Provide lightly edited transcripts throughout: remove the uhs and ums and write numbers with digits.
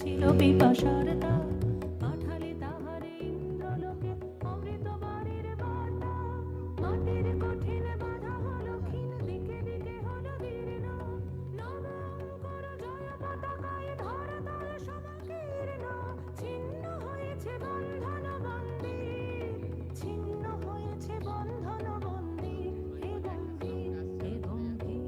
ছিল পিপাসার দাগ, পাঠালে তাহারে ইন্দ্রলোকে অমৃত বাণীর বার্তা। মাটির কঠিন বাধা হলো ক্ষীণ, দিকে দিকে হলো দীর্ণ, নবঙ্কর জয় পতাকায় ধরাতল সমাকীর্ণ। ছিন্ন হয়েছে বন্ধন বন্দির, ছিন্ন হয়েছে বন্ধন বন্দির, হে গম্ভীর, হে গম্ভীর।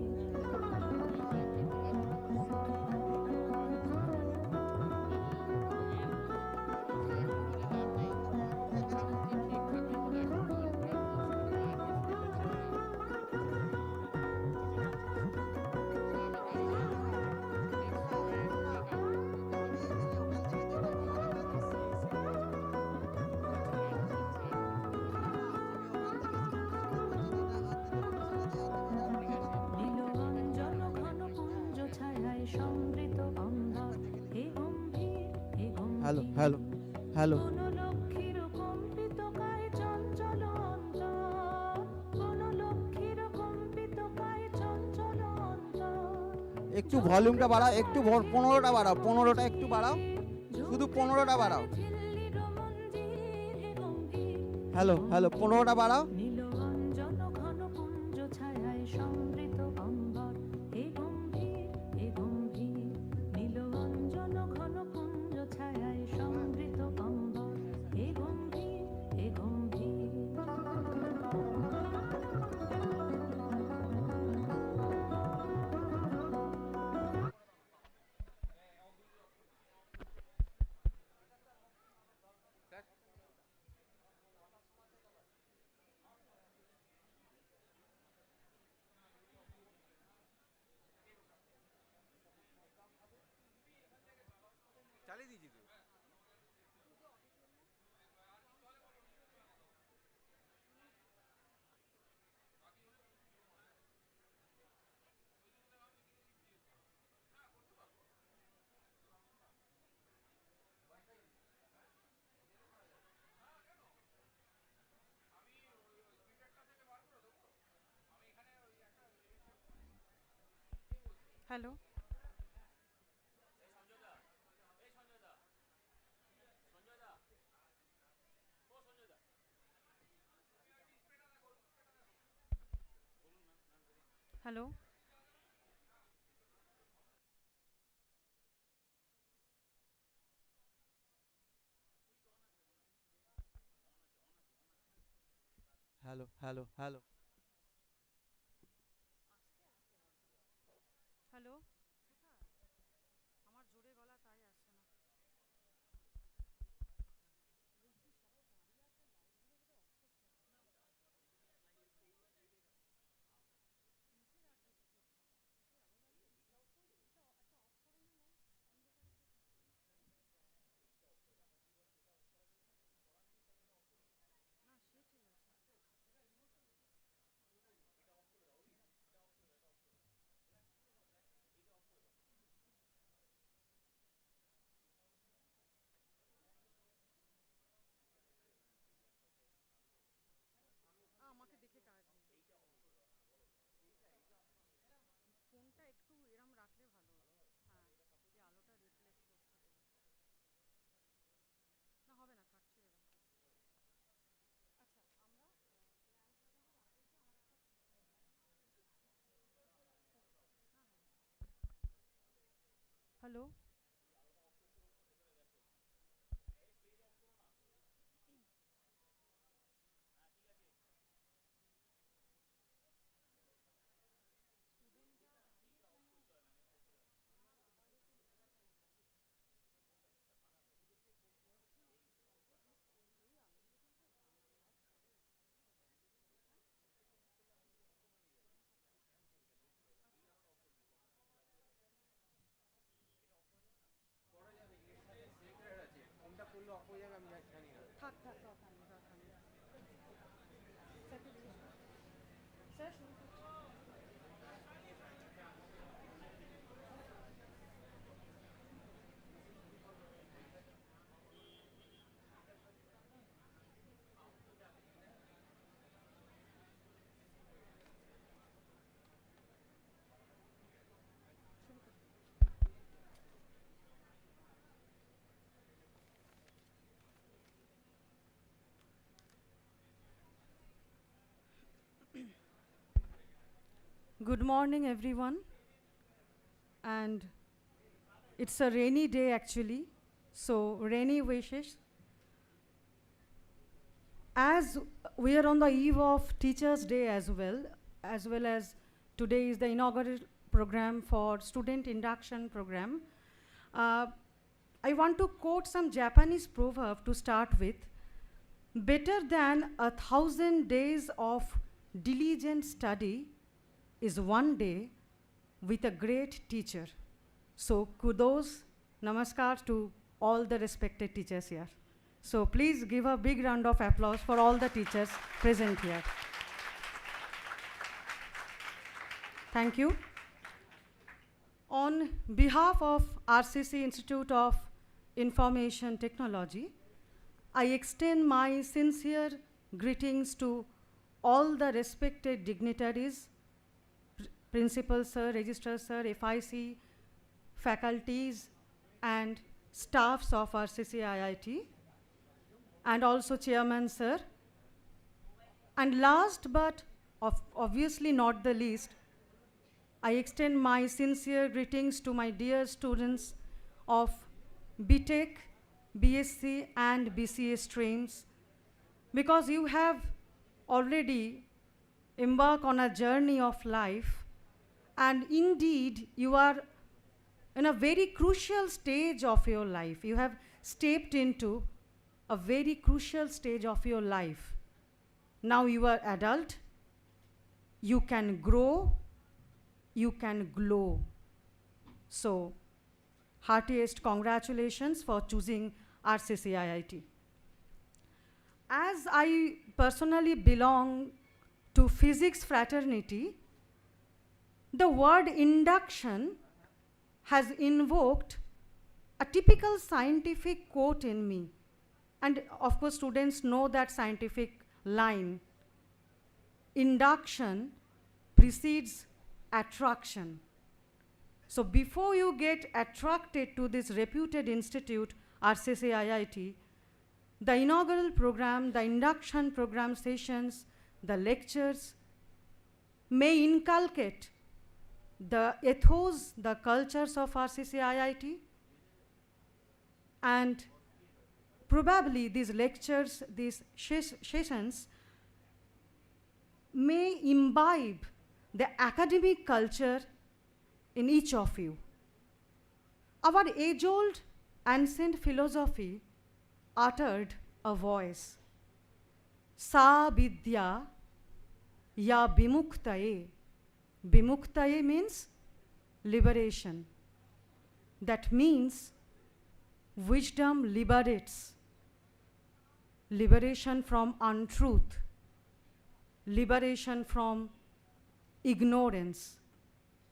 নীল অঞ্জন ঘন পুঞ্জ ছায়ায় সমৃত অম্বর, হে গম্ভীর, হে হ্যালো গম্ভীর। হ্যালো হ্যালো কোন লক্ষ্মীর কম্পিত কায় চঞ্চল অন্তর, কোন লক্ষ্মীর কম্পিত কায় চঞ্চল অন্তর। একটু ভলিউমটা বাড়াও, একটু 15টা বাড়াও, 15টা একটু বাড়াও, শুধু 15টা বাড়াও। হ্যালো হ্যালো 15টা বাড়াও। নীল অঞ্জন ঘন পুঞ্জ ছায়ায় সমৃত অম্বর, হে গম্ভীর, হে গম্ভীর। নীল অঞ্জন ঘন পুঞ্জ ছায়ায় সমৃত অম্বর, হে গম্ভীর, হে গম্ভীর। চালিয়ে দিয়েছি তো। Hello hello hello hello hello hello আমার জোরে গলা তাই আসছে না। না সে ঠিক আছে। আমাকে দেখে কাজ নেই, ফোনটা একটু এরম রাখলে ভালো হতো। হ্যাঁ যে আলোটা রিফ্লেক্ট করছে পুরো। না হবে না, থাকছে এরম। আচ্ছা আমরা হ্যালো ফোনটা করলে অফ হয়ে যাবে, আমি জানি না। থাক থাক থাক আমি থাক আমি স্যারকে জিজ্ঞেস করো। স্যার শুরু করছি। শুরু করছি। Good morning, everyone. And it's a rainy day, actually. So, rainy wishes. As we are on the eve of Teachers' Day as well as today is the inaugural program for student induction program, uh, I want to quote some Japanese proverb to start with. Better than 1,000 days of diligent study is one day with a great teacher. So kudos, namaskar to all the respected teachers here. So please give a big round of applause for all the teachers present here. Thank you. On behalf of RCC Institute of Information Technology, I extend my sincere greetings to all the respected dignitaries, Principal Sir, Registrar Sir, FIC, faculties and staffs of RCC IIT, and also Chairman Sir. And last but obviously not the least, I extend my sincere greetings to my dear students of BTech, BSc and BCA streams, because you have already embarked on a journey of life, and indeed you are in a very crucial stage of your life. You have stepped into a very crucial stage of your life. Now you are adult, you can grow, you can glow. So, heartiest congratulations for choosing RCC IIT. As I personally belong to physics fraternity, the word induction has invoked a typical scientific quote in me. And of course, students know that scientific line. Induction precedes attraction. So before you get attracted to this reputed institute, RCC IIT, the inaugural program, the induction program sessions, the lectures may inculcate the ethos, the cultures of RCC IIT, and probably these lectures, these sessions may imbibe the academic culture in each of you. Our age-old ancient philosophy uttered a voice. Sa vidya ya vimuktaye. Vimuktaye means liberation. That means wisdom liberates. Liberation from untruth. Liberation from ignorance.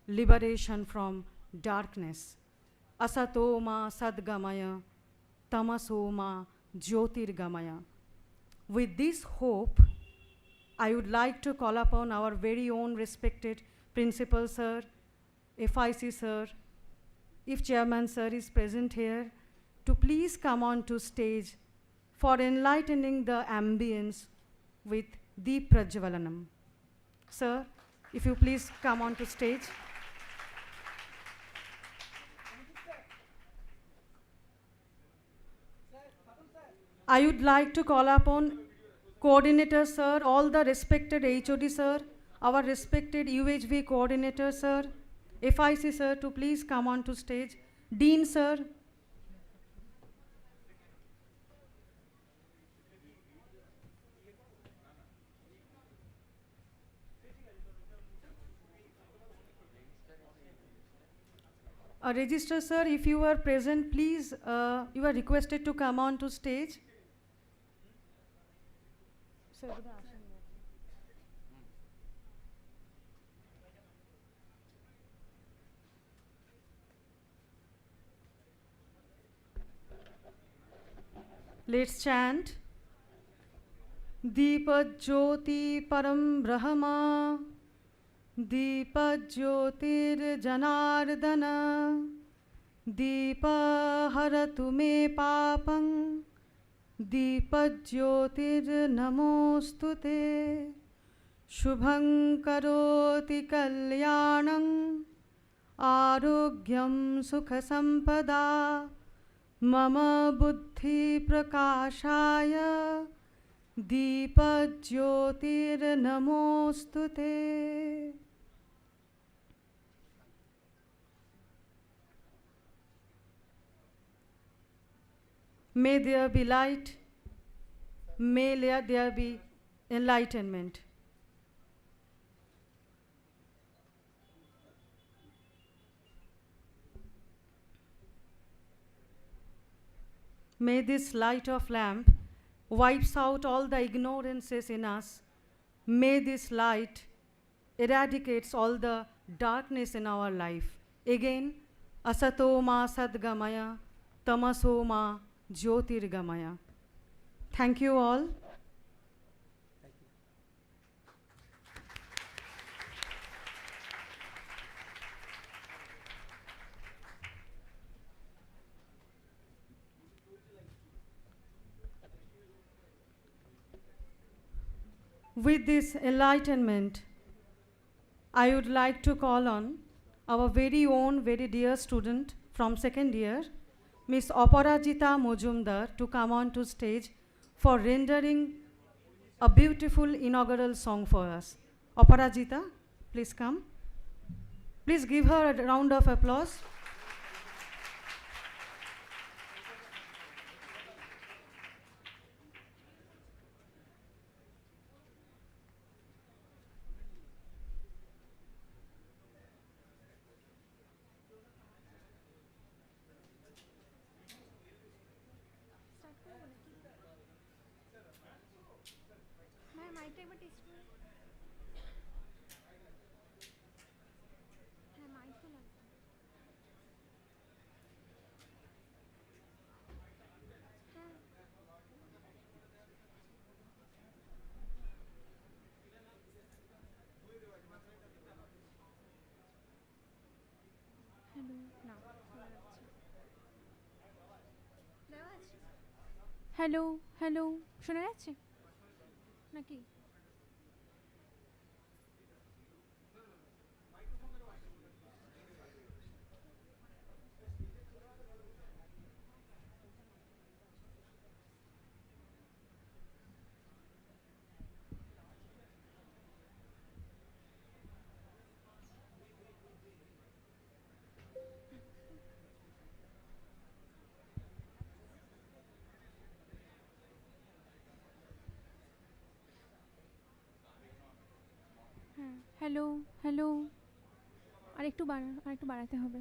Liberation from darkness. Asato ma sadgamaya, tamaso ma jyotirgamaya. With this hope, I would like to call upon our very own respected Principal Sir, FIC Sir, if Chairman Sir is present here, to please come on to stage for enlightening the ambience with Deep Prajvalanam. Sir, if you please come on to stage. I would like to call upon Coordinator Sir, all the respected HOD Sir, our respected UHV Coordinator Sir, FIC Sir, to please come on to stage. Dean Sir. Registrar Sir, if you are present, please, you are requested to come on to stage. Sir, let's chant. Deepajyoti param brahma, Deepajyotir janardana, Deepa haratu me papam, Deepajyotir namostute. शुभं करोति कल्याणं आरोग्यं सुखसम्पदा मम बुद्धिप्रकाशाय दीपज्योतिर्नमोऽस्तु ते। May there be light, may there be enlightenment. May this light of lamp wipes out all the ignorances in us. May this light eradicates all the darkness in our life. Again, asato ma sadgamaya, tamaso ma jyotirgamaya. Thank you all. With this enlightenment, I would like to call on our very own, very dear student from second year, Miss Aparajita Mojumdar, to come on to stage for rendering a beautiful inaugural song for us. Aparajita, please come. Please give her a round of applause. Hello hello শোনা যাচ্ছে নাকি? হ্যাঁ hello hello আরেকটু বাড়াতে হবে।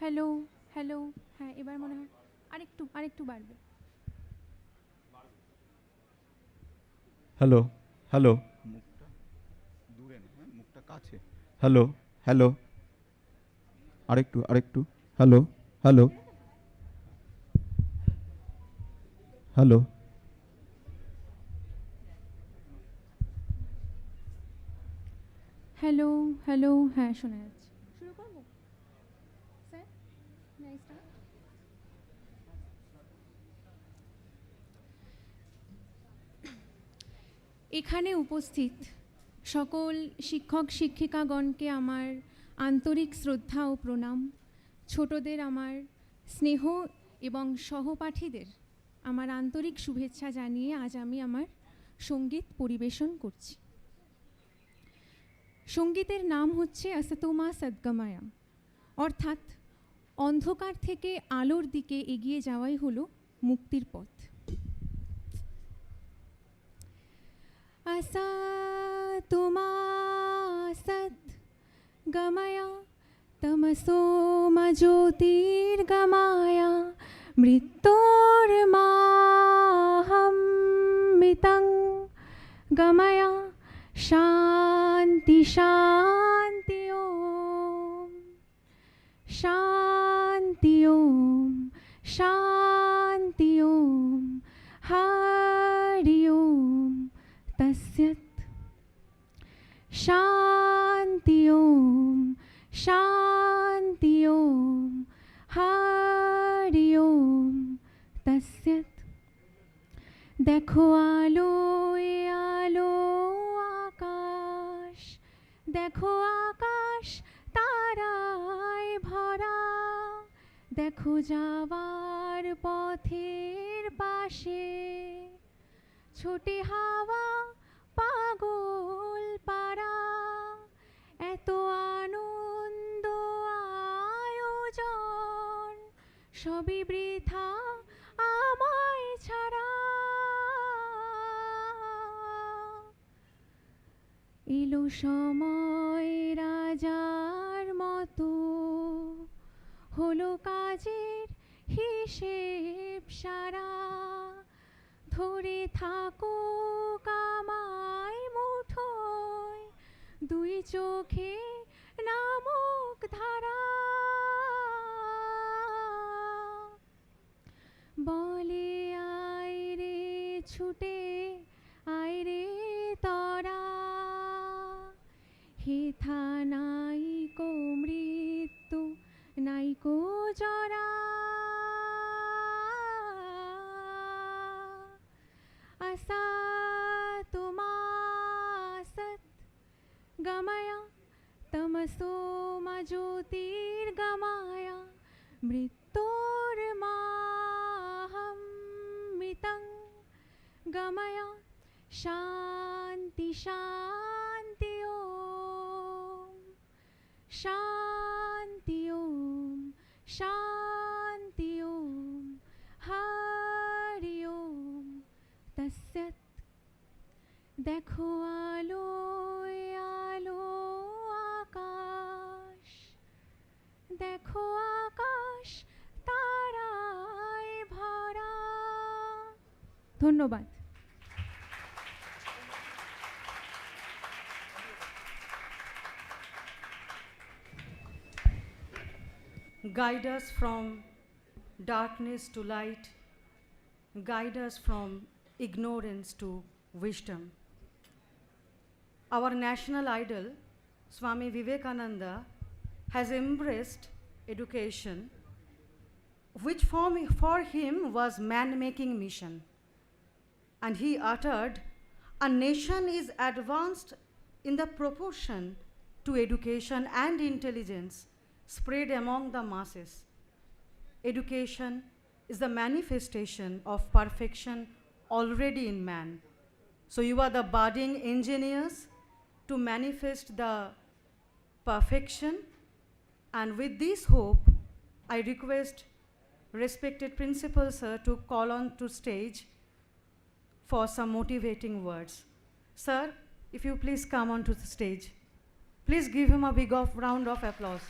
Hello hello হ্যাঁ এবার মনে হয় আরেকটু বাড়বে। হ্যালো হ্যালো, মুখটা দূরে না, মুখটা কাছে। হ্যালো হ্যালো, আরেকটু hello hello hello hello hello হ্যাঁ শোনা যাচ্ছে। শুরু করব স্যার? এখানে উপস্থিত সকল শিক্ষক শিক্ষিকাগণকে আমার আন্তরিক শ্রদ্ধা ও প্রণাম। ছোটদের আমার স্নেহ এবং সহপাঠীদের আমার আন্তরিক শুভেচ্ছা জানিয়ে আজ আমি আমার সঙ্গীত পরিবেশন করছি। সঙ্গীতের নাম হচ্ছে আসতোমা সদ্গময়া, অর্থাৎ অন্ধকার থেকে আলোর দিকে এগিয়ে যাওয়াই হলো মুক্তির পথ। আসতোমা সদ্গময়া তমসো মা জ্যোতির্গময়া মৃত্যুর্মাহমৃতং গময়া শান্তি শান্তি ওম শান্তি Om, Shanti Om, Hari Om, Tasyat. Shanti Om, Shanti Om, Hari Om, Tasyat. দেখো আলোয় আলো আকাশ, দেখো আকাশ তারায় ভরা, দেখো যাওয়ার পথের পাশে ছোটে হাওয়া পাগল পারা, এত আনন্দ আয়োজন সবই বৃথা আমায় ছাড়া। এলো সময় রাজার মতো, হলো কাজের হিসেব সারা, ধরে থাকো কামায় মুঠোয়, দুই চোখে নামক ধারা, বলে আয় রে ছুটে আয় রে তরা, হেথা নাইকো মৃত্যু নাইকো জরা, असतो मा सत् गमय तमसो मा ज्योतिर्गमय, मृत्योर्माहमृतं गमय, शान्ति शान्ति ओम, शान्ति ओम, शान्ति ओम, हरि ओम तस्सत्। দেখো আলোয় আলো আকাশ, দেখো আকাশ তারায় ভরা। ধন্যবাদ। Guide us from darkness to light, guide us from ignorance to wisdom. Our national idol, Swami Vivekananda, has embraced education, which for him was man-making mission. And he uttered, "A nation is advanced in the proportion to education and intelligence spread among the masses. Education is the manifestation of perfection already in man." So you are the budding engineers to manifest the perfection. And with this hope, I request respected principal sir to call on to stage for some motivating words. Sir, if you please come onto the stage. Please give him a big round of applause.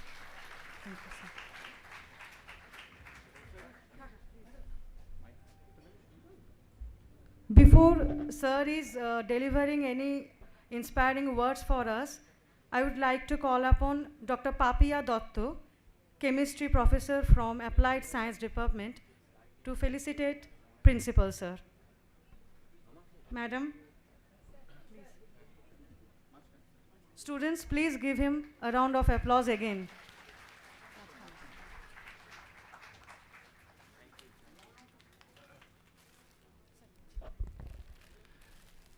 Thank you, sir. Before sir is delivering any inspiring words for us, I would like to call upon Dr. Papiya Dotto, chemistry professor from Applied Science Department, to felicitate principal sir. Madam, please. Students, please give him a round of applause again.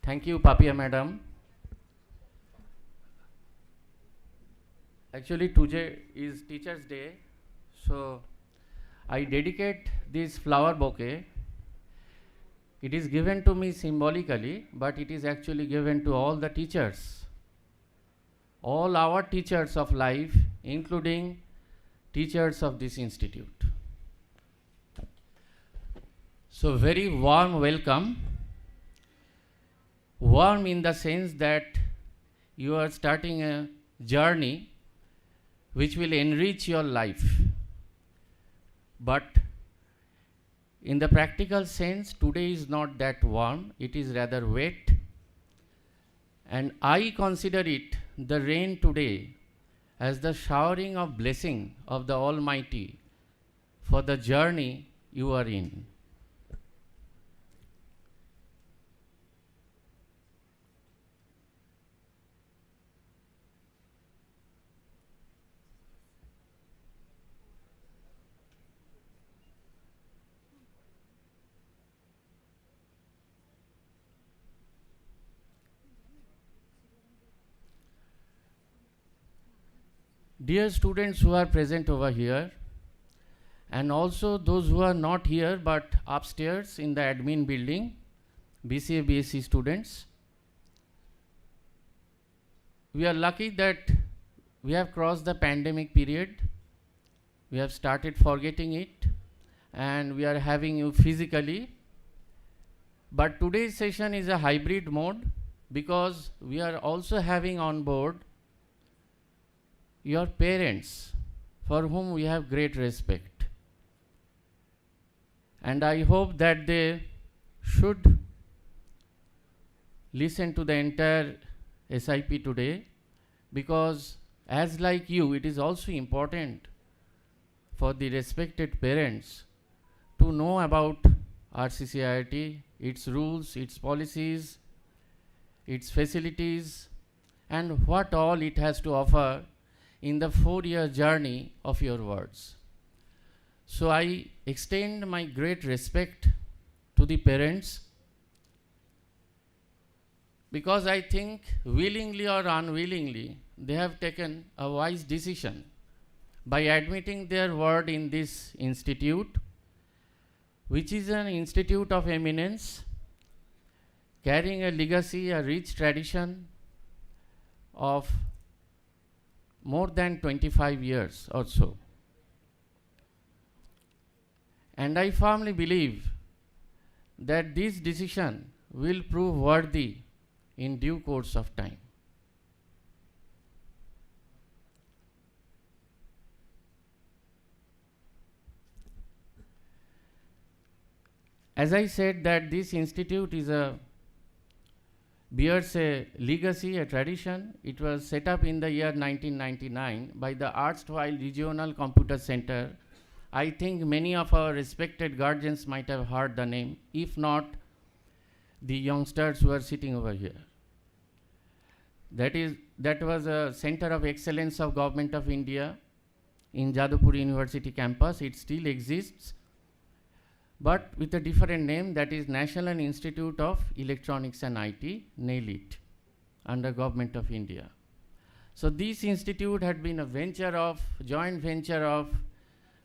Thank you, Papia madam. Actually, today is Teachers' Day, so I dedicate this flower bouquet. It is given to me symbolically, but it is actually given to all the teachers, all our teachers of life, including teachers of this institute. So, very warm welcome. Warm in the sense that you are starting a journey which will enrich your life. But in the practical sense, today is not that warm, it is rather wet. And I consider it, the rain today, as the showering of blessing of the Almighty for the journey you are in. Dear students who are present over here, and also those who are not here but upstairs in the admin building, BCA, BSc students, we are lucky that we have crossed the pandemic period. We have started forgetting it, and we are having you physically. But today's session is a hybrid mode because we are also having on board your parents, for whom we have great respect. And I hope that they should listen to the entire SIP today, because as like you, it is also important for the respected parents to know about RCC IIT, its rules, its policies, its facilities, and what all it has to offer in the 4-year journey of your words. So I extend my great respect to the parents, because I think willingly or unwillingly they have taken a wise decision by admitting their word in this institute, which is an institute of eminence, carrying a legacy, a rich tradition of more than 25 years or so. And I firmly believe that this decision will prove worthy in due course of time. As I said, that this institute bears a legacy, a tradition. It was set up in the year 1999 by the erstwhile Regional Computer Center. I think many of our respected guardians might have heard the name, if not the youngsters who are sitting over here. That was a center of excellence of Government of India in Jadavpur University campus. It still exists, but with a different name, that is National Institute of Electronics and IT, NAILIT, under Government of India. So this institute had been a joint venture of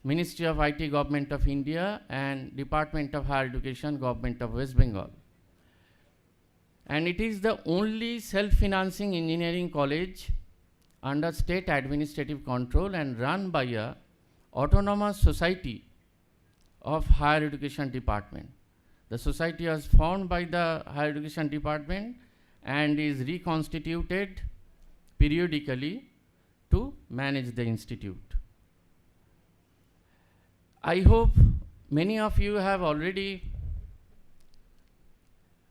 Ministry of IT, Government of India, and Department of Higher Education, Government of West Bengal. And it is the only self-financing engineering college under state administrative control and run by a autonomous society of Higher Education Department. The society was formed by the Higher Education Department and is reconstituted periodically to manage the institute. I hope many of you have already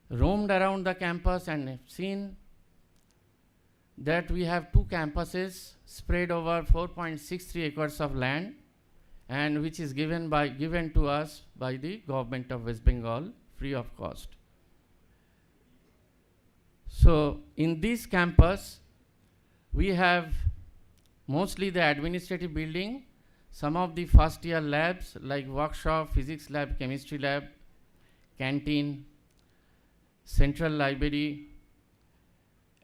roamed around the campus and have seen that we have 2 campuses spread over 4.63 acres of land, and which is given to us by the Government of West Bengal free of cost. So in this campus, we have mostly the administrative building, some of the first year labs like workshop, physics lab, chemistry lab, canteen, central library,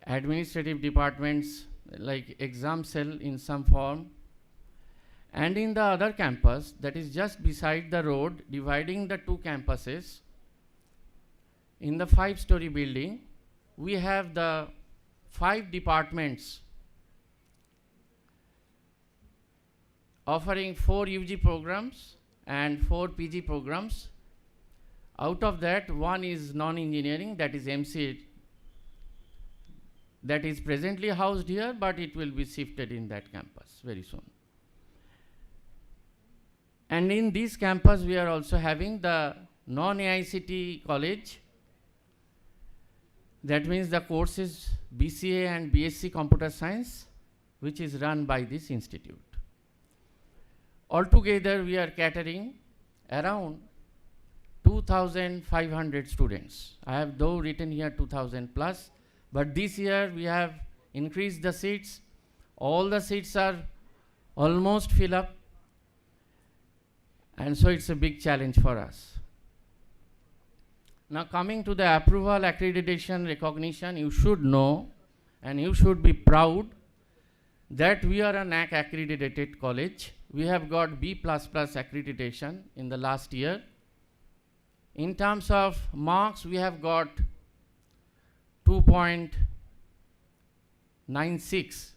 administrative departments like exam cell in some form. And in the other campus, that is just beside the road, dividing the 2 campuses, in the 5-story building, we have the 5 departments offering 4 UG programs and 4 PG programs. Out of that, 1 is non-engineering, that is MCA, that is presently housed here, but it will be shifted in that campus very soon. And in this campus, we are also having the non-AICT college. That means the courses BCA and BSc Computer Science, which is run by this institute. altogether we are catering around 2,500 students. I have though written here 2,000 plus, but this year we have increased the seats. All the seats are almost filled up, and so it's a big challenge for us. Now coming to the approval, accreditation, recognition, you should know and you should be proud that we are a NAC accredited college. We have got B++ accreditation in the last year. In terms of marks, we have got 2.96.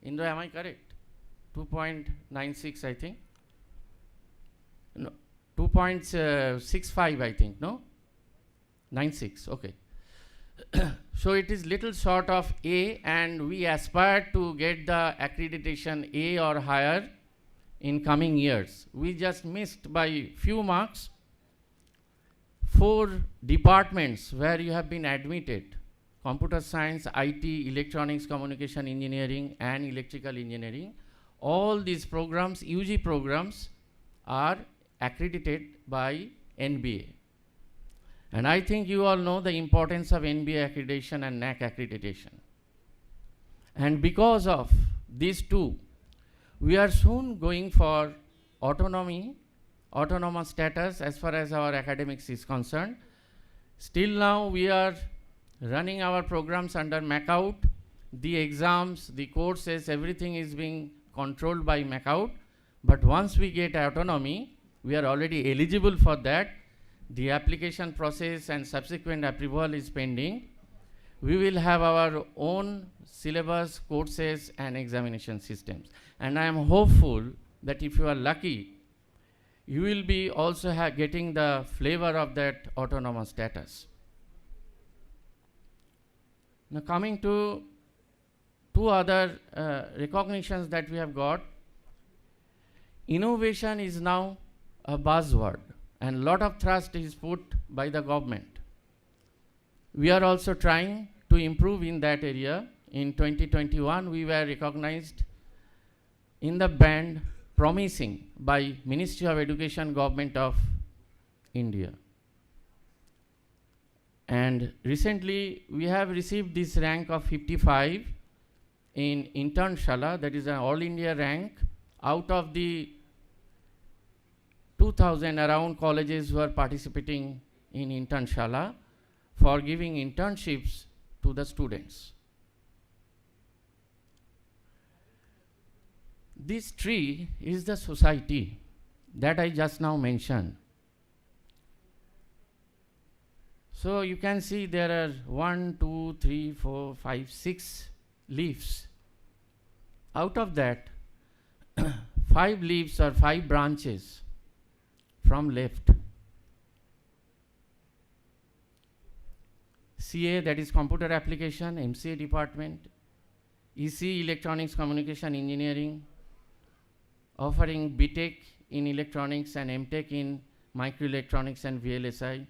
Indra, am I correct? 2.96, I think. No, 2.65, I think, no? 96, okay. So it is little short of A, and we aspire to get the accreditation A or higher in coming years. We just missed by few marks 4 departments where you have been admitted: computer science, IT, electronics, communication engineering, and electrical engineering. All these programs, UG programs, are accredited by NBA. And I think you all know the importance of NBA accreditation and NAC accreditation. And because of these two, we are soon going for autonomous status as far as our academics is concerned. Still now we are running our programs under MACOUT. The exams, the courses, everything is being controlled by MACOUT. But once we get autonomy, we are already eligible for that. The application process and subsequent approval is pending. We will have our own syllabus, courses, and examination systems. And I am hopeful that if you are lucky, you will be also getting the flavor of that autonomous status. Now coming to 2 other recognitions that we have got. Innovation is now a buzzword, and lot of thrust is put by the government. We are also trying to improve in that area. In 2021, we were recognized in the band Promising by Ministry of Education, Government of India. And recently, we have received this rank of 55 in Internshala, that is an all India rank, out of the 2,000 around colleges who are participating in Internshala for giving internships to the students. This tree is the society that I just now mentioned. So you can see there are 1, 2, 3, 4, 5, 6 leaves. Out of that, 5 leaves or 5 branches from left. CA, that is computer application, MCA department, EC, electronics, communication engineering, offering BTech in electronics and MTech in microelectronics and VLSI,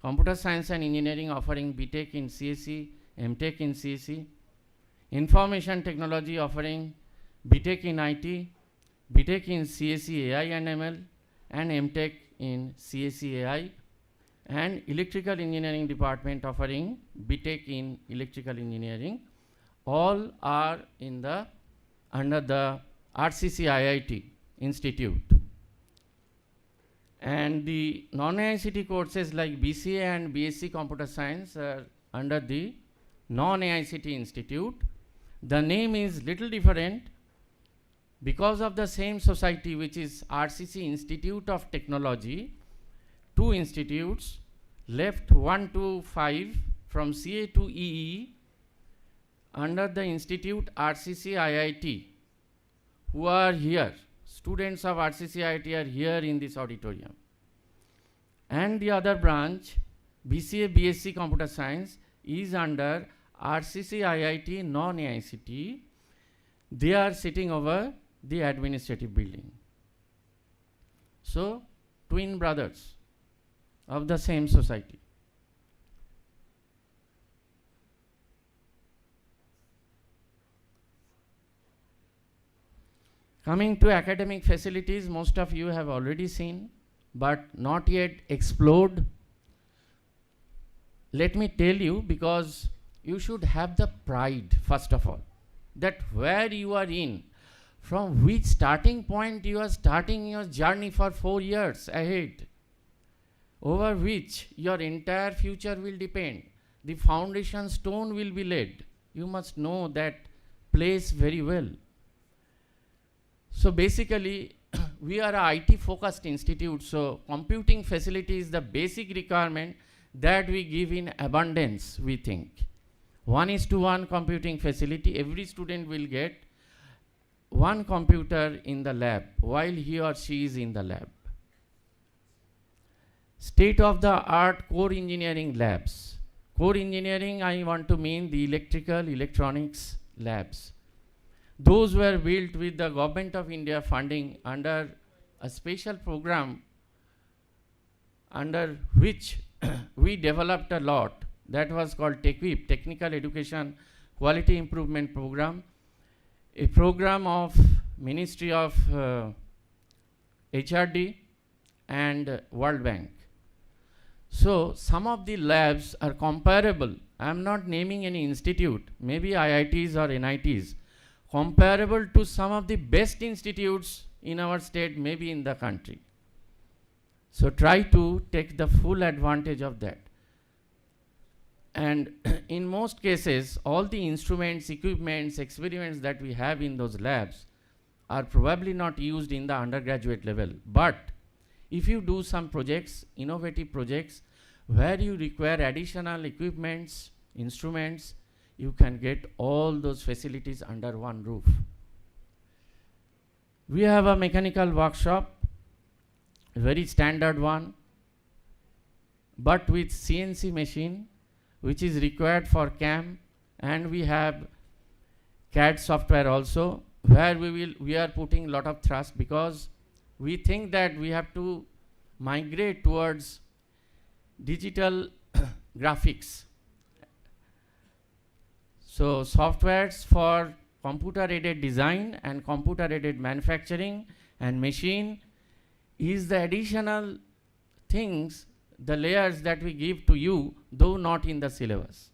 computer science and engineering offering BTech in CSE, MTech in CSE, information technology offering BTech in IT, BTech in CSE AI and ML, and MTech in CSE AI, and electrical engineering department offering BTech in electrical engineering. All are in the under the RCC IIT Institute. And the non-AICT courses like BCA and BSc Computer Science are under the non-AICT Institute. The name is little different because of the same society, which is RCC Institute of Technology. 2 institutes, left 1 to 5 from CA to EE, under the institute RCC IIT, who are here. Students of RCC IIT are here in this auditorium. And the other branch, BCA BSc Computer Science, is under RCC IIT non-AICT. They are sitting over the administrative building. So, twin brothers of the same society. Coming to academic facilities, most of you have already seen, but not yet explored. Let me tell you, because you should have the pride, first of all, that where you are in, from which starting point you are starting your journey for 4 years ahead, over which your entire future will depend. The foundation stone will be laid. You must know that place very well. So basically, we are a IT focused institute, so computing facility is the basic requirement that we give in abundance, we think. 1:1 computing facility, every student will get one computer in the lab while he or she is in the lab. State of the art core engineering labs. Core engineering, I want to mean the electrical, electronics labs. Those were built with the Government of India funding under a special program under which we developed a lot. That was called TEQUIP, Technical Education Quality Improvement Program, a program of Ministry of HRD and World Bank. So some of the labs are comparable. I am not naming any institute, maybe IITs or NITs, comparable to some of the best institutes in our state, maybe in the country. So try to take the full advantage of that. And in most cases, all the instruments, equipments, experiments that we have in those labs are probably not used in the undergraduate level. But if you do some projects, innovative projects, where you require additional equipments, instruments, you can get all those facilities under one roof. We have a mechanical workshop, a very standard one, but with CNC machine, which is required for CAM, and we have CAD software also, where we are putting a lot of thrust, because we think that we have to migrate towards digital graphics. So softwares for computer-aided design and computer-aided manufacturing and machine is the additional things, the layers that we give to you, though not in the syllabus.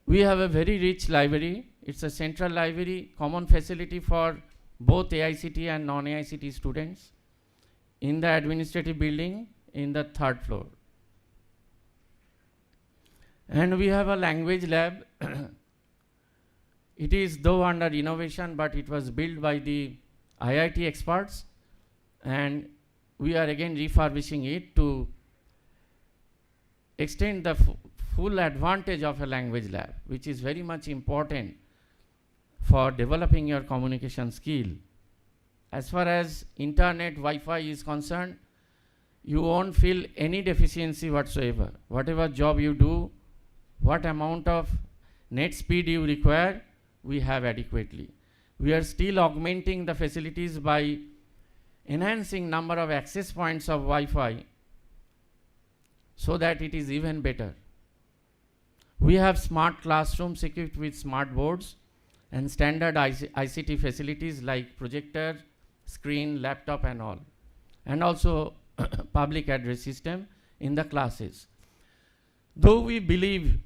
We have a very rich library. It's a central library, common facility for both AICT and non-AICT students in the administrative building in the 3rd floor. And we have a language lab. It is though under innovation, but it was built by the IIT experts, and we are again refurbishing it to extend the full advantage of a language lab, which is very much important for developing your communication skill. As far as internet, Wi-Fi is concerned, you won't feel any deficiency whatsoever. Whatever job you do, what amount of net speed you require, we have adequately. We are still augmenting the facilities by enhancing number of access points of Wi-Fi so that it is even better. We have smart classrooms equipped with smart boards and standard ICT facilities like projector, screen, laptop and all. And also public address system in the classes. Though we believe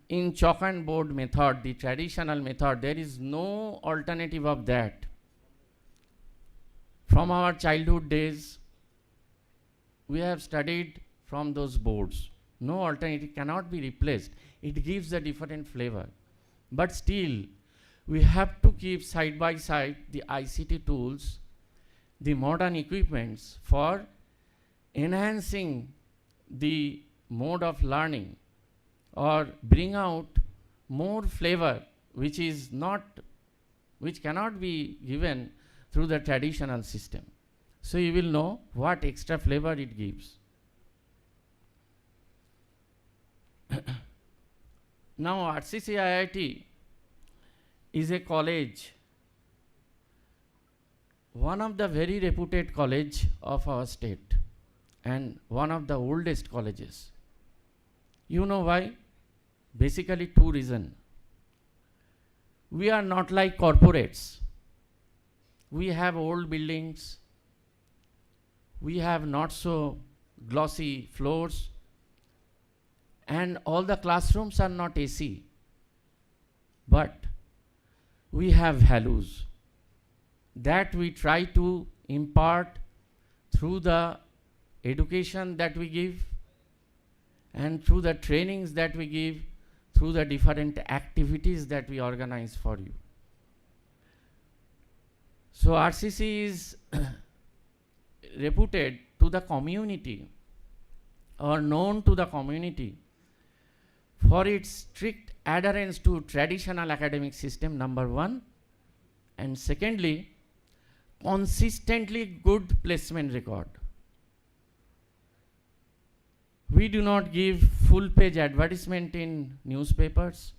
in chalk and board method, the traditional method, there is no alternative of that. From our childhood days, we have studied from those boards. No alternative cannot be replaced. It gives a different flavor. But still, we have to keep side by side the ICT tools, the modern equipments for enhancing the mode of learning or bring out more flavor which cannot be given through the traditional system. So you will know what extra flavor it gives. Now RCC IIT is a college, one of the very reputed college of our state and one of the oldest colleges. You know why? Basically 2 reasons. We are not like corporates. we have old buildings, we have not so glossy floors, and all the classrooms are not AC. But we have values that we try to impart through the education that we give and through the trainings that we give, through the different activities that we organize for you. So RCC is reputed to the community or known to the community for its strict adherence to traditional academic system, number one, and secondly, consistently good placement record. We do not give full page advertisement in newspapers,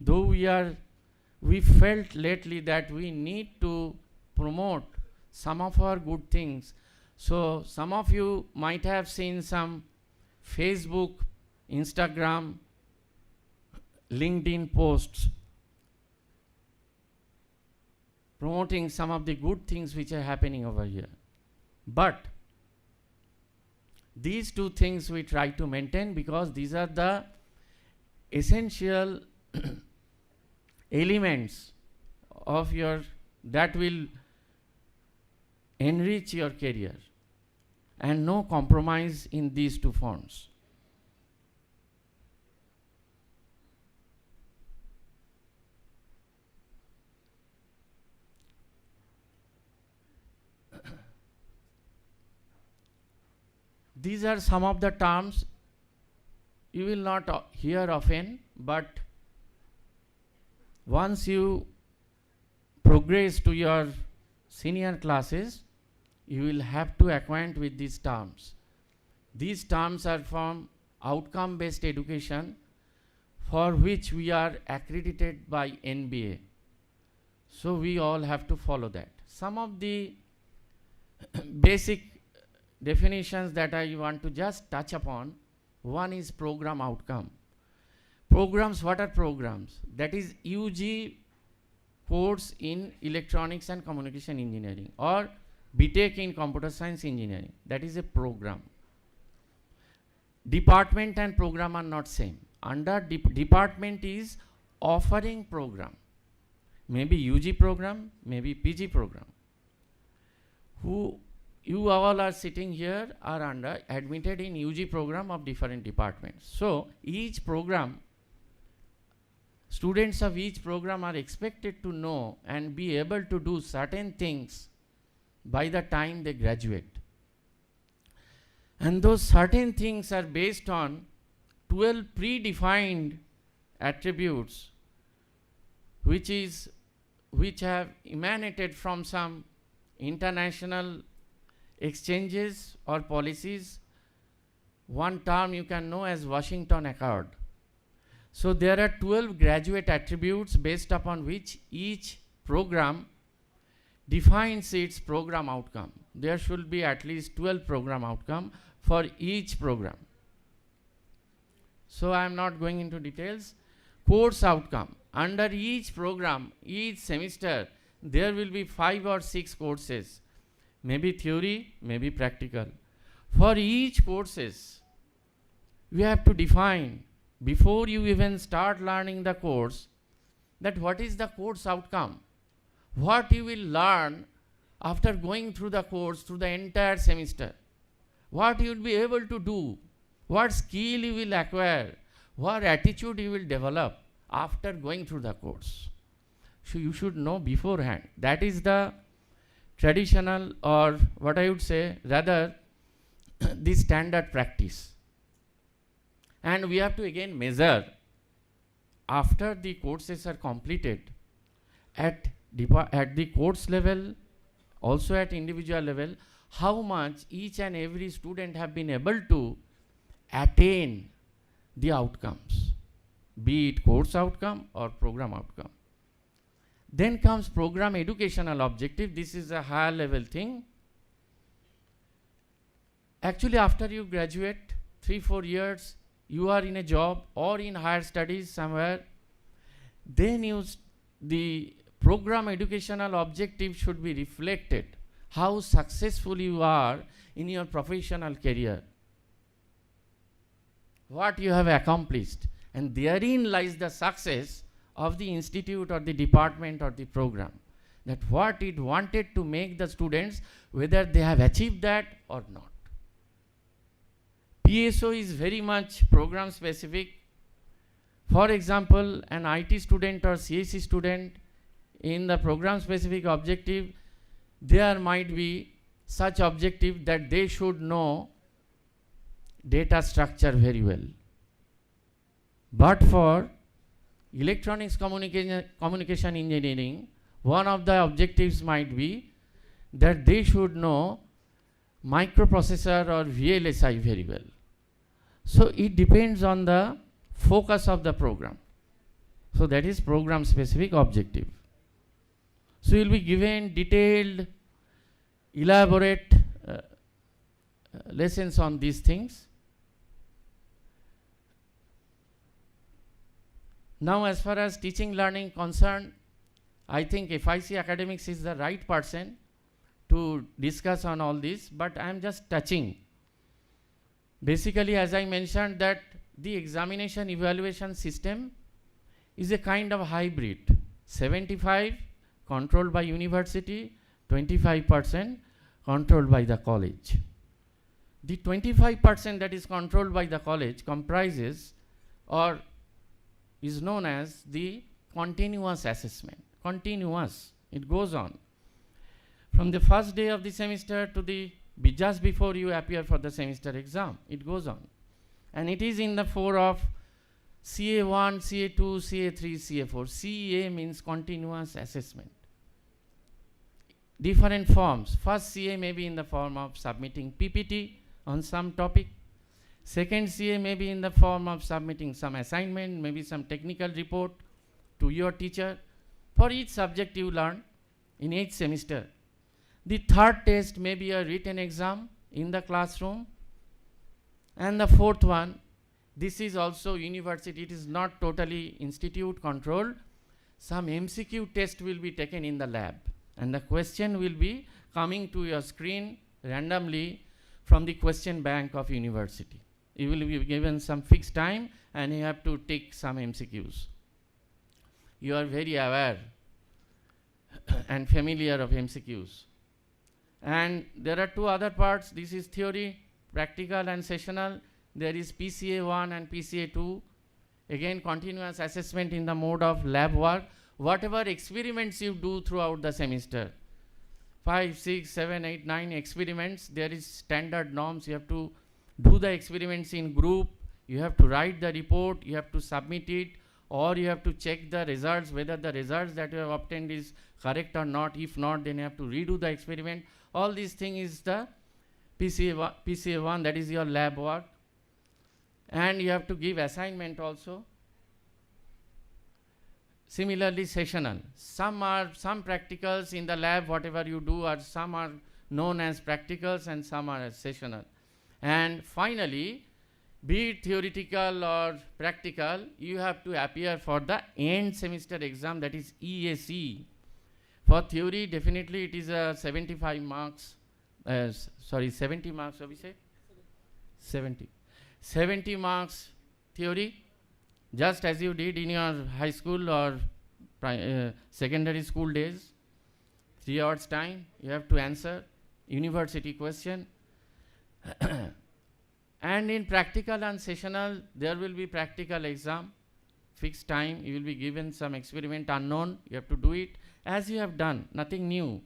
though we felt lately that we need to promote some of our good things. So some of you might have seen some Facebook, Instagram, LinkedIn posts promoting some of the good things which are happening over here. But these two things we try to maintain because these are the essential elements of your that will enrich your career, and no compromise in these two fronts. These are some of the terms you will not hear often, but once you progress to your senior classes, you will have to acquaint with these terms. These terms are from outcome-based education, for which we are accredited by NBA. So we all have to follow that. Some of the basic definitions that I want to just touch upon. One is program outcome. Programs, what are programs? That is UG course in electronics and communication engineering or BTech in computer science engineering. That is a program. Department and program are not same. Under department is offering program. Maybe UG program, maybe PG program. You all are sitting here are admitted in UG program of different departments. So each program, students of each program are expected to know and be able to do certain things by the time they graduate. And those certain things are based on 12 predefined attributes which have emanated from some international exchanges or policies. One term you can know as Washington Accord. So there are 12 graduate attributes based upon which each program defines its program outcome. There should be at least 12 program outcome for each program. So I am not going into details. Course outcome. Under each program, each semester, there will be 5 or 6 courses. Maybe theory, maybe practical. For each courses, you have to define before you even start learning the course that what is the course outcome. What you will learn after going through the course through the entire semester. What you will be able to do. What skill you will acquire. What attitude you will develop after going through the course. So you should know beforehand. That is the traditional, or what I would say, rather the standard practice. And we have to again measure after the courses are completed at the course level, also at individual level, how much each and every student have been able to attain the outcomes, be it course outcome or program outcome. Then comes program educational objective. This is a higher level thing. Actually, after you graduate, 3-4 years, you are in a job or in higher studies somewhere. Then the program educational objective should be reflected how successful you are in your professional career, what you have accomplished, and therein lies the success of the institute or the department or the program, that what it wanted to make the students, whether they have achieved that or not. PSO is very much program specific. For example, an IT student or CSE student, in the program specific objective, there might be such objective that they should know data structure very well. But for electronics communication engineering, one of the objectives might be that they should know microprocessor or VLSI very well. So it depends on the focus of the program. So that is program specific objective. So you will be given detailed, elaborate lessons on these things. Now, as far as teaching learning concerned, I think FIC Academics is the right person to discuss on all this, but I am just touching. Basically, as I mentioned, that the examination evaluation system is a kind of hybrid. 75 controlled by university, 25% controlled by the college. The 25% that is controlled by the college comprises or is known as the continuous assessment. Continuous, it goes on. From the first day of the semester to the just before you appear for the semester exam, it goes on. And it is in the form of CA1, CA2, CA3, CA4. CA means continuous assessment. Different forms. First CA may be in the form of submitting PPT on some topic. Second CA may be in the form of submitting some assignment, maybe some technical report to your teacher for each subject you learn in each semester. The third test may be a written exam in the classroom. And the fourth one, this is also university, it is not totally institute controlled. Some MCQ test will be taken in the lab, and the question will be coming to your screen randomly from the question bank of university. You will be given some fixed time and you have to take some MCQs. You are very aware and familiar of MCQs. And there are two other parts. This is theory, practical and sessional. There is PCA1 and PCA2. Again, continuous assessment in the mode of lab work. Whatever experiments you do throughout the semester, 5, 6, 7, 8, 9 experiments, there is standard norms. You have to do the experiments in group. You have to write the report. You have to submit it, or you have to check the results, whether the results that you have obtained is correct or not. If not, then you have to redo the experiment. All these things is the PCA1, that is your lab work. And you have to give assignment also. Similarly, sessional. Some practicals in the lab, whatever you do, or some are known as practicals and some are as sessional. And finally, be it theoretical or practical, you have to appear for the end semester exam, that is EAC. For theory, definitely it is a 75 marks, 70 marks, what we say? 70 marks theory, just as you did in your high school or secondary school days. 3 hours time, you have to answer university question. And in practical and sessional, there will be practical exam, fixed time, you will be given some experiment unknown, you have to do it as you have done, nothing new,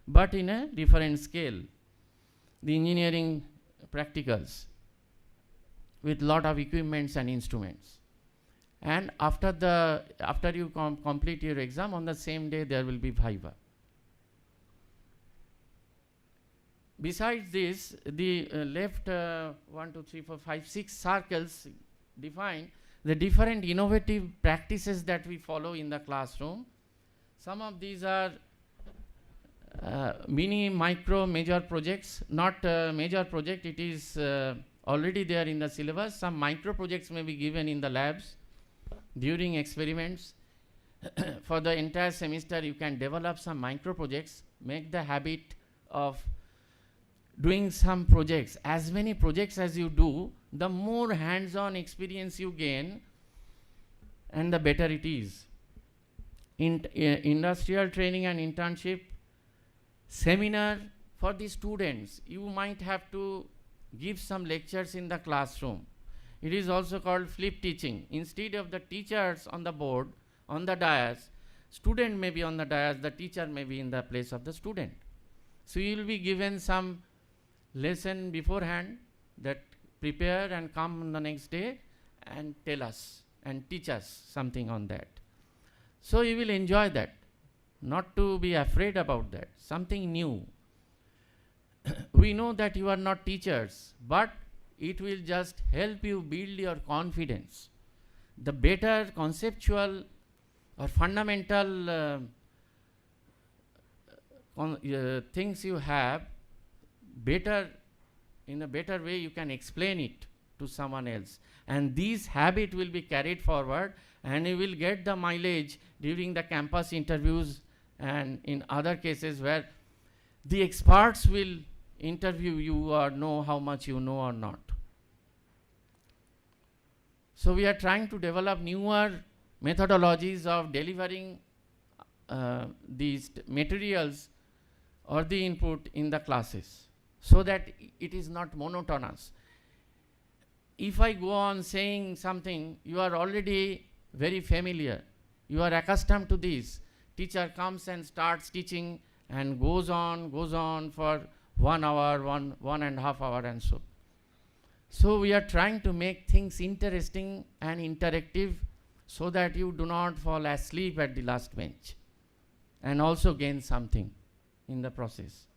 but in a different scale. The engineering practicals with lot of equipments and instruments. And after you complete your exam, on the same day there will be viva. Besides this, the left 1, 2, 3, 4, 5, 6 circles define the different innovative practices that we follow in the classroom. Some of these are mini, micro, major projects. Not major project, it is already there in the syllabus. Some micro projects may be given in the labs during experiments. for the entire semester you can develop some micro projects, make the habit of doing some projects. As many projects as you do, the more hands-on experience you gain and the better it is. Industrial training and internship seminar for the students, you might have to give some lectures in the classroom. It is also called flip teaching. Instead of the teachers on the board, on the dais, student may be on the dais, the teacher may be in the place of the student. So you will be given some lesson beforehand that prepare and come on the next day and tell us and teach us something on that. So you will enjoy that, not to be afraid about that, something new. We know that you are not teachers, but it will just help you build your confidence. The better conceptual or fundamental things you have, in a better way you can explain it to someone else. And this habit will be carried forward and you will get the mileage during the campus interviews and in other cases where the experts will interview you or know how much you know or not. So we are trying to develop newer methodologies of delivering these materials or the input in the classes so that it is not monotonous. If I go on saying something, you are already very familiar. You are accustomed to this. Teacher comes and starts teaching and goes on for 1 hour, one and a half hour and so. So we are trying to make things interesting and interactive so that you do not fall asleep at the last bench and also gain something in the process.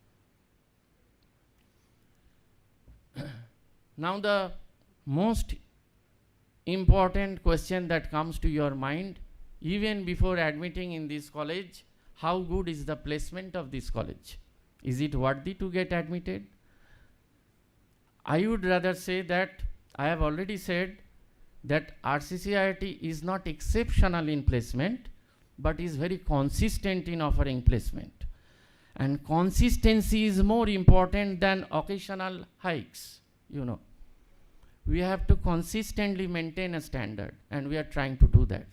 Now the most important question that comes to your mind, even before admitting in this college, how good is the placement of this college? Is it worthy to get admitted? I would rather say that I have already said that RCCIRT is not exceptional in placement, but is very consistent in offering placement. And consistency is more important than occasional hikes, you know. We have to consistently maintain a standard, and we are trying to do that.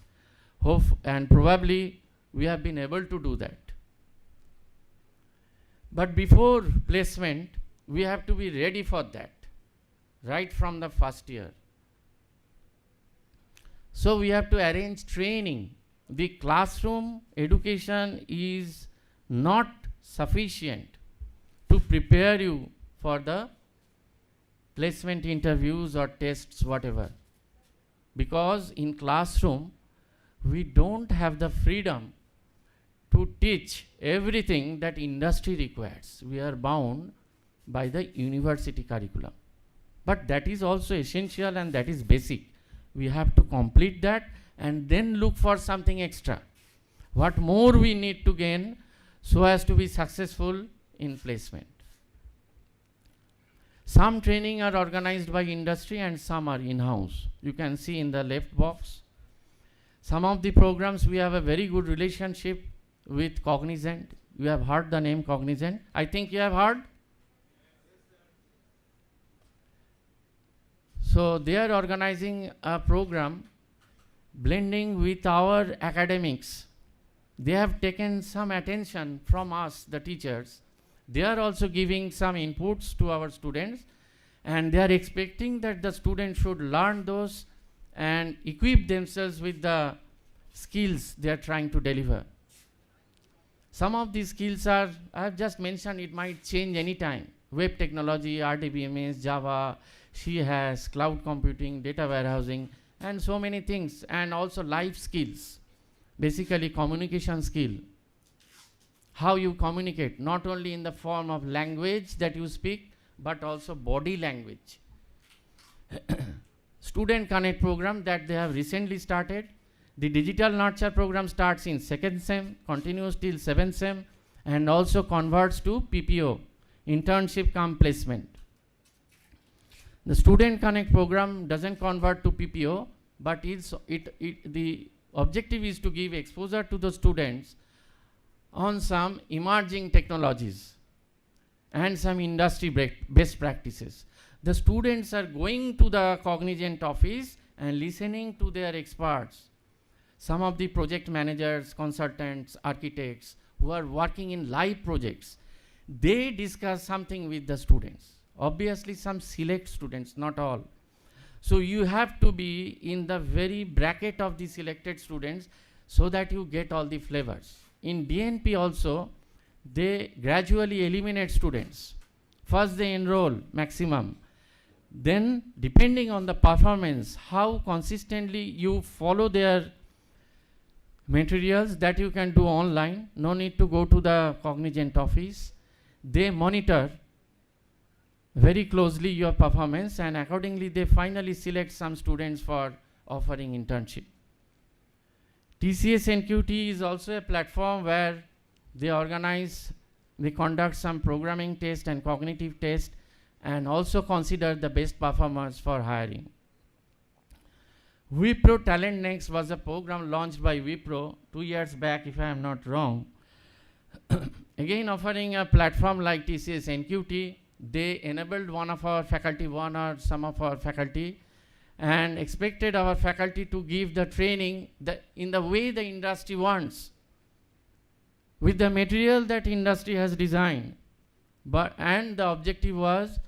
And probably we have been able to do that. But before placement, we have to be ready for that, right from the first year. So we have to arrange training. The classroom education is not sufficient to prepare you for the placement interviews or tests, whatever. Because in classroom, we don't have the freedom to teach everything that industry requires. We are bound by the university curriculum. But that is also essential and that is basic. We have to complete that and then look for something extra. What more we need to gain so as to be successful in placement. Some training are organized by industry and some are in-house. You can see in the left box. Some of the programs we have a very good relationship with Cognizant. You have heard the name Cognizant. I think you have heard. So they are organizing a program blending with our academics. They have taken some attention from us, the teachers. They are also giving some inputs to our students, and they are expecting that the students should learn those and equip themselves with the skills they are trying to deliver. Some of these skills are, I have just mentioned, it might change any time. Web technology, RDBMS, Java, she has cloud computing, data warehousing, and so many things, and also life skills, basically communication skill. How you communicate, not only in the form of language that you speak, but also body language. Student Connect program that they have recently started. The Digital Nurture program starts in 2nd SEM, continues till 7th SEM, and also converts to PPO, internship cum placement. The Student Connect program doesn't convert to PPO, but the objective is to give exposure to the students on some emerging technologies and some industry best practices. The students are going to the Cognizant office and listening to their experts. Some of the project managers, consultants, architects who are working in live projects, they discuss something with the students. Obviously, some select students, not all. So you have to be in the very bracket of the selected students so that you get all the flavors. In DNP also, they gradually eliminate students. First they enroll maximum. Then depending on the performance, how consistently you follow their materials, that you can do online. No need to go to the Cognizant office. They monitor very closely your performance, and accordingly they finally select some students for offering internship. TCS NQT is also a platform where they conduct some programming test and cognitive test, and also consider the best performers for hiring. Wipro Talent Next was a program launched by Wipro 2 years back, if I am not wrong. Again, offering a platform like TCS NQT, they enabled one or some of our faculty, and expected our faculty to give the training in the way the industry wants, with the material that industry has designed. And the objective was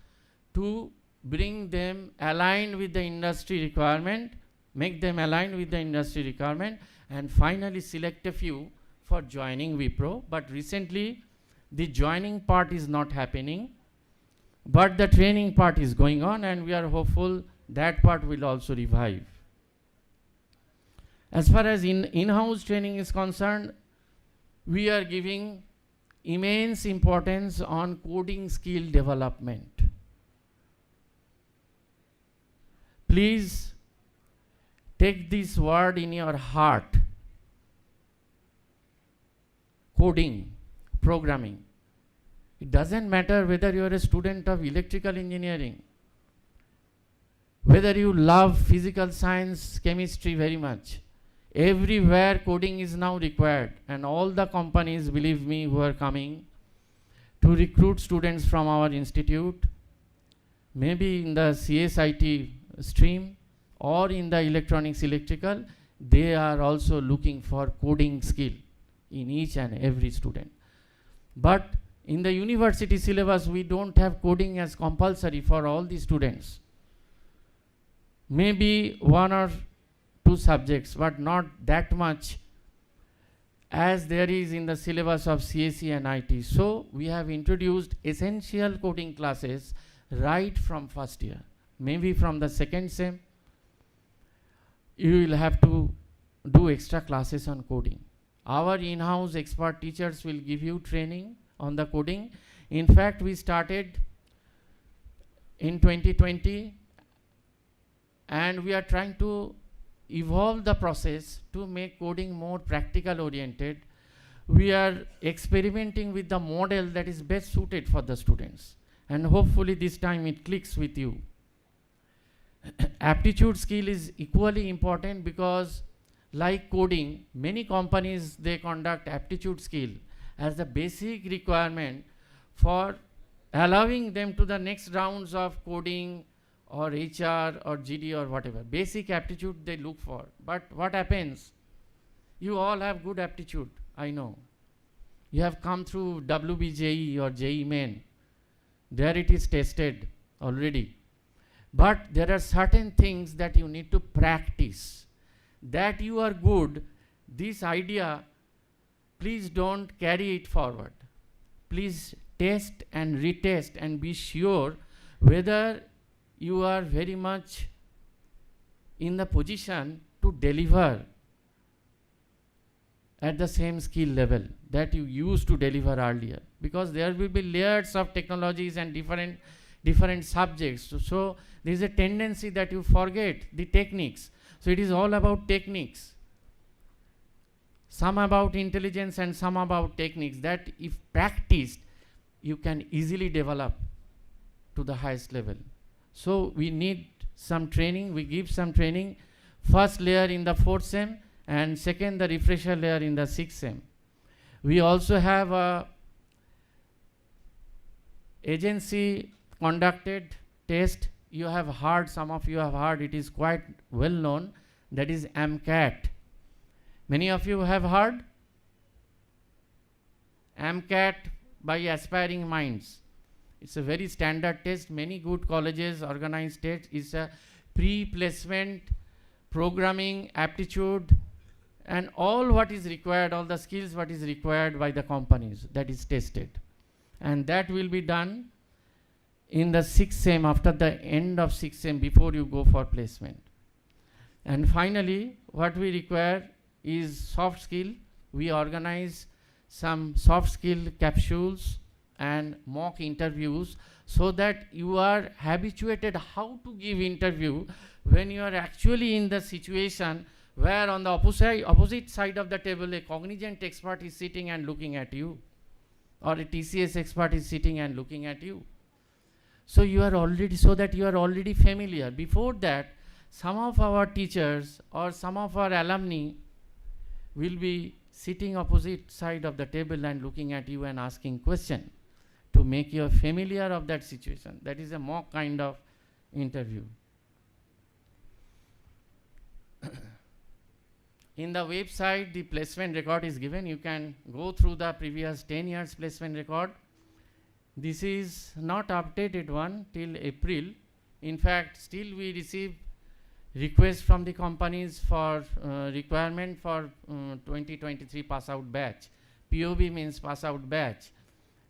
to bring them aligned with the industry requirement, make them aligned with the industry requirement, and finally select a few for joining Wipro. But recently, the joining part is not happening, but the training part is going on, and we are hopeful that part will also revive. As far as in-house training is concerned, we are giving immense importance on coding skill development. Please take this word in your heart. Coding, programming. It doesn't matter whether you are a student of electrical engineering, whether you love physical science, chemistry very much. Everywhere coding is now required, and all the companies, believe me, who are coming to recruit students from our institute, maybe in the CSIT stream or in the electronics electrical, they are also looking for coding skill in each and every student. But in the university syllabus, we don't have coding as compulsory for all the students. Maybe 1 or 2 subjects, but not that much as there is in the syllabus of CSE and IT. So we have introduced essential coding classes right from first year. Maybe from the second sem, you will have to do extra classes on coding. Our in-house expert teachers will give you training on the coding. In fact, we started in 2020, and we are trying to evolve the process to make coding more practical oriented. We are experimenting with the model that is best suited for the students, and hopefully this time it clicks with you. Aptitude skill is equally important, because like coding, many companies, they conduct aptitude skill as the basic requirement for allowing them to the next rounds of coding or HR or GD or whatever. Basic aptitude they look for. But what happens? You all have good aptitude, I know. You have come through WBJE or JE Main. There it is tested already. But there are certain things that you need to practice. That you are good, this idea, please don't carry it forward. Please test and retest and be sure whether you are very much in the position to deliver at the same skill level that you used to deliver earlier. Because there will be layers of technologies and different subjects. So there is a tendency that you forget the techniques. So it is all about techniques. Some about intelligence and some about techniques that if practiced, you can easily develop to the highest level. So we need some training. We give some training. First layer in the 4th sem, and second the refresher layer in the 6M. We also have a agency conducted test. You have heard, some of you have heard, it is quite well known, that is MCAT. Many of you have heard MCAT by Aspiring Minds. It's a very standard test. Many good colleges organize test. It's a pre-placement programming aptitude and all what is required, all the skills what is required by the companies, that is tested. And that will be done in the 6M, after the end of 6M, before you go for placement. And finally, what we require is soft skill. We organize some soft skill capsules and mock interviews so that you are habituated how to give interview when you are actually in the situation where on the opposite side of the table a cognizant expert is sitting and looking at you, or a TCS expert is sitting and looking at you. So you are already, so that you are already familiar. Before that, some of our teachers or some of our alumni will be sitting opposite side of the table and looking at you and asking question to make you familiar of that situation. That is a mock kind of interview. In the website, the placement record is given. You can go through the previous 10 years placement record. This is not updated one till April. In fact, still we receive requests from the companies for requirement for 2023 pass out batch. POB means pass out batch.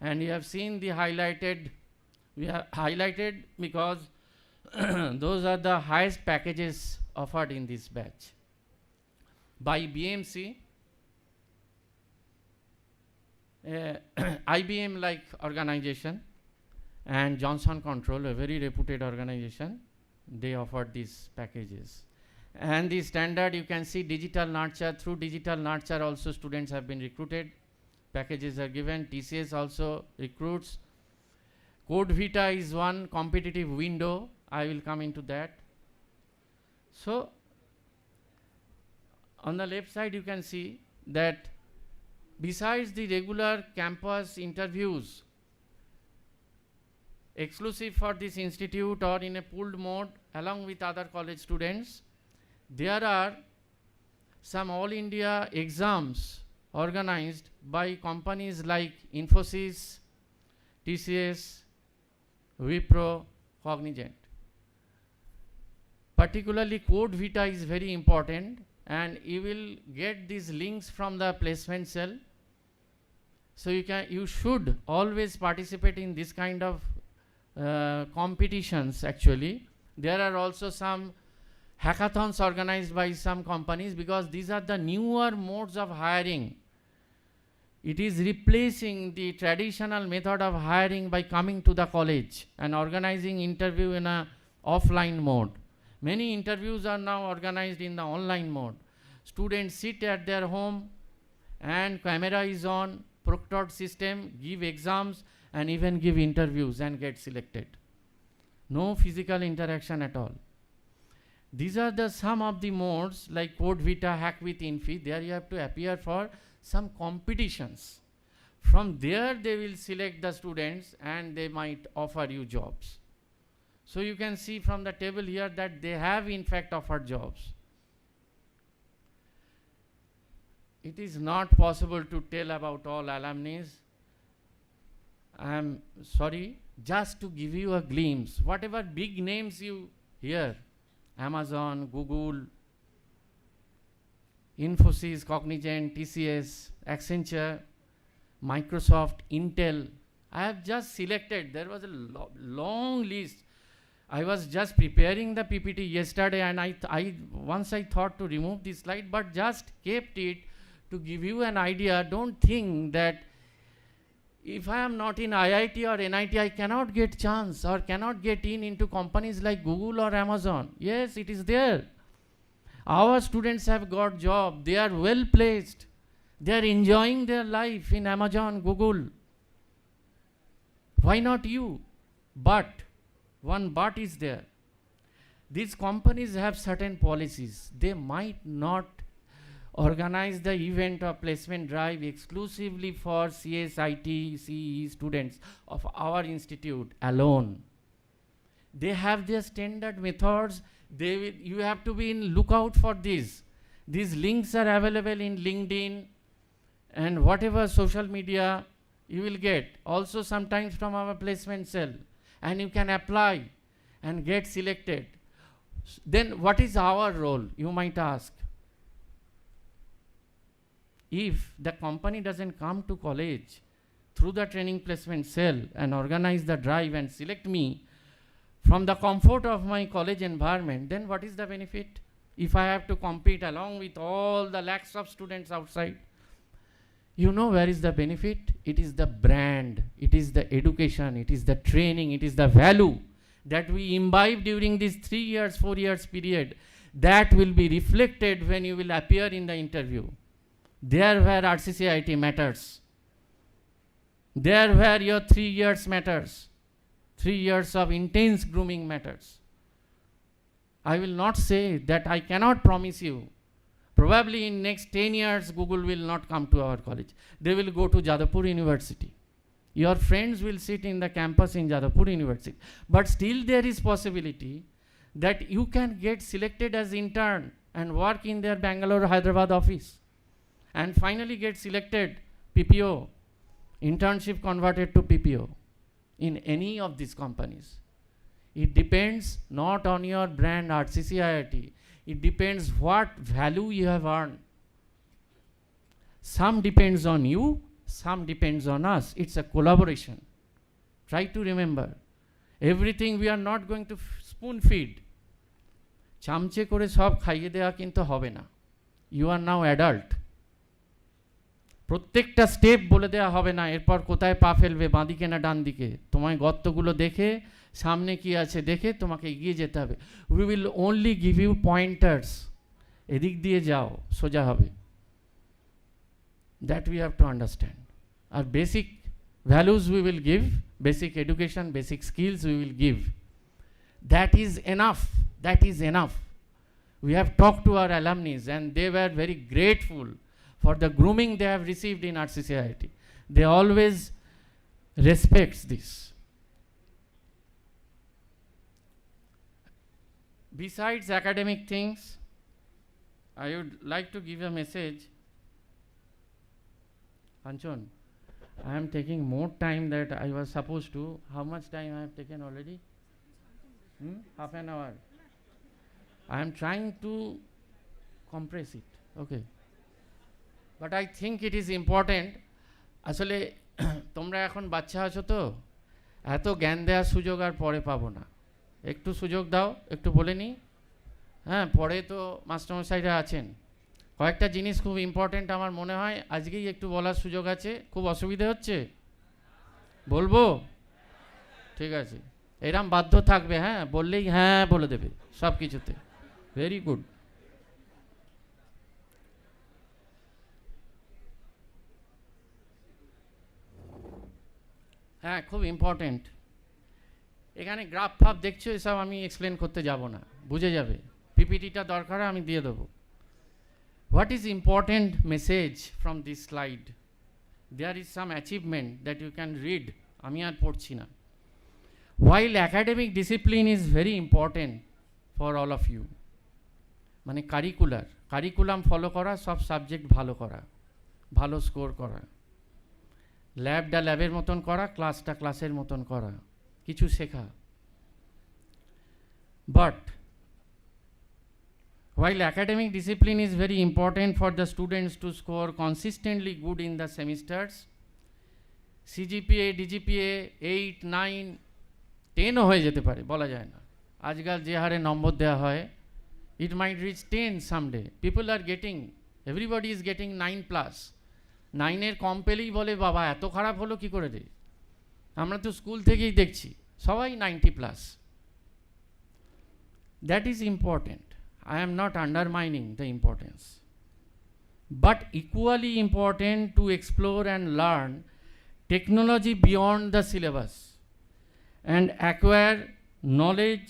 And you have seen the highlighted, we have highlighted because those are the highest packages offered in this batch. By BMC, IBM like organization, and Johnson Control, a very reputed organization, they offered these packages. And the standard, you can see digital nurture. Through digital nurture also students have been recruited. Packages are given. TCS also recruits. Code Vita is one competitive window. I will come into that. So on the left side you can see that besides the regular campus interviews exclusive for this institute or in a pooled mode along with other college students, there are some all India exams organized by companies like Infosys, TCS, Wipro, Cognizant. Particularly Code Vita is very important, and you will get these links from the placement cell. So you should always participate in this kind of competitions. Actually, there are also some hackathons organized by some companies because these are the newer modes of hiring. It is replacing the traditional method of hiring by coming to the college and organizing interview in a offline mode. Many interviews are now organized in the online mode. Students sit at their home and camera is on, proctored system, give exams and even give interviews and get selected. No physical interaction at all. These are the some of the modes like Code Vita, Hack with Infi. There you have to appear for some competitions. From there they will select the students and they might offer you jobs. So you can see from the table here that they have in fact offered jobs. It is not possible to tell about all alumni. I am sorry, just to give you a glimpse. Whatever big names you hear, Amazon, Google, Infosys, Cognizant, TCS, Accenture, Microsoft, Intel. I have just selected, there was a long list. I was just preparing the PPT yesterday and once I thought to remove this slide, but just kept it to give you an idea. Don't think that if I am not in IIT or NIT, I cannot get chance or cannot get into companies like Google or Amazon. Yes, it is there. Our students have got job. They are well placed. They are enjoying their life in Amazon, Google. Why not you? But, one but is there. These companies have certain policies. They might not organize the event of placement drive exclusively for CSIT, CE students of our institute alone. They have their standard methods. You have to be in lookout for this. These links are available in LinkedIn and whatever social media you will get. Also sometimes from our placement cell. And you can apply and get selected. Then what is our role, you might ask? If the company doesn't come to college through the training placement cell and organize the drive and select me from the comfort of my college environment, then what is the benefit? If I have to compete along with all the lakhs of students outside, you know where is the benefit? It is the brand, it is the education, it is the training, it is the value that we imbibe during this 3 years, 4 years period that will be reflected when you will appear in the interview. There where RCCIT matters. There where your 3 years matters. 3 years of intense grooming matters. I will not say that I cannot promise you. Probably in next 10 years, Google will not come to our college. They will go to Jadavpur University. Your friends will sit in the campus in Jadavpur University. But still there is possibility that you can get selected as intern and work in their Bangalore, Hyderabad office. And finally get selected PPO, internship converted to PPO in any of these companies. It depends not on your brand RCCIT. It depends what value you have earned. Some depends on you, some depends on us. It's a collaboration. Try to remember. Everything we are not going to spoon feed. চামচে করে সব খাইয়ে দেওয়া কিন্তু হবে না। You are now adult. প্রত্যেকটা step বলে দেওয়া হবে না এরপর কোথায় পা ফেলবে বাঁ দিকে না ডান দিকে তোমায় গর্তগুলো দেখে সামনে কি আছে দেখে তোমাকে এগিয়ে যেতে হবে we will only give you pointers এদিক দিয়ে যাও সোজা হবে that we have to understand আর basic values we will give basic education basic skills we will give that is enough we have talked to our alumni and they were very grateful for the grooming they have received in RCCIT. They always respect this. Besides academic things, I would like to give a message. Anchon, I am taking more time that I was supposed to. How much time I have taken already? Half an hour. I am trying to compress it. Okay. But I think it is important. আসলে তোমরা এখন বাচ্চা আছো তো এত জ্ঞান দেওয়ার সুযোগ আর পরে পাবো না একটু সুযোগ দাও একটু বলে নিই হ্যাঁ পরে তো মাস্টারমশাইরা আছেন কয়েকটা জিনিস খুব ইম্পর্টেন্ট আমার মনে হয় আজকেই একটু বলার সুযোগ আছে খুব অসুবিধা হচ্ছে বলবো ঠিক আছে এরকম বাধ্য থাকবে হ্যাঁ বললেই হ্যাঁ বলে দেবে সব কিছুতে ভেরি গুড হ্যাঁ খুব ইম্পর্টেন্ট এখানে গ্রাফ ফাফ দেখছো এসব আমি এক্সপ্লেন করতে যাব না বুঝে যাবে পিপিটিটা দরকার আমি দিয়ে দেবো what is important message from this slide there is some achievement that you can read আমি আর পড়ছি না while academic discipline is very important for all of you মানে কারিকুলাম ফলো করা সব সাবজেক্ট ভালো করা ভালো স্কোর করা ল্যাবটা ল্যাবের মতন করা ক্লাসটা ক্লাসের মতন করা কিছু শেখা but while academic discipline is very important for the students to score consistently good in the semesters CGPA DGPA 8 9 10 হয়ে যেতে পারে বলা যায় না আজকাল যে হারে নম্বর দেওয়া হয় it might reach 10 someday people are getting everybody is getting 9+. 9 এর কম পেলেই বলে বাবা এত খারাপ হলো কি করে রে আমরা তো স্কুল থেকেই দেখছি সবাই 90+. That is important. I am not undermining the importance. But equally important to explore and learn technology beyond the syllabus and acquire knowledge,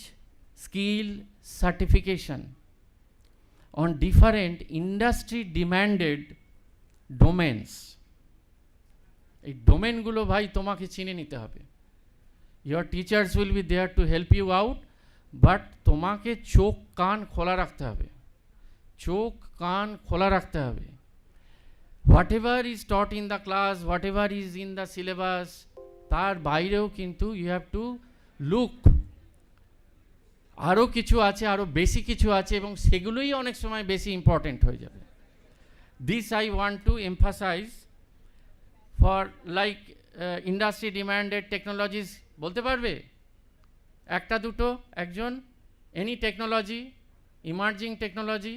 skill, certification. on different industry demanded domains. এই ডোমেনগুলো ভাই তোমাকে চিনে নিতে হবে। Your teachers will be there to help you out, but তোমাকে চোখ কান খোলা রাখতে হবে, চোখ কান খোলা রাখতে হবে। Whatever is taught in the class, whatever is in the syllabus, তার বাইরেও কিন্তু you have to look, আরও কিছু আছে, আরও বেশি কিছু আছে, এবং সেগুলোই অনেক সময় বেশি ইম্পর্টেন্ট হয়ে যাবে। This I want to emphasize for like industry demanded technologies. বলতে পারবে একটা দুটো একজন? Any technology, emerging technology?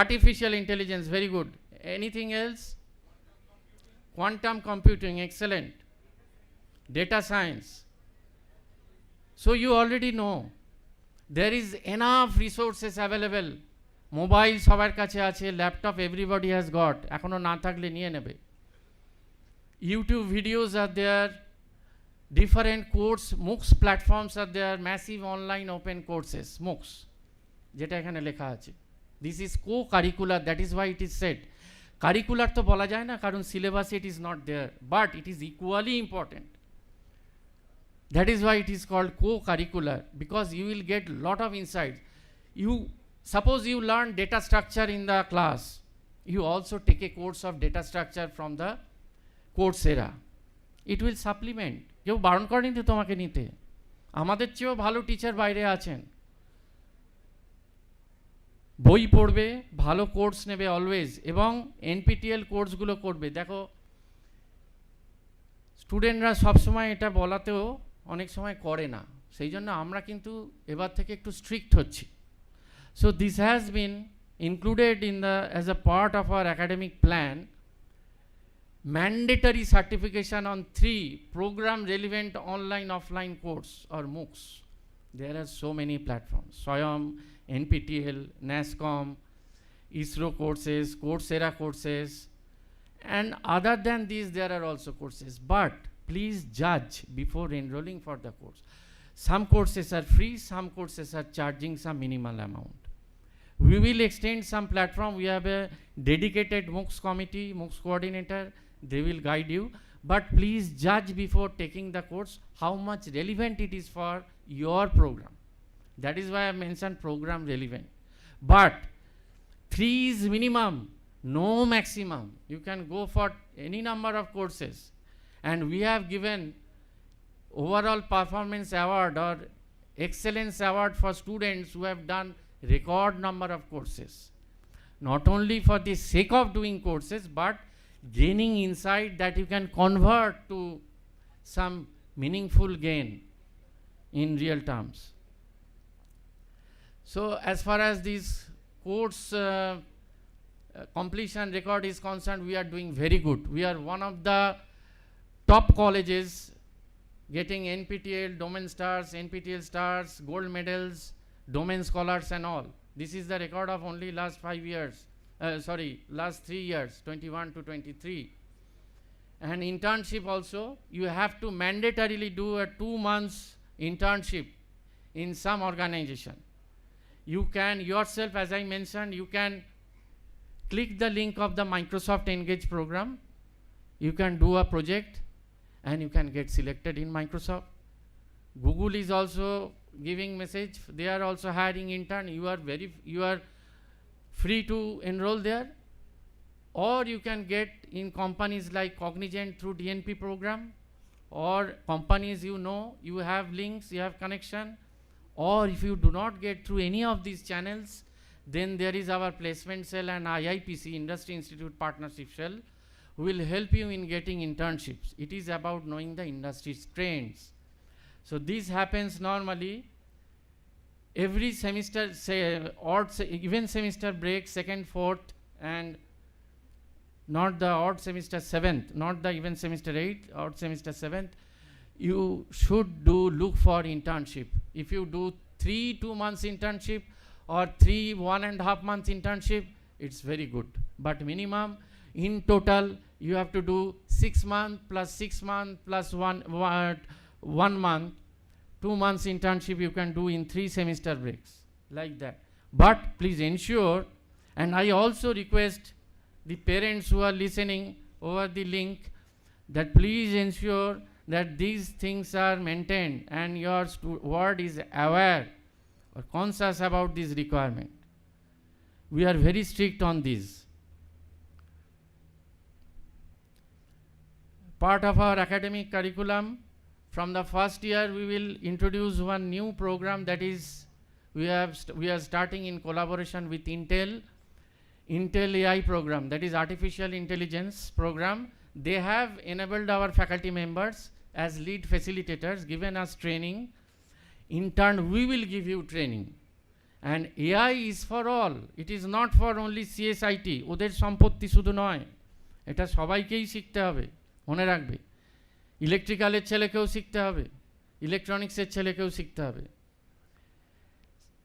Artificial intelligence, very good. Anything else? Quantum computing, excellent. Data science. So you already know there is enough resources available. Mobile সবার কাছে আছে, laptop everybody has got, এখনো না থাকলে নিয়ে নেবে। YouTube videos are there, different course, MOOCs platforms are there, massive online open courses, MOOCs, যেটা এখানে লেখা আছে। This is co-curricular, that is why it is said. Curricular তো বলা যায় না, কারণ syllabus it is not there, but it is equally important. That is why it is called co-curricular, because you will get lot of insights. You suppose you learn data structure in the class, you also take a course of data structure from the Coursera. It will supplement. কেউ বারণ করেনি তো তোমাকে নিতে, আমাদের চেয়েও ভালো teacher বাইরে আছেন। বই পড়বে, ভালো কোর্স নেবে অলওয়েজ, এবং NPTEL কোর্সগুলো করবে। দেখো স্টুডেন্টরা সবসময় এটা বলাতেও অনেক সময় করে না, সেই জন্য আমরা কিন্তু এবার থেকে একটু স্ট্রিক্ট হচ্ছি। So this has been included in the as a part of our academic plan, mandatory certification on 3 program relevant online offline course or MOOCs. There are so many platforms, Swayam, NPTEL, NASCOM, ISRO courses, Coursera courses, and other than these there are also courses, but please judge before enrolling for the course. Some courses are free, some courses are charging some minimal amount. We will extend some platform. We have a dedicated MOOCs committee, MOOCs coordinator, they will guide you, but please judge before taking the course how much relevant it is for your program. That is why I mentioned program relevant. But 3 is minimum, no maximum. You can go for any number of courses, and we have given overall performance award or excellence award for students who have done record number of courses, not only for the sake of doing courses, but gaining insight that you can convert to some meaningful gain in real terms. So as far as this course completion record is concerned, we are doing very good. We are one of the top colleges getting NPTEL, Domain Stars, NPTEL Stars, gold medals, domain scholars and all. This is the record of only last 5 years, last 3 years, 21 to 23. And internship also, you have to mandatorily do a 2 months internship in some organization. You can yourself, as I mentioned, you can click the link of the Microsoft Engage program, you can do a project and you can get selected in Microsoft. Google is also giving message, they are also hiring intern. You are free to enroll there, or you can get in companies like Cognizant through DNP program, or companies you have links, you have connection, or if you do not get through any of these channels, then there is our placement cell and IIPC, Industry Institute Partnership Cell, who will help you in getting internships. It is about knowing the industry's trends. So this happens normally every semester, say even semester break, 2nd, 4th, and not the odd semester 7th, not the even semester 8th, odd semester 7th. You should look for internship. If you do 3 2 months internship or 3 1.5 months internship, it's very good. But minimum in total you have to do 6 months plus 6 months plus 1 month, 2 months internship you can do in 3 semester breaks, like that. But please ensure, and I also request the parents who are listening over the link, that please ensure that these things are maintained and your ward is aware or conscious about this requirement. We are very strict on this. Part of our academic curriculum, from the first year we will introduce one new program, that is we are starting in collaboration with Intel AI program, that is artificial intelligence program. They have enabled our faculty members as lead facilitators, given us training. In turn, we will give you training. And AI is for all. It is not for only CSIT. ওদের সম্পত্তি শুধু নয়, এটা সবাইকেই শিখতে হবে, মনে রাখবে। ইলেকট্রিক্যালের ছেলেকেও শিখতে হবে, ইলেকট্রনিক্সের ছেলেকেও শিখতে হবে।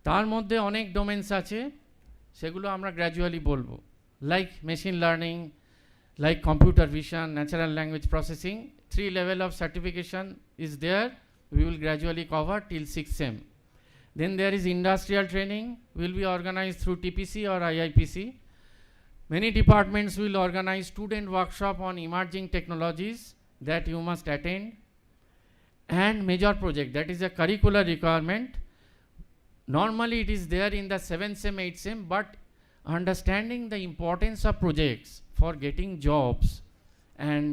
তার মধ্যে অনেক ডোমেন্স আছে, সেগুলো আমরা গ্র্যাজুয়ালি বলবো, like machine learning, like computer vision, natural language processing. 3 level of certification is there. We will gradually cover till 6th sem. Then there is industrial training, will be organized through TPC or IIPC. Many departments will organize student workshop on emerging technologies that you must attend. And major project, that is a curricular requirement. Normally it is there in the 7th sem, 8th sem, but understanding the importance of projects for getting jobs and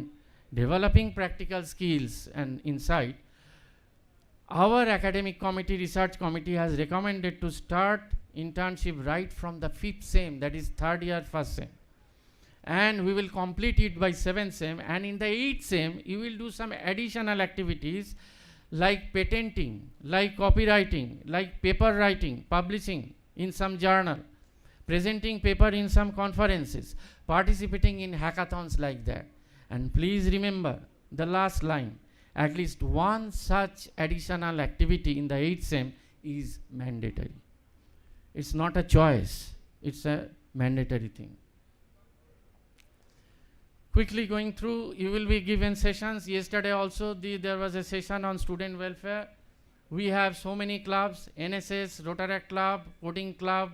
developing practical skills and insight, our academic committee, research committee, has recommended to start internship right from the 5th sem, that is 3rd year, 1st sem. And we will complete it by 7th sem, and in the 8th sem, you will do some additional activities like patenting, like copywriting, like paper writing, publishing in some journal, presenting paper in some conferences, participating in hackathons like that. And please remember the last line, at least one such additional activity in the 8th sem is mandatory. It's not a choice, it's a mandatory thing. Quickly going through, you will be given sessions. Yesterday also there was a session on student welfare. We have so many clubs: NSS, Rotaract Club, Coding Club,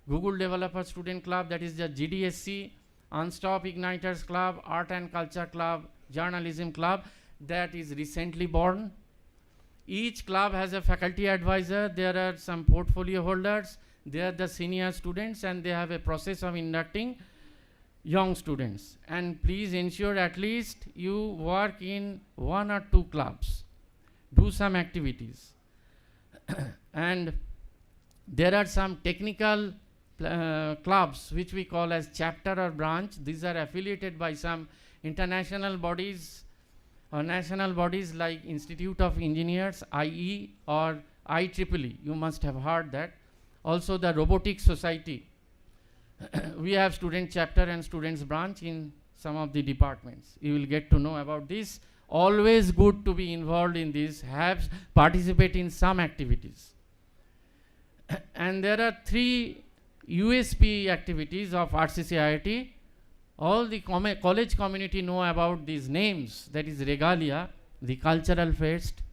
Google Developer Student Club, that is the GDSC, Unstop Igniters Club, Art and Culture Club, Journalism Club, that is recently born. Each club has a faculty advisor. There are some portfolio holders. They are the senior students, and they have a process of inducting young students. And please ensure at least you work in 1 or 2 clubs. Do some activities. And there are some technical clubs which we call as chapter or branch. These are affiliated by some international bodies or national bodies like Institute of Engineers, IE, or IEEE. You must have heard that. Also the Robotics Society. We have student chapter and students branch in some of the departments. You will get to know about this. Always good to be involved in this, participate in some activities. And there are 3 USP activities of RCC IIT. All the college community know about these names, that is Regalia, the Cultural Fest,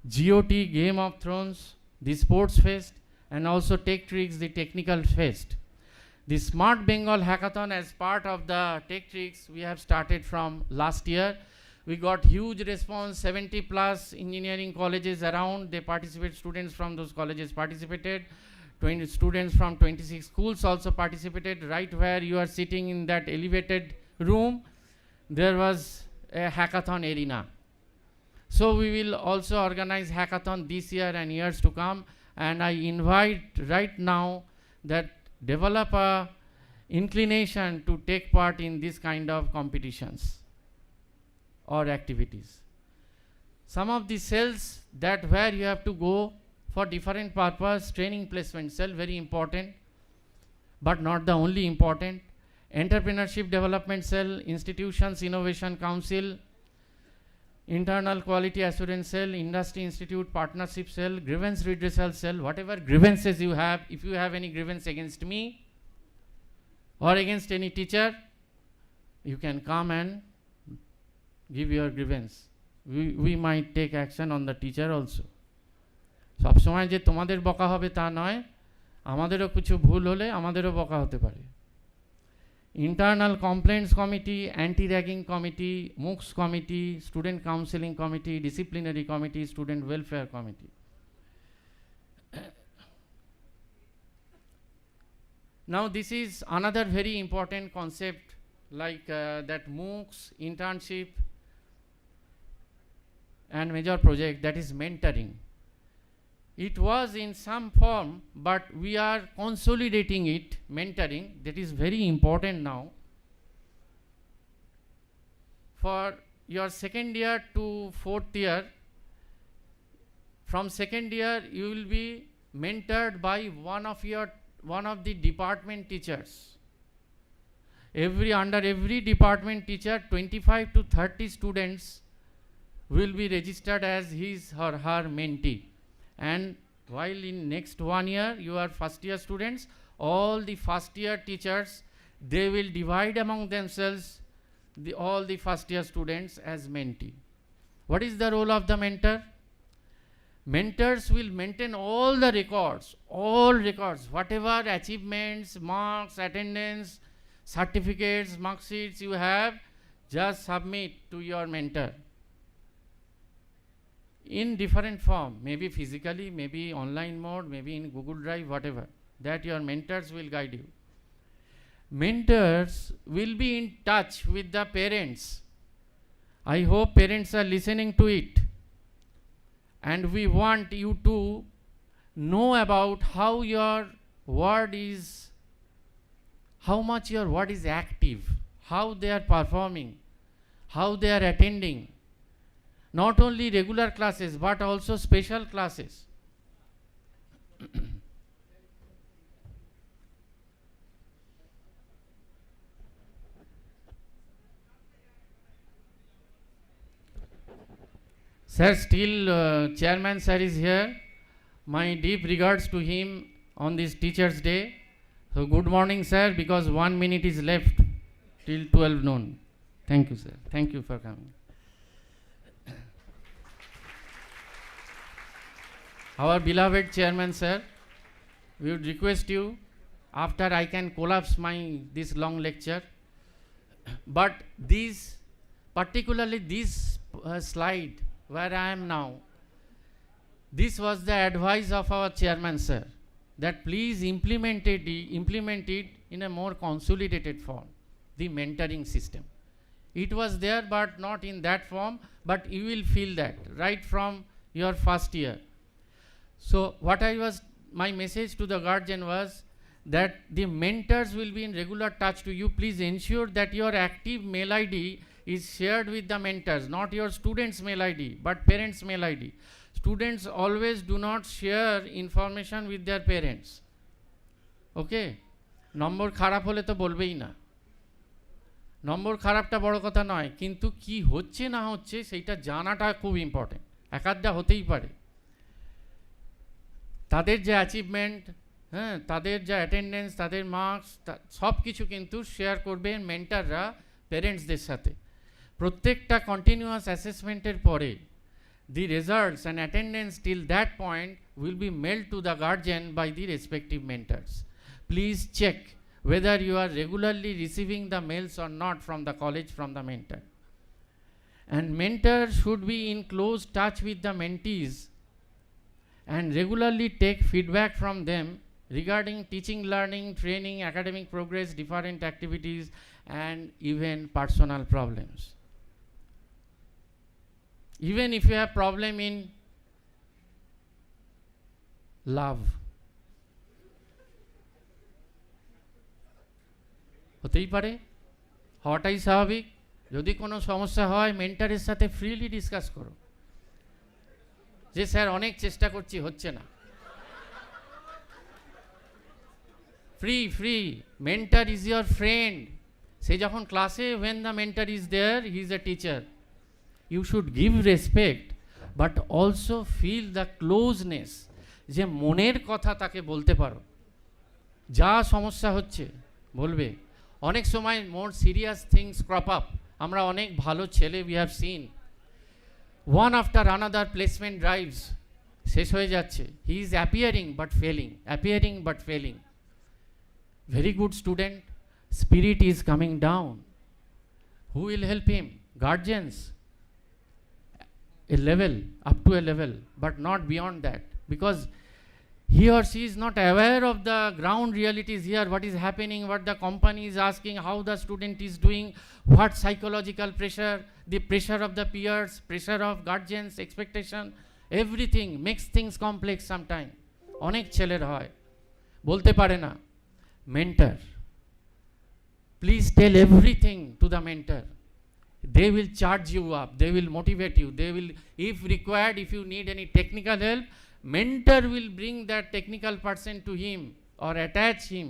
GOT, Game of Thrones, the Sports Fest, and also Tech Tricks, the Technical Fest. The Smart Bengal Hackathon, as part of the Tech Tricks, we have started from last year. We got huge response, 70 plus engineering colleges around, they participate, students from those colleges participated. 20 students from 26 schools also participated. Right where you are sitting in that elevated room, there was a hackathon arena. So we will also organize hackathon this year and years to come. And I invite right now that develop a inclination to take part in this kind of competitions or activities. Some of the cells that where you have to go for different purpose, training placement cell, very important, but not the only important. Entrepreneurship development cell, institutions innovation council, internal quality assurance cell, industry institute partnership cell, grievance redressal cell. Whatever grievances you have, if you have any grievance against me or against any teacher, you can come and give your grievance. We might take action on the teacher also. সব সময় যে তোমাদের বকা হবে তা নয়, আমাদেরও কিছু ভুল হলে আমাদেরও বকা হতে পারে। Internal complaints committee, anti ragging committee, মুক্স committee, student counselling committee, disciplinary committee, student welfare committee. Now this is another very important concept, like that MOOCs, internship and major project, that is mentoring. It was in some form, but we are consolidating it, mentoring, that is very important now. For your second year to fourth year, from second year you will be mentored by one of the department teachers. Under every department teacher, 25 to 30 students will be registered as his or her mentee. And while in next 1 year you are first year students, all the first year teachers, they will divide among themselves all the first year students as mentee. What is the role of the mentor? Mentors will maintain all the records, whatever achievements, marks, attendance, certificates, mark sheets you have, just submit to your mentor in different form, maybe physically, maybe online mode, maybe in Google Drive, whatever, that your mentors will guide you. Mentors will be in touch with the parents. I hope parents are listening to it. And we want you to know about how much your ward is active, how they are performing, how they are attending, not only regular classes but also special classes. Sir, still Chairman sir is here. My deep regards to him on this Teachers' Day. So good morning sir, because 1 minute is left till 12 noon. Thank you sir. Thank you for coming. Our beloved Chairman sir, we would request you, after I can collapse this long lecture, but particularly this slide where I am now, this was the advice of our Chairman sir, that please implement it in a more consolidated form, the mentoring system. It was there but not in that form, but you will feel that right from your first year. So my message to the guardian was that the mentors will be in regular touch to you. Please ensure that your active mail ID is shared with the mentors, not your students' mail ID, but parents' mail ID. Students always do not share information with their parents. Okay? নম্বর খারাপ হলে তো বলবেই না। নম্বর খারাপটা বড় কথা নয়, কিন্তু কি হচ্ছে না হচ্ছে সেইটা জানাটা খুব ইম্পর্টেন্ট। একাধটা হতেই পারে। তাদের যে অ্যাচিভমেন্ট, হ্যাঁ, তাদের যা অ্যাটেন্ডেন্স, তাদের মার্কস, সব কিছু কিন্তু শেয়ার করবেন মেন্টাররা প্যারেন্টসদের সাথে। প্রত্যেকটা কন্টিনিউয়াস অ্যাসেসমেন্টের পরে the results and attendance till that point will be mailed to the guardian by the respective mentors. Please check whether you are regularly receiving the mails or not from the college, from the mentor. And mentor should be in close touch with the mentees and regularly take feedback from them regarding teaching, learning, training, academic progress, different activities, and even personal problems. Even if you have problem in love, হতেই পারে, হওয়াটাই স্বাভাবিক। যদি কোনো সমস্যা হয় মেন্টারের সাথে freely discuss করো, যে স্যার অনেক চেষ্টা করছি হচ্ছে না। Free mentor is your friend. সে যখন ক্লাসে, when the mentor is there, he is a teacher. You should give respect, but also feel the closeness, যে মনের কথা তাকে বলতে পারো, যা সমস্যা হচ্ছে বলবে। অনেক সময় মোর সিরিয়াস থিংস ক্রপ আপ। আমরা অনেক ভালো ছেলে, we have seen one after another placement drives, শেষ হয়ে যাচ্ছে, he is appearing but felling, appearing but felling. Very good student, spirit is coming down. Who will help him? Guardians. A level, up to a level, but not beyond that, because he or she is not aware of the ground realities here, what is happening, what the company is asking, how the student is doing, what psychological pressure, the pressure of the peers, pressure of guardians, expectation, everything makes things complex sometime. অনেক ছেলের হয়, বলতে পারে না। Mentor, please tell everything to the mentor. They will charge you up, they will motivate you, they will, if required, if you need any technical help, mentor will bring that technical person to him or attach him,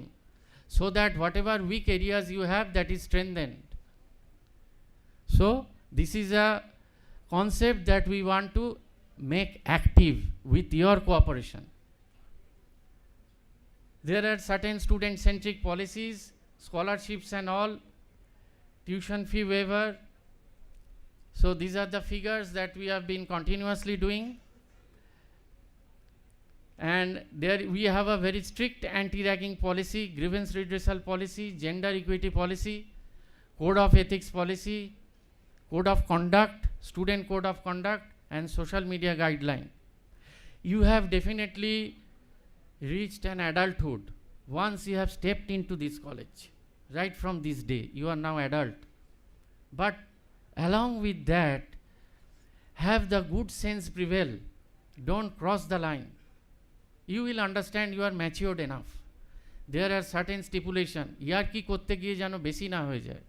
so that whatever weak areas you have, that is strengthened. So this is a concept that we want to make active with your cooperation. There are certain student centric policies, scholarships and all, tuition fee waiver. So these are the figures that we have been continuously doing. And there we have a very strict anti-ragging policy, grievance redressal policy, gender equity policy, code of ethics policy, code of conduct, student code of conduct, and social media guideline. You have definitely reached an adulthood once you have stepped into this college. Right from this day, you are now adult. But along with that, have the good sense prevail. Don't cross the line. You will understand you are matured enough. There are certain stipulation. ইয়ার্কি করতে গিয়ে যেন বেশি না হয়ে যায়.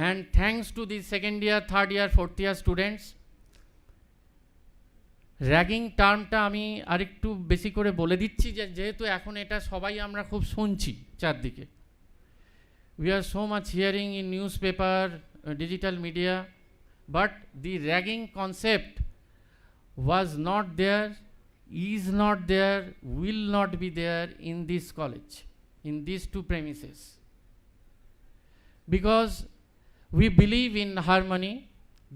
And thanks to the second year, third year, fourth year students, ragging টার্মটা আমি আরেকটু বেশি করে বলে দিচ্ছি, যেহেতু এখন এটা সবাই আমরা খুব শুনছি চারদিকে। We are so much hearing in newspaper, digital media, but the ragging concept was not there, is not there, will not be there in this college, in these two premises. Because we believe in harmony.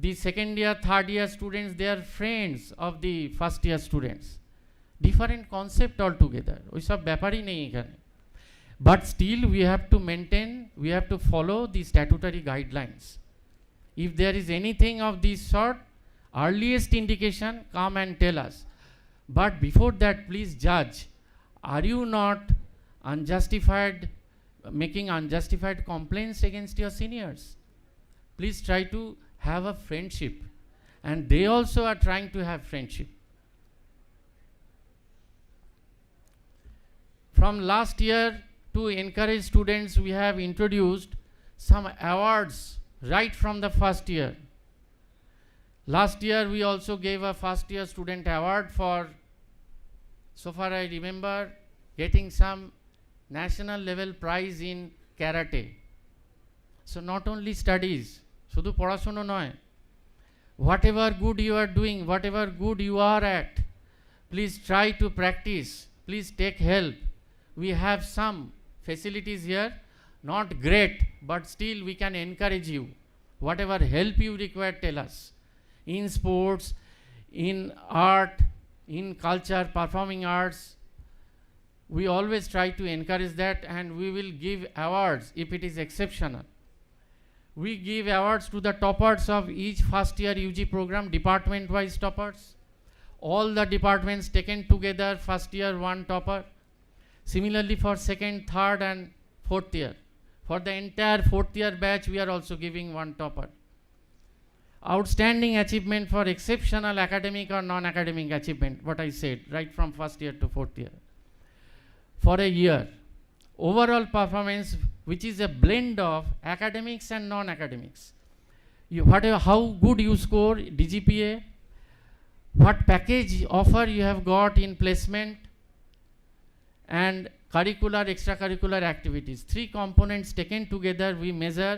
The second year, third year students, they are friends of the first year students. Different concept altogether. ওই সব ব্যাপারই নেই এখানে। But still we have to maintain, we have to follow the statutory guidelines. If there is anything of this sort, earliest indication, come and tell us. But before that, please judge, are you not unjustified, making unjustified complaints against your seniors? Please try to have a friendship, and they also are trying to have friendship. From last year, to encourage students, we have introduced some awards right from the first year. Last year we also gave a first year student award for, so far I remember, getting some national level prize in karate. So not only studies, শুধু পড়াশোনা নয়, whatever good you are doing, whatever good you are at, please try to practice, please take help. We have some facilities here, not great, but still we can encourage you. Whatever help you require, tell us. In sports, in art, in culture, performing arts, we always try to encourage that, and we will give awards if it is exceptional. We give awards to the toppers of each first year UG program, department wise toppers. All the departments taken together, first year one topper. Similarly for second, third and fourth year. For the entire fourth year batch, we are also giving one topper. Outstanding achievement for exceptional academic or non-academic achievement, what I said, right from first year to fourth year. For a year, overall performance, which is a blend of academics and non-academics. How good you score, DGPA, what package offer you have got in placement, and curricular, extracurricular activities. 3 components taken together we measure,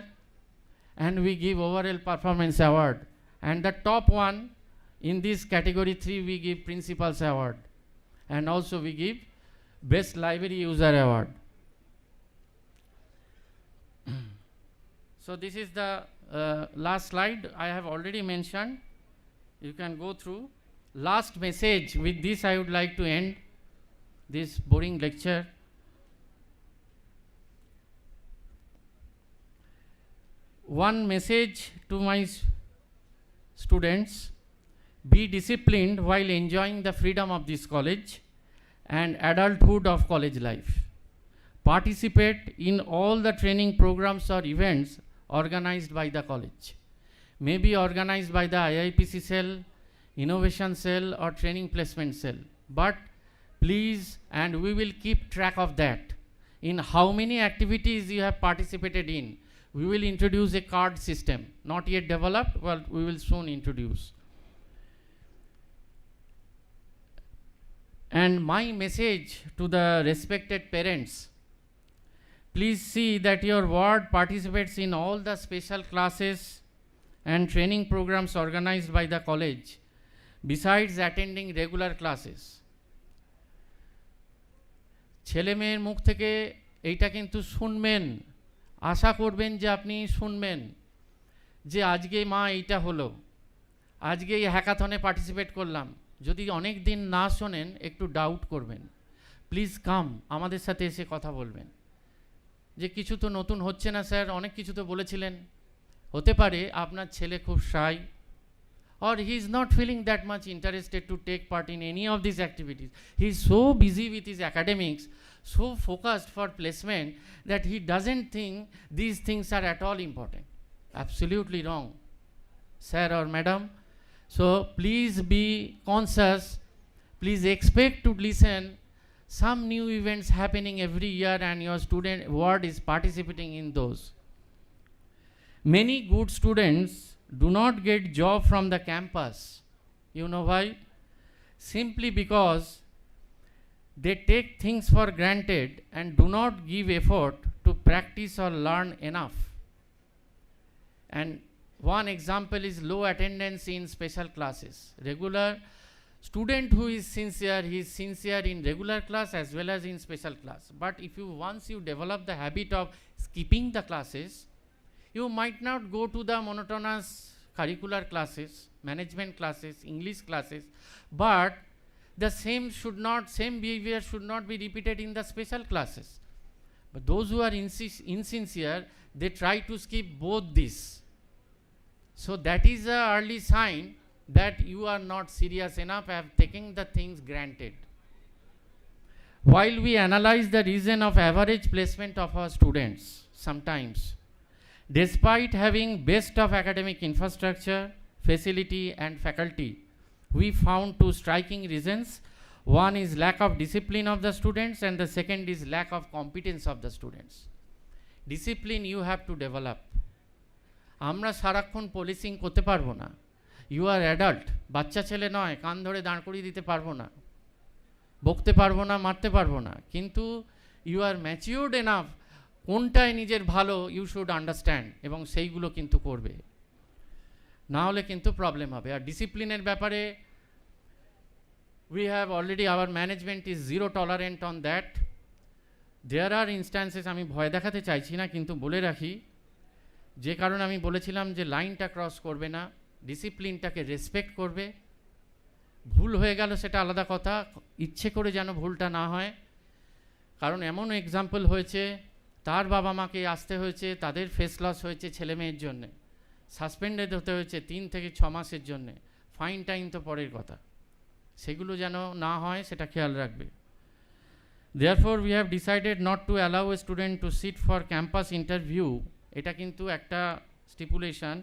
and we give overall performance award. And the top one in this category 3, we give principals award, and also we give best library user award. So this is the last slide I have already mentioned. You can go through. last message, with this I would like to end this boring lecture. One message to my students: be disciplined while enjoying the freedom of this college and adulthood of college life. Participate in all the training programs or events organized by the college. Maybe organized by the IIPC cell, innovation cell or training placement cell. But please, and we will keep track of that, in how many activities you have participated in. We will introduce a card system, not yet developed, well, we will soon introduce. And my message to the respected parents: please see that your ward participates in all the special classes and training programs organized by the college, besides attending regular classes. ছেলে মেয়ের মুখ থেকে এইটা কিন্তু শুনবেন, আশা করবেন যে আপনি শুনবেন যে আজকে মা এইটা হলো, আজকে এই হ্যাকাথনে পার্টিসিপেট করলাম। যদি অনেক দিন না শোনেন, একটু ডাউট করবেন, প্লিজ কাম, আমাদের সাথে এসে কথা বলবেন যে কিছু তো নতুন হচ্ছে না স্যার, অনেক কিছু তো বলেছিলেন। হতে পারে আপনার ছেলে খুব শাই, or he is not feeling that much interested to take part in any of these activities. He is so busy with his academics, so focused for placement, that he doesn't think these things are at all important. Absolutely wrong, sir or madam. So please be conscious, please expect to listen some new events happening every year, and your student ward is participating in those. Many good students do not get job from the campus. You know why? Simply because they take things for granted and do not give effort to practice or learn enough. And one example is low attendance in special classes. Regular student who is sincere, he is sincere in regular class as well as in special class. But if you once you develop the habit of skipping the classes, you might not go to the monotonous curricular classes, management classes, English classes, but the same behavior should not be repeated in the special classes. But those who are insincere, they try to skip both this. So that is an early sign that you are not serious enough, have taken the things granted. While we analyze the reason of average placement of our students, sometimes, despite having best of academic infrastructure, facility and faculty, we found two striking reasons. One is lack of discipline of the students, and the second is lack of competence of the students. Discipline you have to develop. আমরা সারাক্ষণ policing করতে পারবো না। You R adult, বাচ্চা ছেলে নয়, কান ধরে দাঁড় করিয়ে দিতে পারবো না, বকতে পারবো না, মারতে পারবো না, কিন্তু ইউ আর ম্যাচিউরড এনাফ, কোনটায় নিজের ভালো ইউ শুড আন্ডারস্ট্যান্ড, এবং সেইগুলো কিন্তু করবে, না হলে কিন্তু প্রবলেম হবে। আর ডিসিপ্লিনের ব্যাপারে we have already, our management is zero tolerant on that. There are instances, আমি ভয় দেখাতে চাইছি না, কিন্তু বলে রাখি, যে কারণে আমি বলেছিলাম যে লাইনটা ক্রস করবে না, ডিসিপ্লিনটাকে রেসপেক্ট করবে। ভুল হয়ে গেল সেটা আলাদা কথা, ইচ্ছে করে যেন ভুলটা না হয়। কারণ এমন এক্সাম্পল হয়েছে, তার বাবা মাকে আসতে হয়েছে, তাদের ফেস লস হয়েছে ছেলে মেয়ের জন্যে, সাসপেন্ডেড হতে হয়েছে 3 থেকে 6 মাসের জন্যে, ফাইন টাইম তো পরের কথা, সেগুলো যেন না হয় সেটা খেয়াল রাখবে। Therefore we have decided not to allow a student to sit for campus interview. এটা কিন্তু একটা stipulation,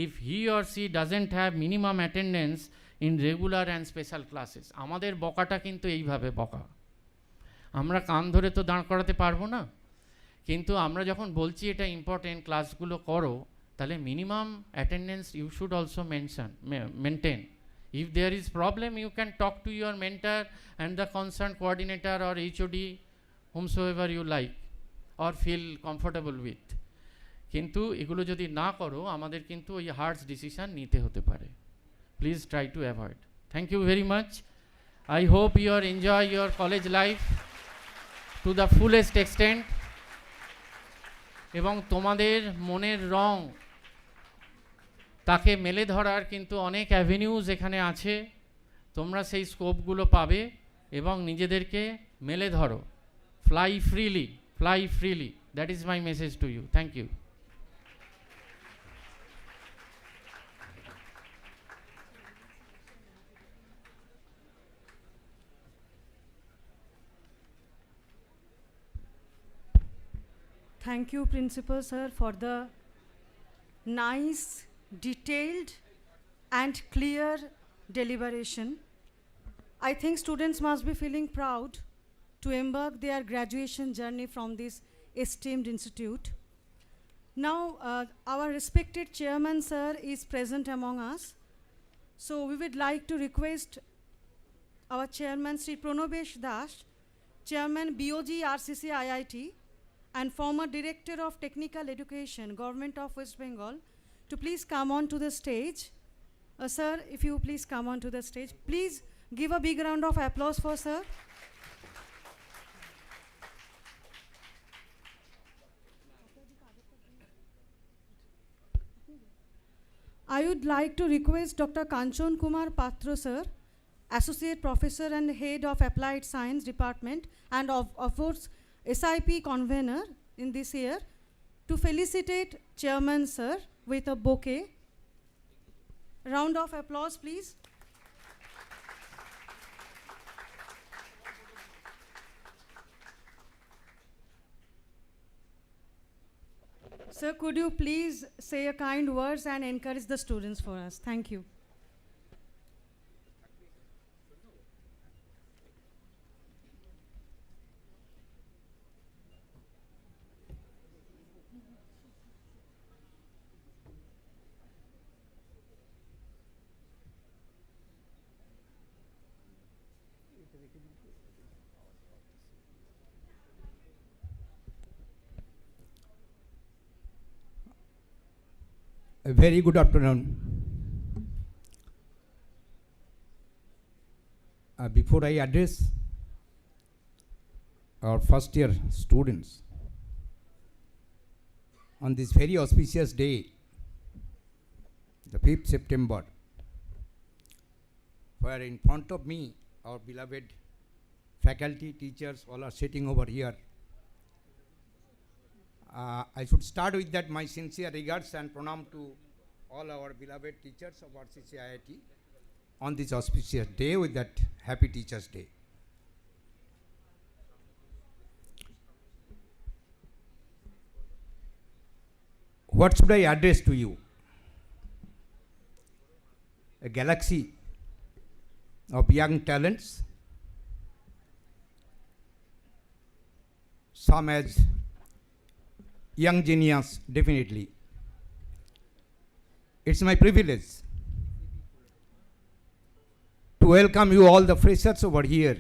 if he or she doesn't have minimum attendance in regular and special classes. আমাদের বকাটা কিন্তু এইভাবে বকা, আমরা কান ধরে তো দাঁড় করাতে পারবো না, কিন্তু আমরা যখন বলছি এটা ইম্পর্টেন্ট, ক্লাসগুলো করো, তাহলে minimum attendance you should also maintain. If there is problem, you can talk to your mentor and the concern coordinator or HOD, whomsoever you like or feel comfortable with. কিন্তু এগুলো যদি না করো, আমাদের কিন্তু ওই হার্ডস ডিসিশন নিতে হতে পারে। Please try to avoid. Thank you very much. I hope you are enjoy your college life to the fullest extent, এবং তোমাদের মনের রং তাকে মেলে ধরার কিন্তু অনেক অ্যাভিনিউজ এখানে আছে। তোমরা সেই স্কোপগুলো পাবে এবং নিজেদেরকে মেলে ধরো। Fly freely, fly freely, that is my message to you. Thank you. Thank you, Principal Sir, for the nice, detailed, and clear deliberation. I think students must be feeling proud to embark their graduation journey from this esteemed institute. Now, our respected Chairman, Sir, is present among us. So, we would like to request our Chairman, Sri Pronobesh Das, Chairman BOG RCC IIT, and former Director of Technical Education, Government of West Bengal, to please come on to the stage. Sir, if you please come on to the stage. Please give a big round of applause for Sir. I would like to request Dr. Kanchan Kumar Patro, Sir, Associate Professor and Head of Applied Science Department, and of course, SIP convener in this year, to felicitate Chairman Sir with a bouquet. Round of applause, please. Sir, could you please say a kind words and encourage the students for us? Thank you. A very good afternoon. Before I address our first year students on this very auspicious day, the 5th September, where in front of me our beloved faculty, teachers, all are sitting over here. I should start with that my sincere regards and pranam to all our beloved teachers of RCC IIT on this auspicious day with that happy Teachers' Day. What should I address to you? A galaxy of young talents, some as young genius, definitely. It's my privilege to welcome you all the freshers over here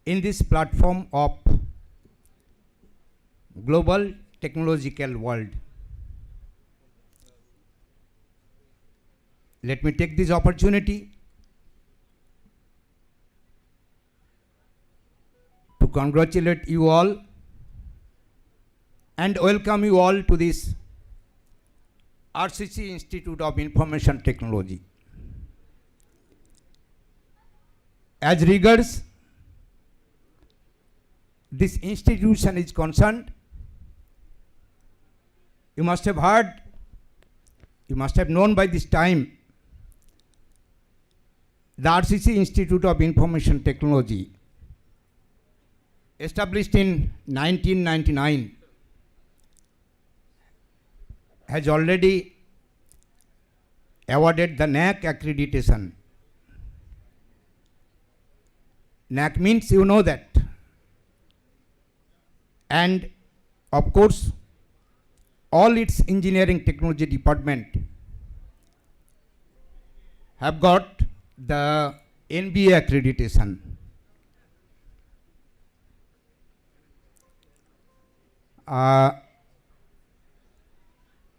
in this platform of global technological world. Let me take this opportunity to congratulate you all and welcome you all to this RCC Institute of Information Technology. As regards this institution is concerned, you must have heard, you must have known by this time, the RCC Institute of Information Technology, established in 1999, has already awarded the NAC accreditation. NAC means you know that. And of course, all its engineering technology department have got the NBA accreditation.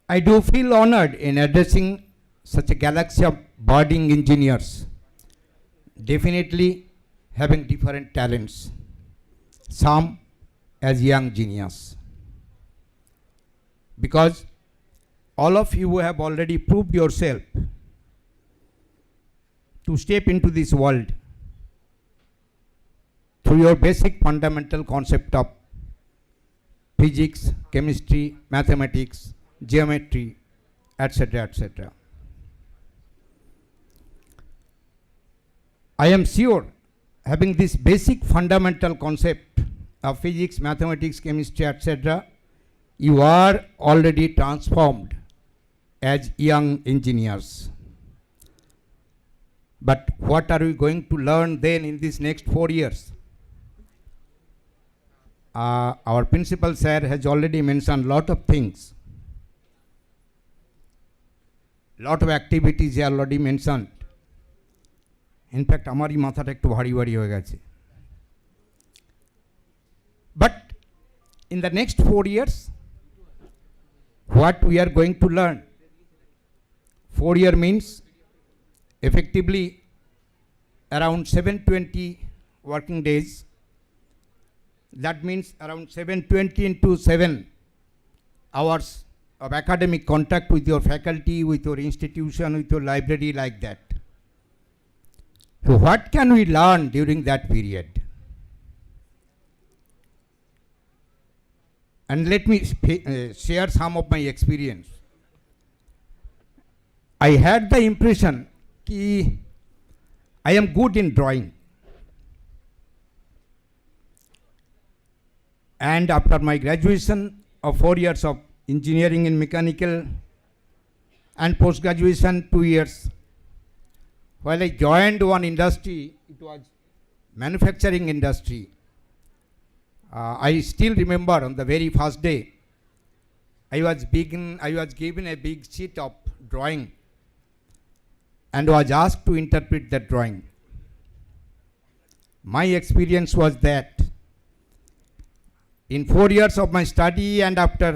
I do feel honored in addressing such a galaxy of budding engineers, definitely having different talents, some as young genius. Because all of you have already proved yourself to step into this world through your basic fundamental concept of physics, chemistry, mathematics, geometry, etc., etc. I am sure having this basic fundamental concept of physics, mathematics, chemistry, etc., you are already transformed as young engineers. But what are we going to learn then in these next 4 years? Our principal sir has already mentioned a lot of things. Lot of activities he already mentioned. In fact, আমারই মাথাটা একটু ভারী ভারী হয়ে গেছে. But in the next 4 years, what we are going to learn? 4 year means effectively around 720 working days. That means around 720 into 7 hours of academic contact with your faculty, with your institution, with your library, like that. So what can we learn during that period? And let me share some of my experience. I had the impression that I am good in drawing. And after my graduation of 4 years of engineering in mechanical and post-graduation 2 years, while I joined one industry, it was manufacturing industry. I still remember on the very first day, I was given a big sheet of drawing and was asked to interpret that drawing. My experience was that in 4 years of my study and after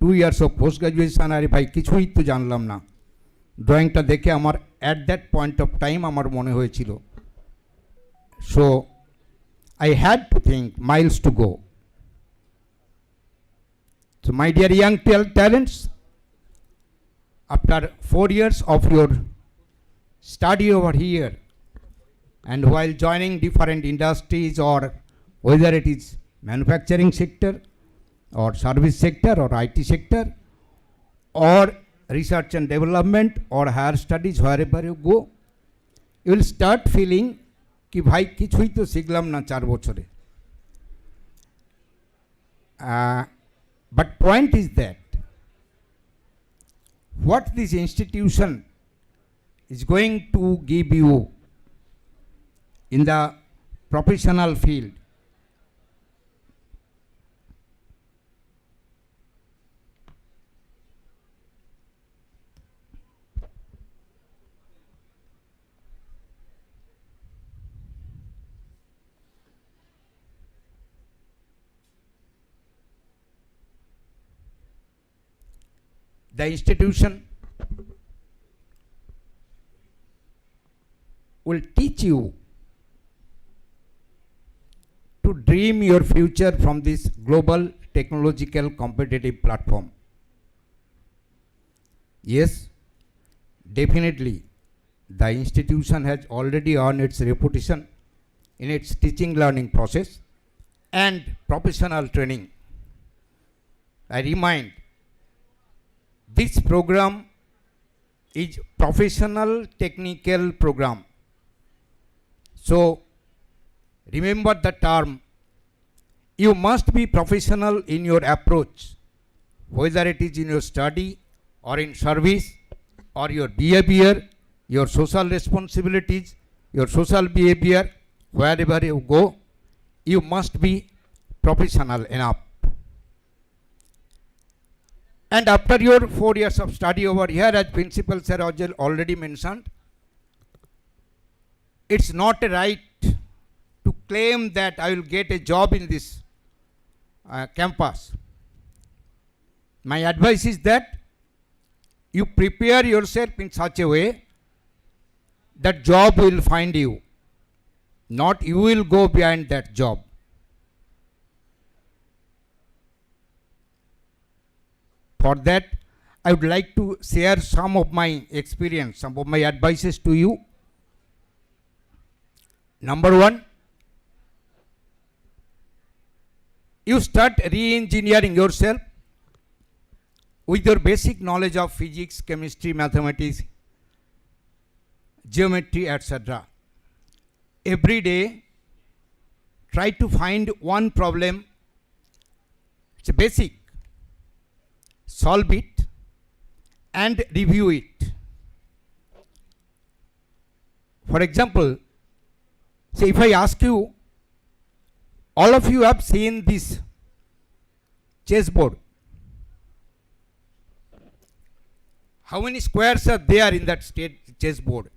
2 years of post-graduation, আরে ভাই কিছুই তো জানলাম না। ড্রয়িংটা দেখে আমার at that point of time আমার মনে হয়েছিল। So I had to think miles to go. So my dear young talents, after 4 years of your study over here and while joining different industries, or whether it is manufacturing sector or service sector or IT sector or research and development or higher studies, wherever you go, you will start feeling कि भाई কিছুই তো শিখলাম না 4 বছরে. But point is that what this institution is going to give you in the professional field, the institution will teach you to dream your future from this global technological competitive platform. Yes, definitely the institution has already earned its reputation in its teaching learning process and professional training. I remind, this program is professional technical program. So remember the term, you must be professional in your approach, whether it is in your study or in service or your behavior, your social responsibilities, your social behavior, wherever you go, you must be professional enough. And after your 4 years of study over here, as Principal Sir already mentioned, it's not a right to claim that I will get a job in this campus. My advice is that you prepare yourself in such a way that job will find you, not you will go behind that job. For that, I would like to share some of my experience, some of my advices to you. Number one, you start re-engineering yourself with your basic knowledge of physics, chemistry, mathematics, geometry, etc. Every day, try to find one problem. It's a basic. Solve it and review it. For example, say if I ask you, all of you have seen this chessboard. How many squares are there in that chessboard?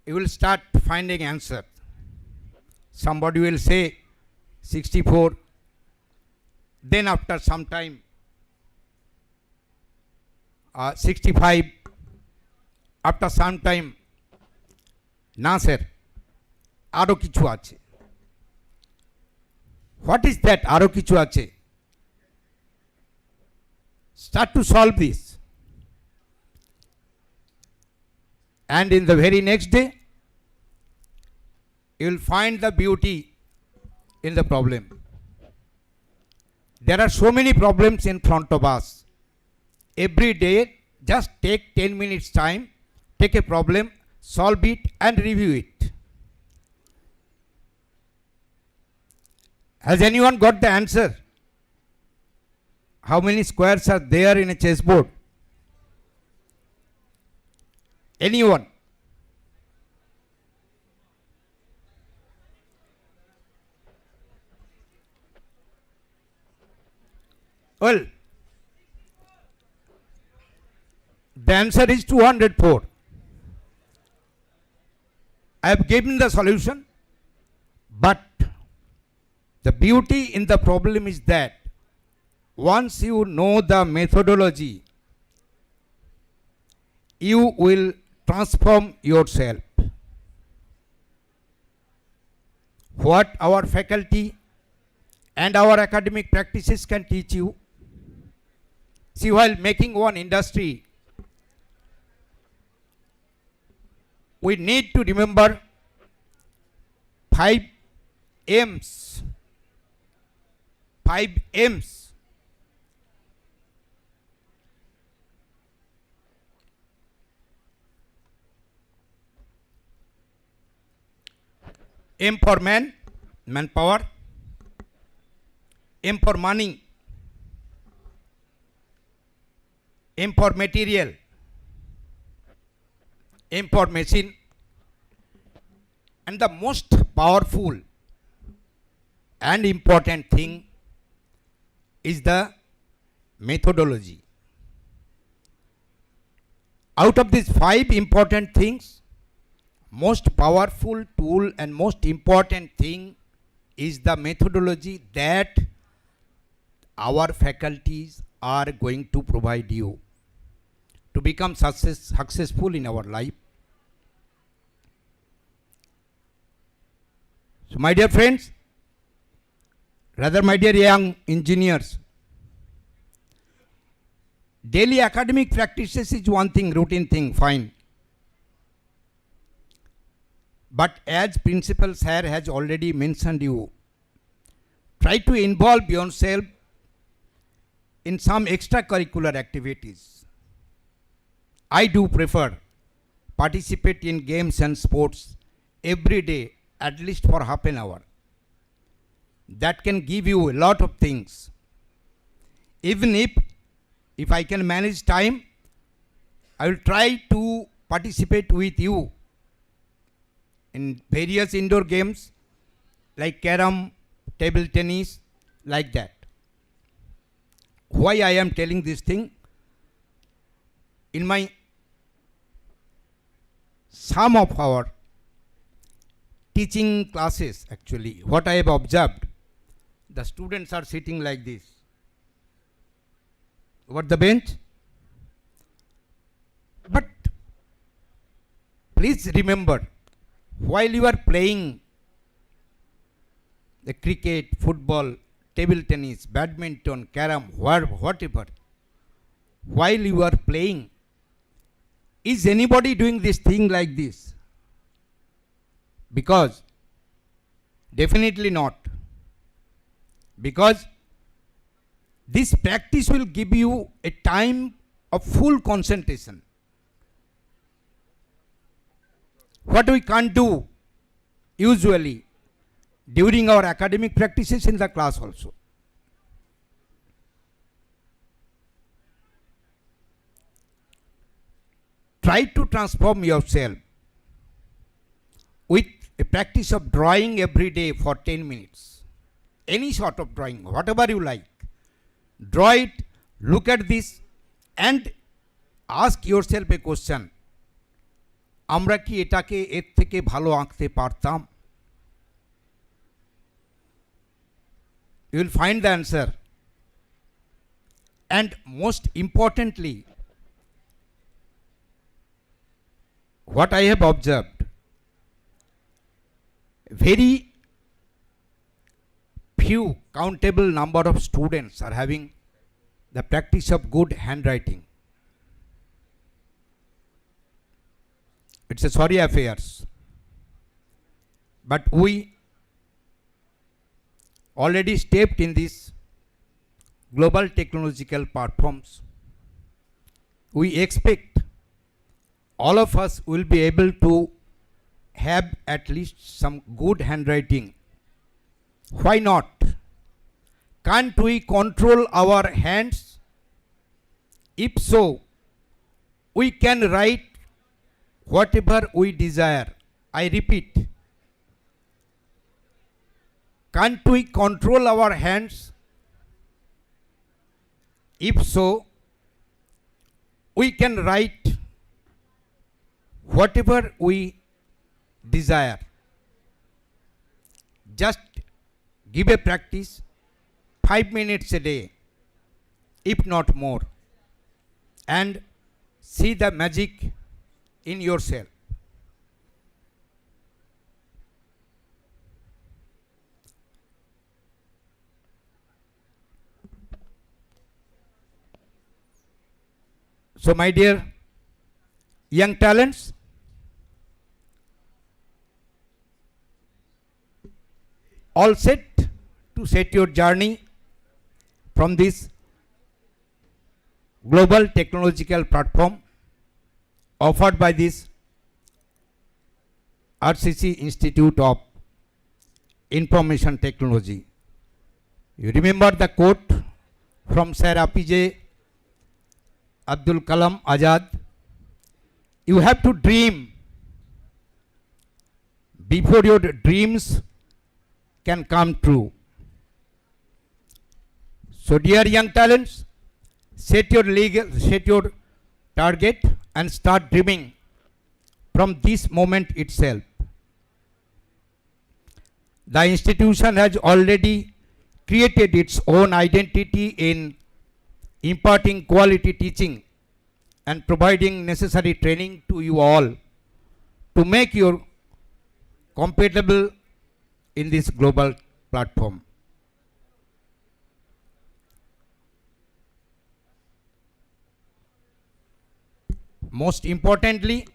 You will start finding answer. Somebody will say 64. Then after some time, 65. After some time, না sir আরো কিছু আছে। What is that আরো কিছু আছে? Start to solve this. And in the very next day, you will find the beauty in the problem. There are so many problems in front of us. Every day, just take 10 minutes time, take a problem, solve it and review it. Has anyone got the answer? How many squares are there in a chessboard? Anyone? Well, the answer is 204. I have given the solution, but the beauty in the problem is that once you know the methodology, you will transform yourself. What our faculty and our academic practices can teach you. See, while making one industry, we need to remember 5 M's. 5 M's. M for man, manpower. M for money. M for material. M for machine. And the most powerful and important thing is the methodology. Out of these 5 important things, most powerful tool and most important thing is the methodology that our faculties are going to provide you to become successful in our life. So my dear friends, rather my dear young engineers, daily academic practices is one thing, routine thing, fine. But as Principal Sir has already mentioned you, try to involve yourself in some extracurricular activities. I do prefer participate in games and sports every day, at least for half an hour. That can give you a lot of things. Even if I can manage time, I will try to participate with you in various indoor games like carom, table tennis, like that. Why I am telling this thing? In my some of our teaching classes, actually, what I have observed, the students are sitting like this over the bench. But please remember, while you are playing the cricket, football, table tennis, badminton, carom, whatever, while you are playing, Is anybody doing this thing like this? Because definitely not. Because this practice will give you a time of full concentration. What we can't do usually during our academic practices in the class also. Try to transform yourself with a practice of drawing every day for 10 minutes. Any sort of drawing, whatever you like. Draw it, look at this, and ask yourself a question. আমরা কি এটাকে এর থেকে ভালো আঁকতে পারতাম? You will find the answer. And most importantly, what I have observed, very few countable number of students are having the practice of good handwriting. It's a sorry affairs. But we already stepped in this global technological platforms. We expect all of us will be able to have at least some good handwriting. Why not? Can't we control our hands? If so, we can write whatever we desire. I repeat, can't we control our hands? If so, we can write whatever we desire. Just give a practice 5 minutes a day, if not more, and see the magic in yourself. So, my dear young talents, all set to set your journey from this global technological platform offered by this RCC Institute of Information Technology. You remember the quote from Sir APJ Abdul Kalam Azad? You have to dream before your dreams can come true. So, dear young talents, set your target and start dreaming from this moment itself. The institution has already created its own identity in imparting quality teaching and providing necessary training to you all to make you compatible in this global platform. Most importantly,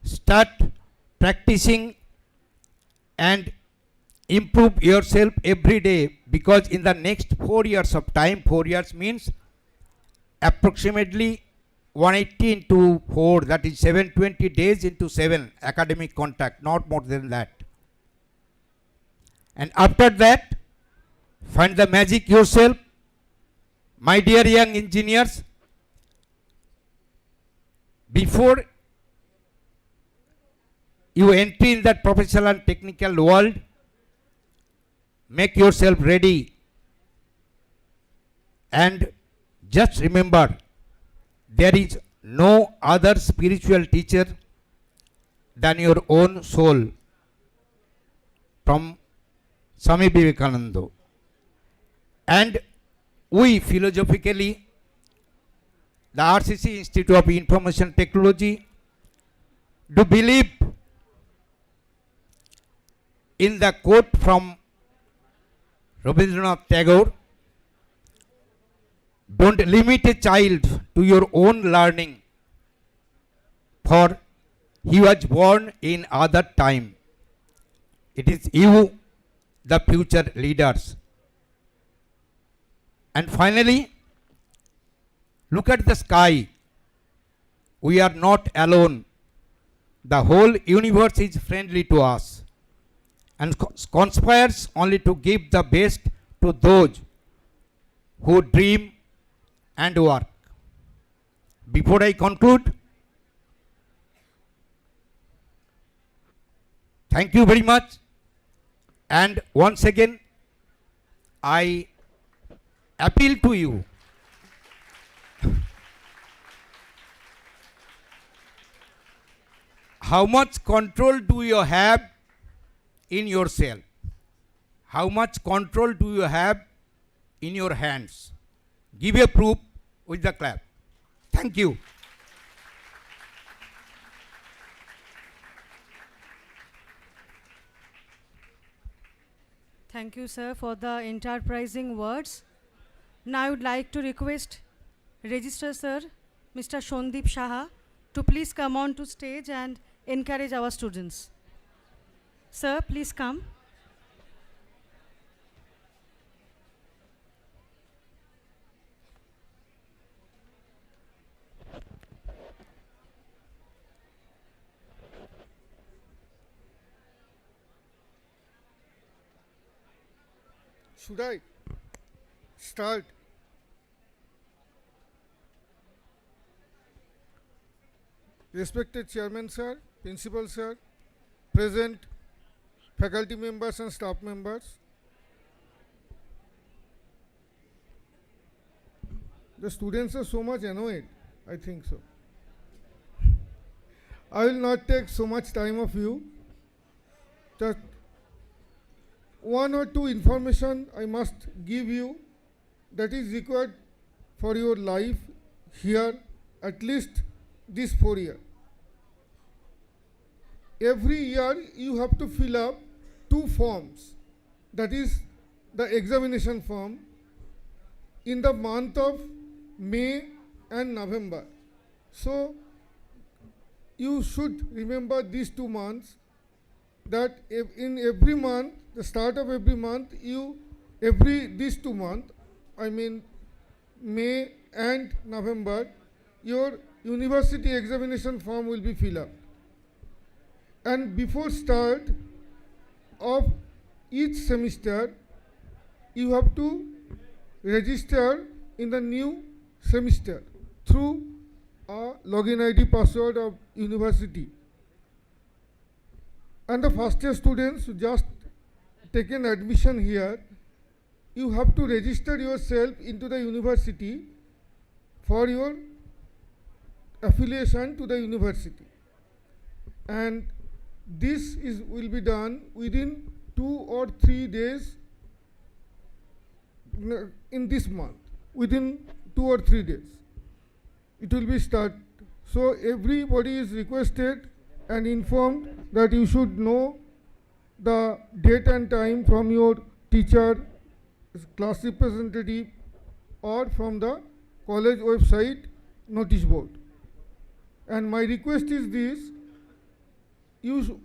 start practicing and improve yourself every day, because in the next 4 years of time, 4 years means approximately 180 into 4, that is 720 days into 7 academic contact, not more than that. And after that, find the magic yourself. My dear young engineers, before you enter in that professional and technical world, make yourself ready and just remember, there is no other spiritual teacher than your own soul, from Swami Vivekananda. And we philosophically, the RCC Institute of Information Technology, do believe in the quote from Rabindranath Tagore, don't limit a child to your own learning, for he was born in other time. It is you, the future leaders. And finally, look at the sky. We are not alone. The whole universe is friendly to us and conspires only to give the best to those who dream and work. Before I conclude, thank you very much. And once again, I appeal to you. How much control do you have in yourself? How much control do you have in your hands? Give a proof with the clap. Thank you. Thank you, sir, for the enterprising words. Now I would like to request Registrar Sir, Mr. Shondeep Shaha, to please come on to stage and encourage our students. Sir, please come. Should I start? Respected Chairman Sir, Principal Sir, present faculty members and staff members. The students are so much annoyed, I think so. I will not take so much time of you. Just one or two information I must give you that is required for your life here, at least this 4 years. Every year you have to fill up 2 forms, that is the examination form, in the month of May and November. So you should remember these 2 months, that in every month, the start of every month, these 2 months, I mean May and November, your university examination form will be filled up. And before start of each semester, you have to register in the new semester through a login ID password of university. And the first year students who just taken admission here, you have to register yourself into the university for your affiliation to the university. And this will be done within 2 or 3 days in this month. Within 2 or 3 days, it will be start. So everybody is requested and informed that you should know the date and time from your teacher, class representative, or from the college website notice board. And my request is this: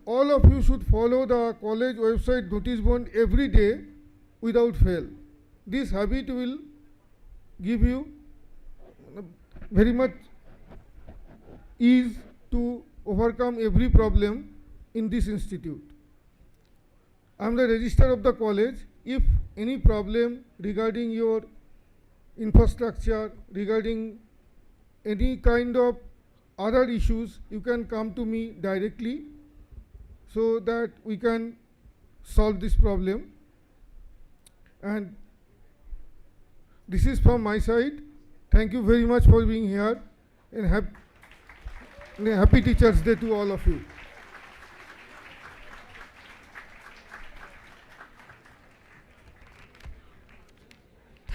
all of you should follow the college website notice board every day without fail. This habit will give you very much ease to overcome every problem in this institute. I am the registrar of the college. If any problem regarding your infrastructure, regarding any kind of other issues, you can come to me directly so that we can solve this problem. And this is from my side. Thank you very much for being here, and happy Teachers' Day to all of you.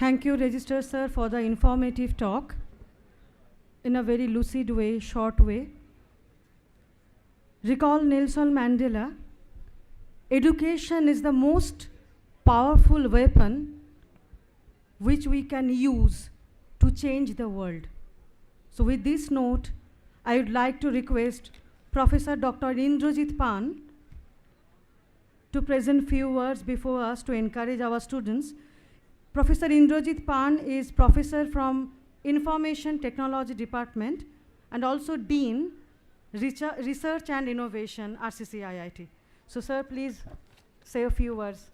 Thank you, Registrar Sir, for the informative talk in a very lucid way, short way. Recall Nelson Mandela, education is the most powerful weapon which we can use to change the world. So with this note, I would like to request Professor Dr. Indrajit Pan to present few words before us to encourage our students. Professor Indrajit Pan is professor from Information Technology Department and also Dean, Research and Innovation, RCC IIT. So sir, please say a few words.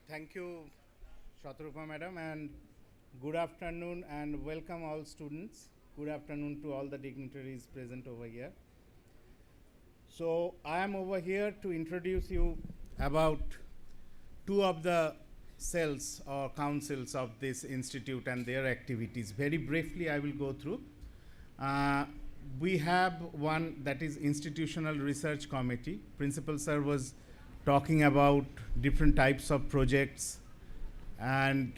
Thank you, Shatrupa Madam, and good afternoon and welcome all students. Good afternoon to all the dignitaries present over here. So I am over here to introduce you about two of the cells or councils of this institute and their activities. Very briefly I will go through. We have one that is Institutional Research Committee. Principal Sir was talking about different types of projects and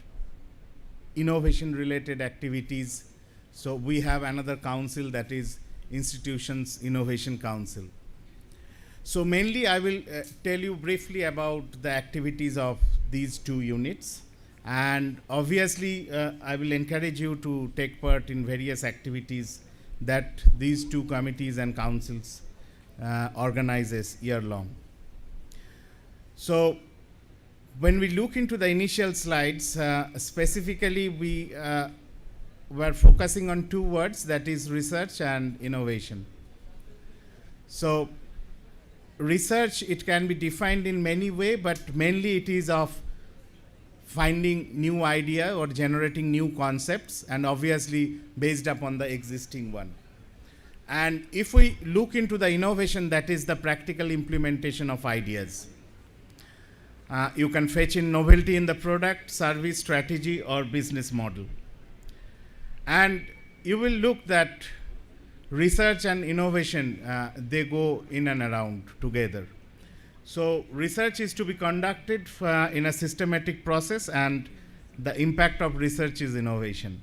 innovation related activities. So we have another council, that is Institutions Innovation Council. So mainly I will tell you briefly about the activities of these two units, and obviously I will encourage you to take part in various activities that these two committees and councils organizes year long. So when we look into the initial slides, specifically we were focusing on two words, that is research and innovation. So research, it can be defined in many ways, but mainly it is of finding new idea or generating new concepts, and obviously based upon the existing one. And if we look into the innovation, that is the practical implementation of ideas. You can fetch in novelty in the product, service, strategy or business model. And you will look that research and innovation, they go in and around together. So research is to be conducted in a systematic process, and the impact of research is innovation.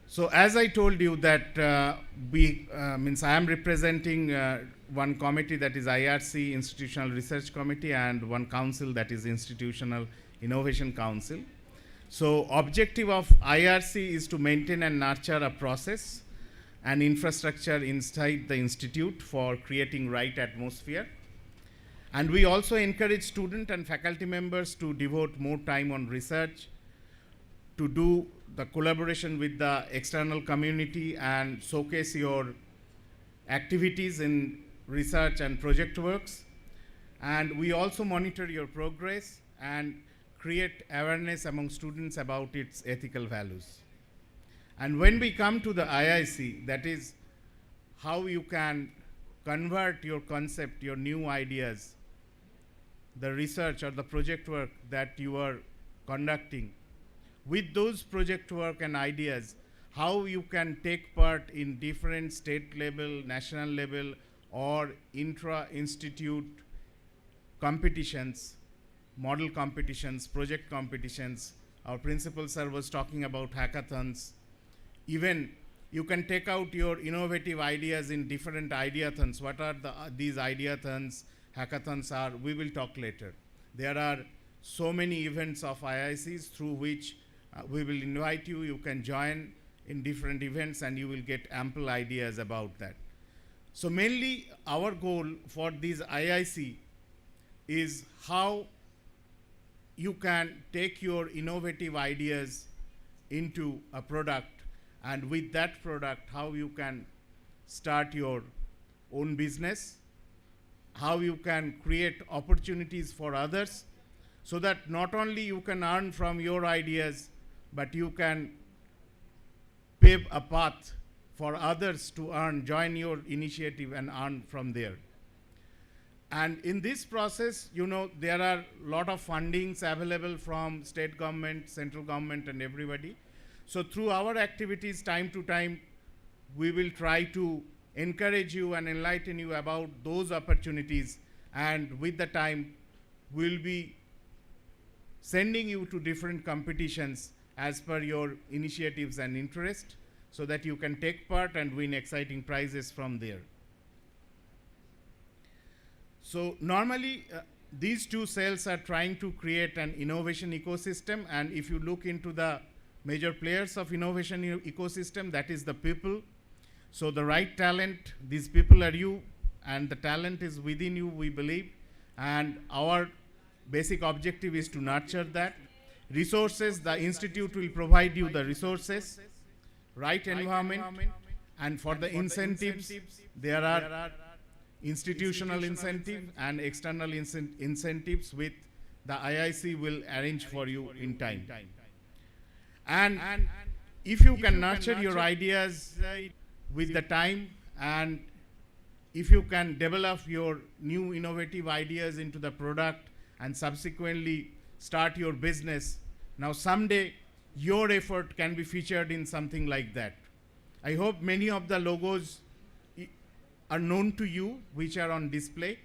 So as I told you that I am representing one committee, that is IRC, Institutional Research Committee, and one council, that is Institutional Innovation Council. So objective of IRC is to maintain and nurture a process and infrastructure inside the institute for creating right atmosphere. And we also encourage student and faculty members to devote more time on research, to do the collaboration with the external community and showcase your activities in research and project works. And we also monitor your progress and create awareness among students about its ethical values. And when we come to the IIC, that is how you can convert your concept, your new ideas, the research or the project work that you are conducting, with those project work and ideas, how you can take part in different state level, national level or intra-institute competitions, model competitions, project competitions. Our principal sir was talking about hackathons. Even you can take out your innovative ideas in different ideathons. What are these ideathons, hackathons are? We will talk later. There are so many events of IICs through which we will invite you. You can join in different events and you will get ample ideas about that. So mainly our goal for these IIC is how you can take your innovative ideas into a product, and with that product, how you can start your own business, how you can create opportunities for others, so that not only you can earn from your ideas, but you can pave a path for others to earn, join your initiative and earn from there. And in this process, you know, there are a lot of fundings available from state government, central government and everybody. So through our activities, time to time, we will try to encourage you and enlighten you about those opportunities, and with the time, we'll be sending you to different competitions as per your initiatives and interest, so that you can take part and win exciting prizes from there. So normally, these two cells are trying to create an innovation ecosystem, and if you look into the major players of innovation ecosystem, that is the people. So the right talent, these people are you, and the talent is within you, we believe. And our basic objective is to nurture that. Resources, the institute will provide you the resources, right environment, and for the incentives, there are institutional incentive and external incentives with the IIC will arrange for you in time. And if you can nurture your ideas with the time, and if you can develop your new innovative ideas into the product and subsequently start your business, now someday your effort can be featured in something like that. I hope many of the logos are known to you, which are on display,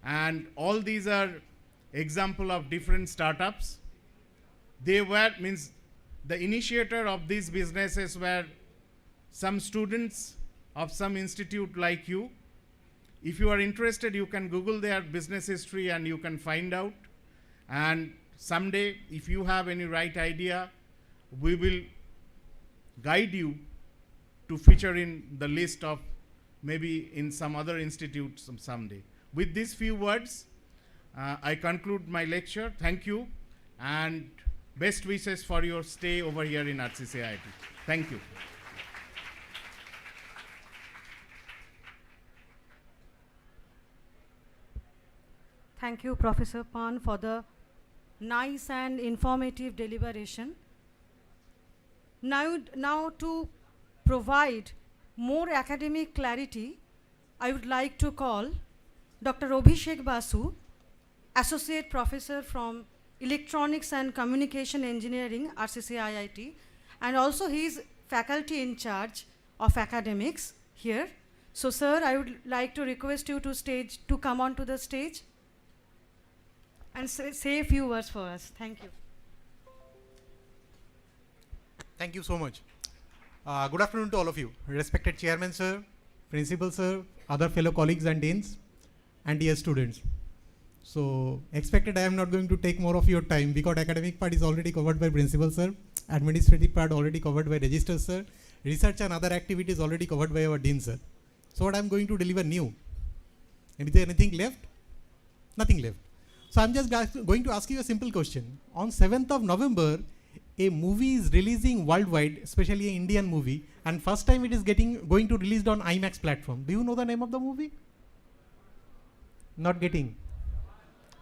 and all these are example of different startups. They were, means the initiator of these businesses were some students of some institute like you. If you are interested, you can Google their business history and you can find out. And someday, if you have any right idea, we will guide you to feature in the list of maybe in some other institute someday. With these few words, I conclude my lecture. Thank you, and best wishes for your stay over here in RCC IIT. Thank you. Thank you, Professor Pan, for the nice and informative deliberation. Now to provide more academic clarity, I would like to call Dr. Abhishek Basu, Associate Professor from Electronics and Communication Engineering, RCC IIT, and also he is faculty in charge of academics here. So, sir, I would like to request you to come on to the stage and say a few words for us. Thank you. Thank you so much. Good afternoon to all of you. Respected Chairman, sir, Principal, sir, other fellow colleagues and deans, and dear students. So, expected I am not going to take more of your time because academic part is already covered by Principal, sir, administrative part already covered by Register, sir, research and other activities already covered by our Dean, sir. So, what I am going to deliver new? Is there anything left? Nothing left. So, I am just going to ask you a simple question. On 7th of November, a movie is releasing worldwide, especially an Indian movie, and first time it is going to released on IMAX platform. Do you know the name of the movie? Not getting.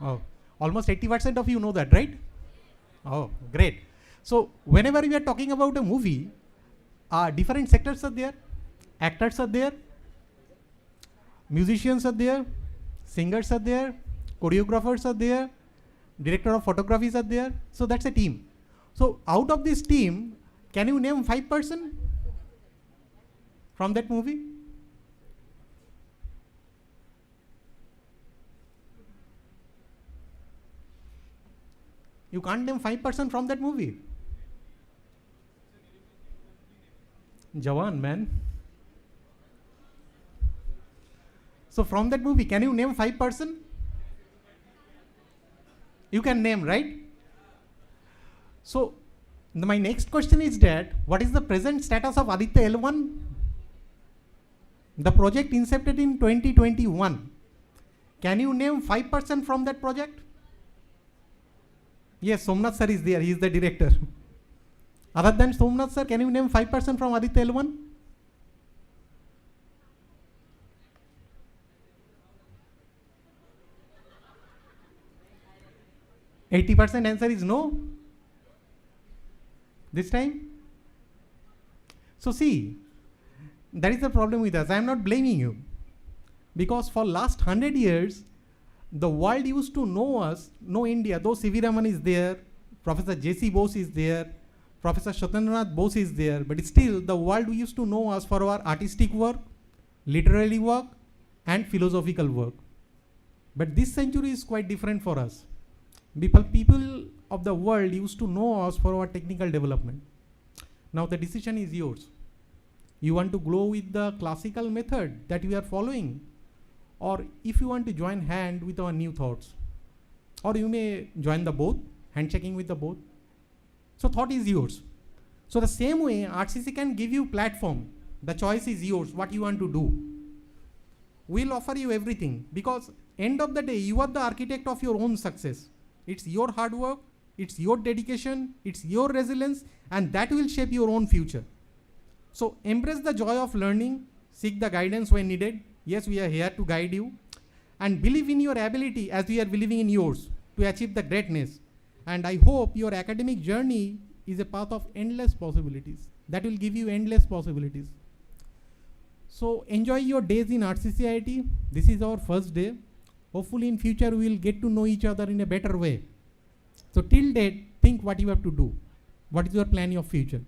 Oh, almost 80% of you know that, right? Oh, great. So, whenever we are talking about a movie, different sectors are there, actors are there, musicians are there, singers are there, choreographers are there, director of photographies are there. So, that's a team. So, out of this team, can you name 5% from that movie? You can't name 5% from that movie. Jawan, man. So from that movie, can you name 5%? You can name, right? So my next question is that, what is the present status of Aditya L1? The project incepted in 2021. Can you name 5% from that project? Yes, Somnath sir is there, he is the director. Other than Somnath sir, can you name 5% from Aditya L1? %80 answer is no. This time? So see, that is the problem with us. I am not blaming you. Because for last 100 years, the world used to know us, know India, though C.V. Raman is there, Professor J.C. Bose is there, Professor Satyendranath Bose is there, but still the world used to know us for our artistic work, literary work, and philosophical work. But this century is quite different for us. People of the world used to know us for our technical development. Now the decision is yours. You want to go with the classical method that we are following, or if you want to join hand with our new thoughts, or you may join the both, handshaking with the both. So thought is yours. So the same way, RCC can give you platform. The choice is yours, what you want to do. We'll offer you everything, because end of the day, you are the architect of your own success. It's your hard work, it's your dedication, it's your resilience, and that will shape your own future. So embrace the joy of learning, seek the guidance when needed. Yes, we are here to guide you, and believe in your ability as we are believing in yours to achieve the greatness. And I hope your academic journey is a path of endless possibilities. That will give you endless possibilities. So enjoy your days in RCCIT. This is our first day. Hopefully in future we will get to know each other in a better way. So till date, think what you have to do. What is your plan of future?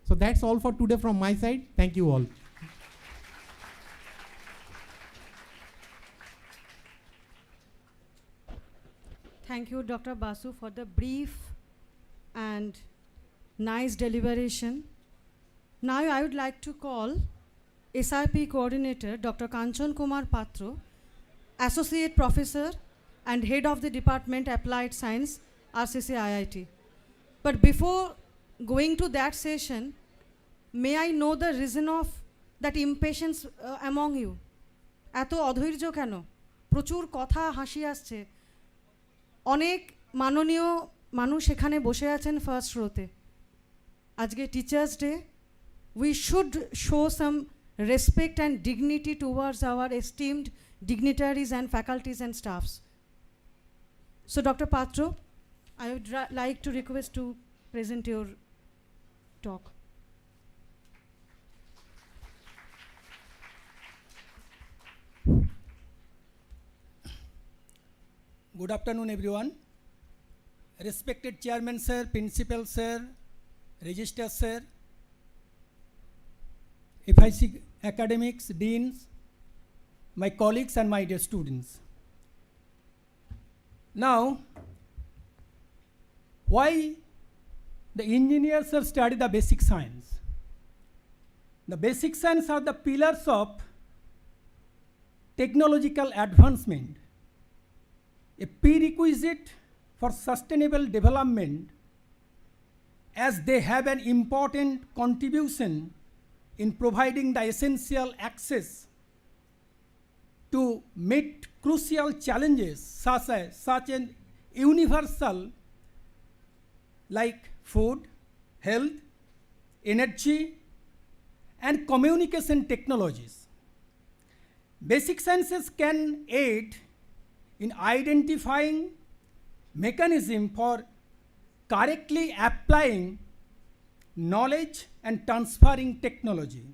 So that's all for today from my side. Thank you all. Thank you, Dr. Basu, for the brief and nice deliberation. Now I would like to call SIP Coordinator, Dr. Kanchan Kumar Patro, Associate Professor and Head of the Department Applied Science, RCC IIT. But before going to that session, may I know the reason of that impatience among you? এত অধৈর্য কেন? প্রচুর কথা হাসি আসছে, অনেক মাননীয় মানুষ এখানে বসে আছেন ফার্স্ট রোতে। আজকে teachers day, we should show some respect and dignity towards our esteemed dignitaries and faculties and staffs. So Dr. Patro, I would like to request to present your talk. Good afternoon, everyone. Respected Chairman Sir, Principal Sir, Registrar Sir, FIC academics, deans, my colleagues and my dear students. Now, why the engineers have studied the basic science? The basic science are the pillars of technological advancement, a prerequisite for sustainable development, as they have an important contribution in providing the essential access to meet crucial challenges such as universal like food, health, energy, and communication technologies. Basic sciences can aid in identifying mechanism for correctly applying knowledge and transferring technology.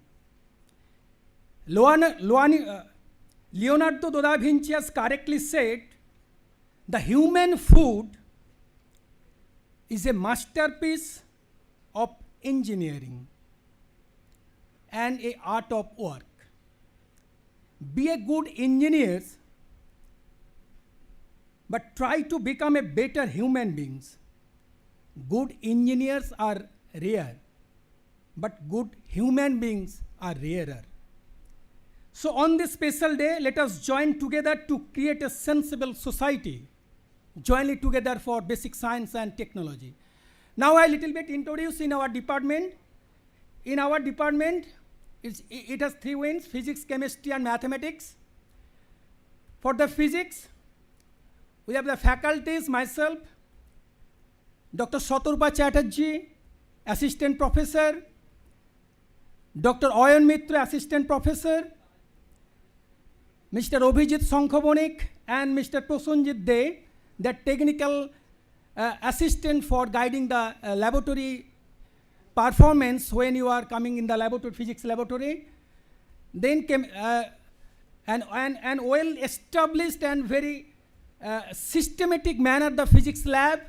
Leonardo da Vinci has correctly said, the human food is a masterpiece of engineering and a art of work. Be a good engineer, but try to become a better human beings. Good engineers are rare, but good human beings are rarer. So on this special day, let us join together to create a sensible society, jointly together for basic science and technology. Now I little bit introduce in our department. In our department, it has 3 wings: physics, chemistry, and mathematics. For the physics, we have the faculties, myself, Dr. Saturba Chatterjee, Assistant Professor, Dr. Oyan Mitra, Assistant Professor, Mr. Obhijit Sankhobonik, and Mr. Prosenjit De, the technical assistant for guiding the laboratory performance when you are coming in the laboratory, physics laboratory. Then came an well established and very systematic manner the physics lab.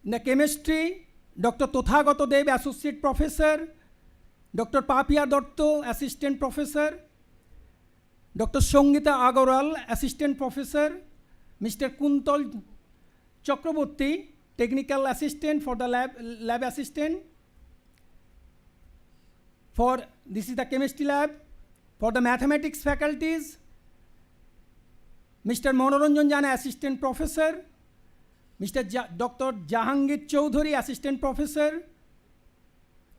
In the chemistry, Dr. Tothagato Dev, Associate Professor, Dr. Papia Dotto, Assistant Professor, Dr. Songita Agoral, Assistant Professor, Mr. Kuntol Chakraborty, Technical Assistant for the lab assistant. This is the chemistry lab. For the mathematics faculties, Mr. Manoranjan Jana, Assistant Professor, Dr. Jahangir Chowdhury, Assistant Professor,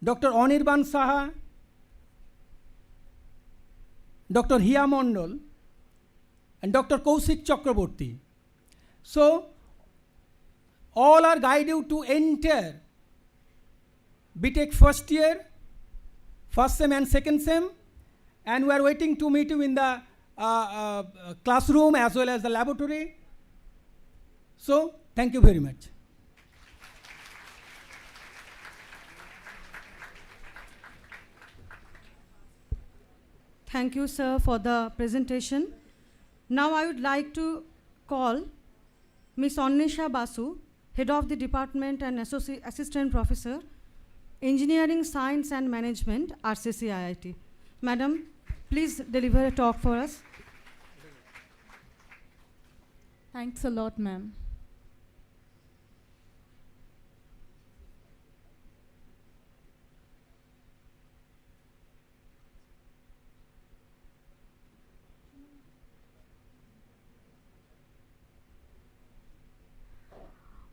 Dr. Anirban Saha, Dr. Hiya Mondol, and Dr. Kaushik Chakraborty. So, all are guide you to enter BTech first year, first sem and second sem, and we are waiting to meet you in the classroom as well as the laboratory. So, thank you very much. Thank you, sir, for the presentation. Now I would like to call Ms. Annisha Basu, Head of the Department and Assistant Professor, Engineering Science and Management, RCC IIT. Madam, please deliver a talk for us. Thanks a lot, ma'am.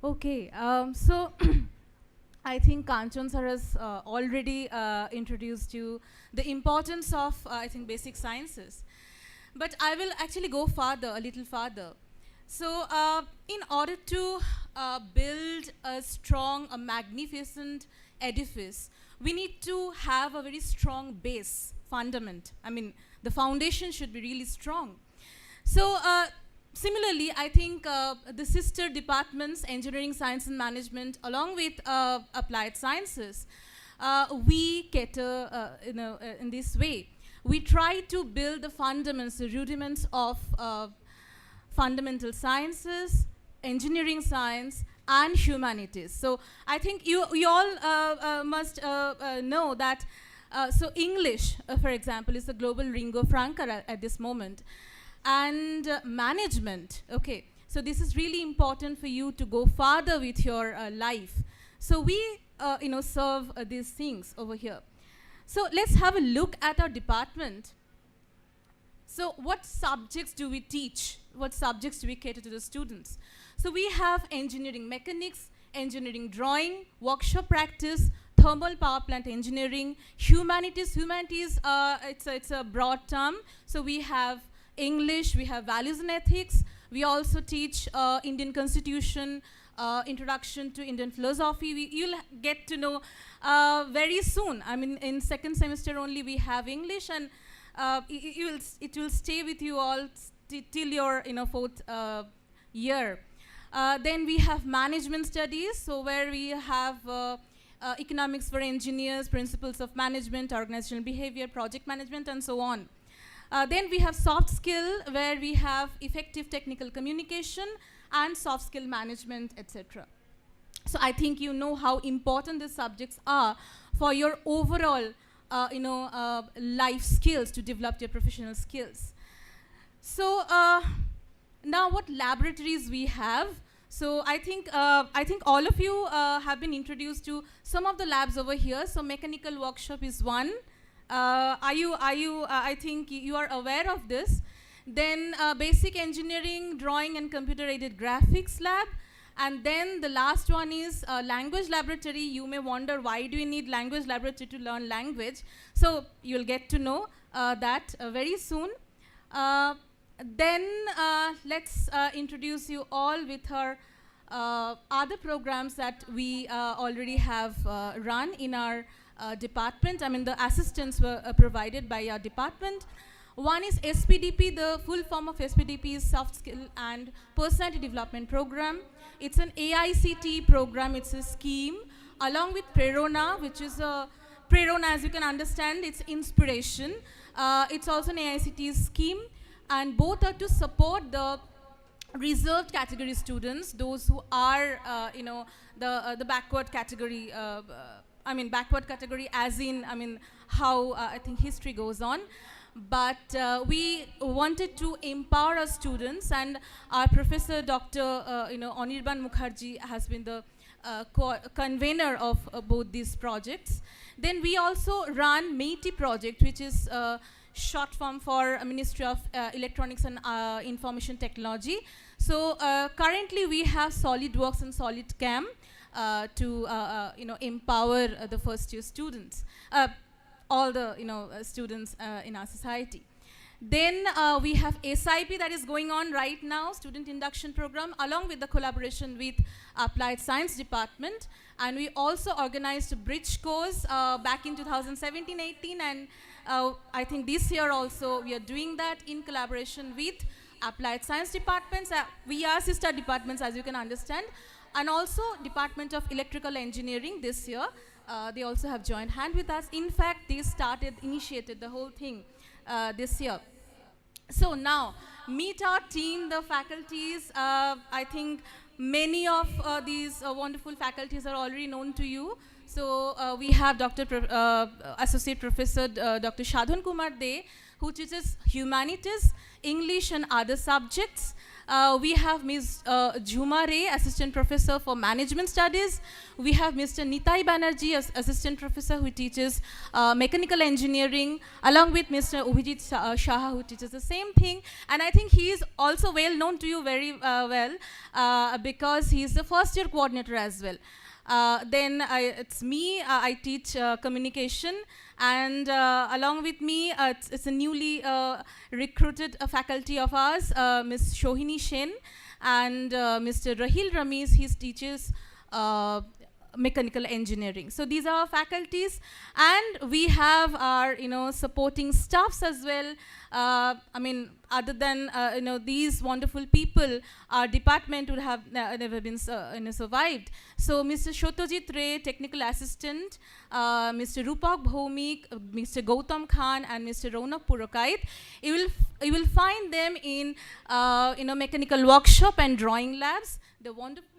Okay, so I think Kanchan sir has already introduced you the importance of, I think, basic sciences. But I will actually go farther, a little farther. So in order to build a strong, a magnificent edifice, we need to have a very strong base, fundament. I mean, the foundation should be really strong. So similarly, I think the sister departments, engineering, science and management, along with applied sciences, we cater in this way. We try to build the fundamentals, the rudiments of fundamental sciences, engineering science, and humanities. So I think you all must know that, so English, for example, is the global lingua franca at this moment. And management, okay, so this is really important for you to go farther with your life. So we, serve these things over here. So let's have a look at our department. So what subjects do we teach? What subjects do we cater to the students? So we have engineering mechanics, engineering drawing, workshop practice, thermal power plant engineering, humanities. Humanities, it's a broad term. So we have English, we have values and ethics. We also teach Indian Constitution, introduction to Indian philosophy. You'll get to know very soon. I mean, in second semester only we have English, and it will stay with you all till your fourth year. Then we have management studies, so where we have economics for engineers, principles of management, organizational behavior, project management, and so on. Then we have soft skill, where we have effective technical communication and soft skill management, etc. So I think you know how important these subjects are for your overall life skills, to develop your professional skills. So now what laboratories we have. So I think all of you have been introduced to some of the labs over here. So mechanical workshop is one. I think you are aware of this. Then basic engineering, drawing and computer-aided graphics lab. And then the last one is language laboratory. You may wonder, why do you need language laboratory to learn language? So you'll get to know that very soon. Then let's introduce you all with our other programs that we already have run in our department. I mean, the assistants were provided by our department. One is SPDP. The full form of SPDP is Soft Skill and Personality Development Program. It's an AICT program. It's a scheme along with Prerona, which is a Prerona, as you can understand, it's inspiration. It's also an AICT scheme, and both are to support the reserved category students, those who are, the backward category. I mean, backward category as in, how I think history goes on. But we wanted to empower our students, and our professor, Dr. Anirban Mukherjee, has been the convener of both these projects. Then we also run MEITI project, which is short form for Ministry of Electronics and Information Technology. So currently we have SolidWorks and SolidCam to empower the first year students, all the students in our society. Then we have SIP that is going on right now, Student Induction Program, along with the collaboration with Applied Science Department. And we also organized a bridge course back in 2017-18, and I think this year also we are doing that in collaboration with Applied Science Departments. We are sister departments, as you can understand, and also Department of Electrical Engineering this year. They also have joined hand with us. In fact, they initiated the whole thing this year. So now, meet our team, the faculties. I think many of these wonderful faculties are already known to you. So we have Associate Professor Dr. Shadhan Kumar De, who teaches humanities, English and other subjects. We have Ms. Jhuma Ray, Assistant Professor for Management Studies. We have Mr. Nitai Banerjee, Assistant Professor who teaches Mechanical Engineering, along with Mr. Ubhijit Shah, who teaches the same thing. And I think he is also well known to you very well because he is the first year coordinator as well. Then it's me, I teach communication, and along with me, it's a newly recruited faculty of ours, Ms. Shohini Shen, and Mr. Rahil Ramesh. He teaches mechanical engineering. So these are our faculties, and we have our supporting staffs as well. I mean, other than these wonderful people, our department would have never been survived. So Mr. Shotojit Ray, technical assistant, Mr. Rupak Bhaumik, Mr. Gautam Khan, and Mr. Ronak Purokait. You will find them in mechanical workshop and drawing labs. They're wonderful.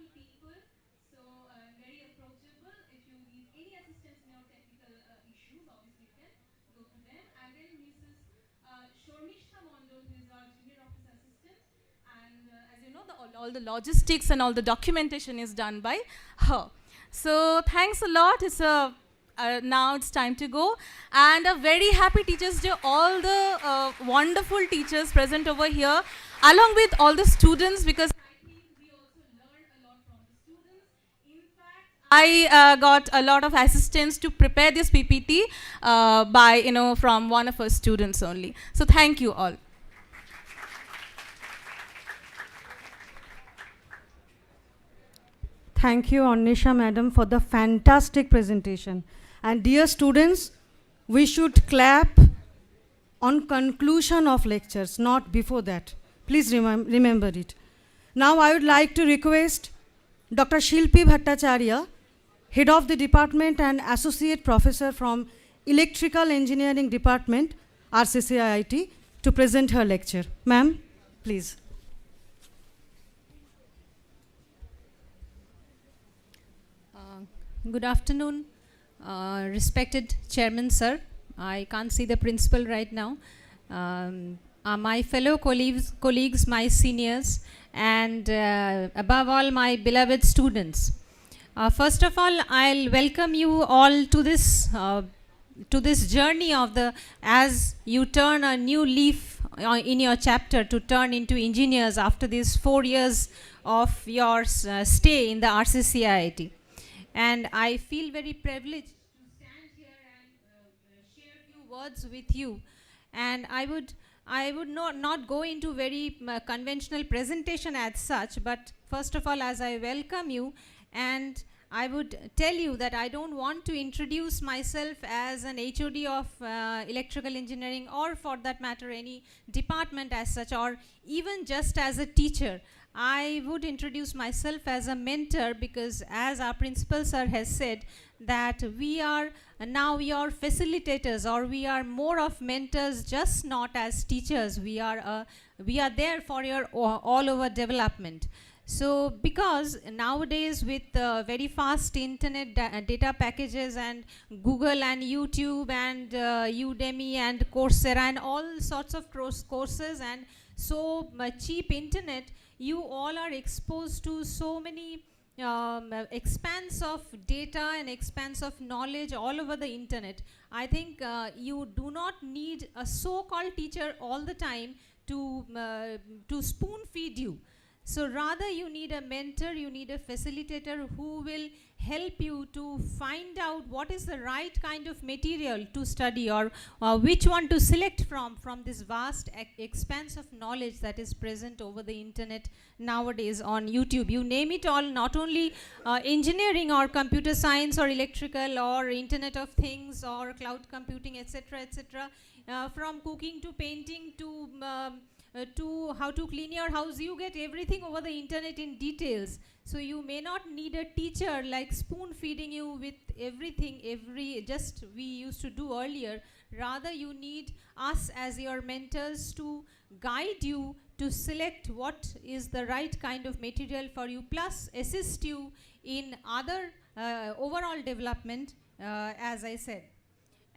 All the logistics and all the documentation is done by her. So thanks a lot. It's now it's time to go, and a very happy Teachers Day. All the wonderful teachers present over here, along with all the students, because I think we also learned a lot from the students. In fact, I got a lot of assistance to prepare this PPT from one of our students only. So thank you all. Thank you, Annisha Madam, for the fantastic presentation. And dear students, we should clap on conclusion of lectures, not before that. Please remember it. Now I would like to request Dr. Shilpi Bhattacharya, Head of the Department and Associate Professor from Electrical Engineering Department, RCC IIT, to present her lecture. Ma'am, please. Good afternoon, respected Chairman Sir. I can't see the principal right now. My fellow colleagues, my seniors, and above all, my beloved students. First of all, I'll welcome you all to this journey of as you turn a new leaf in your chapter to turn into engineers after these 4 years of your stay in the RCC IIT. And I feel very privileged to stand here and share a few words with you. And I would not go into very conventional presentation as such, but first of all, as I welcome you, and I would tell you that I don't want to introduce myself as an HOD of electrical engineering, or for that matter any department as such, or even just as a teacher. I would introduce myself as a mentor, because as our principal sir has said, that we are now your facilitators, or we are more of mentors, just not as teachers. We are there for your all over development. So because nowadays with very fast internet data packages and Google and YouTube and Udemy and Coursera and all sorts of courses and so cheap internet, you all are exposed to so many expanse of data and expanse of knowledge all over the internet. I think you do not need a so-called teacher all the time to spoon feed you. So rather you need a mentor, you need a facilitator who will help you to find out what is the right kind of material to study, or which one to select from this vast expanse of knowledge that is present over the internet nowadays on YouTube. You name it all, not only engineering or computer science or electrical or Internet of Things or cloud computing, etc., etc. From cooking to painting to how to clean your house, you get everything over the internet in details. So you may not need a teacher like spoon feeding you with everything just we used to do earlier. Rather you need us as your mentors to guide you to select what is the right kind of material for you, plus assist you in other overall development, as I said.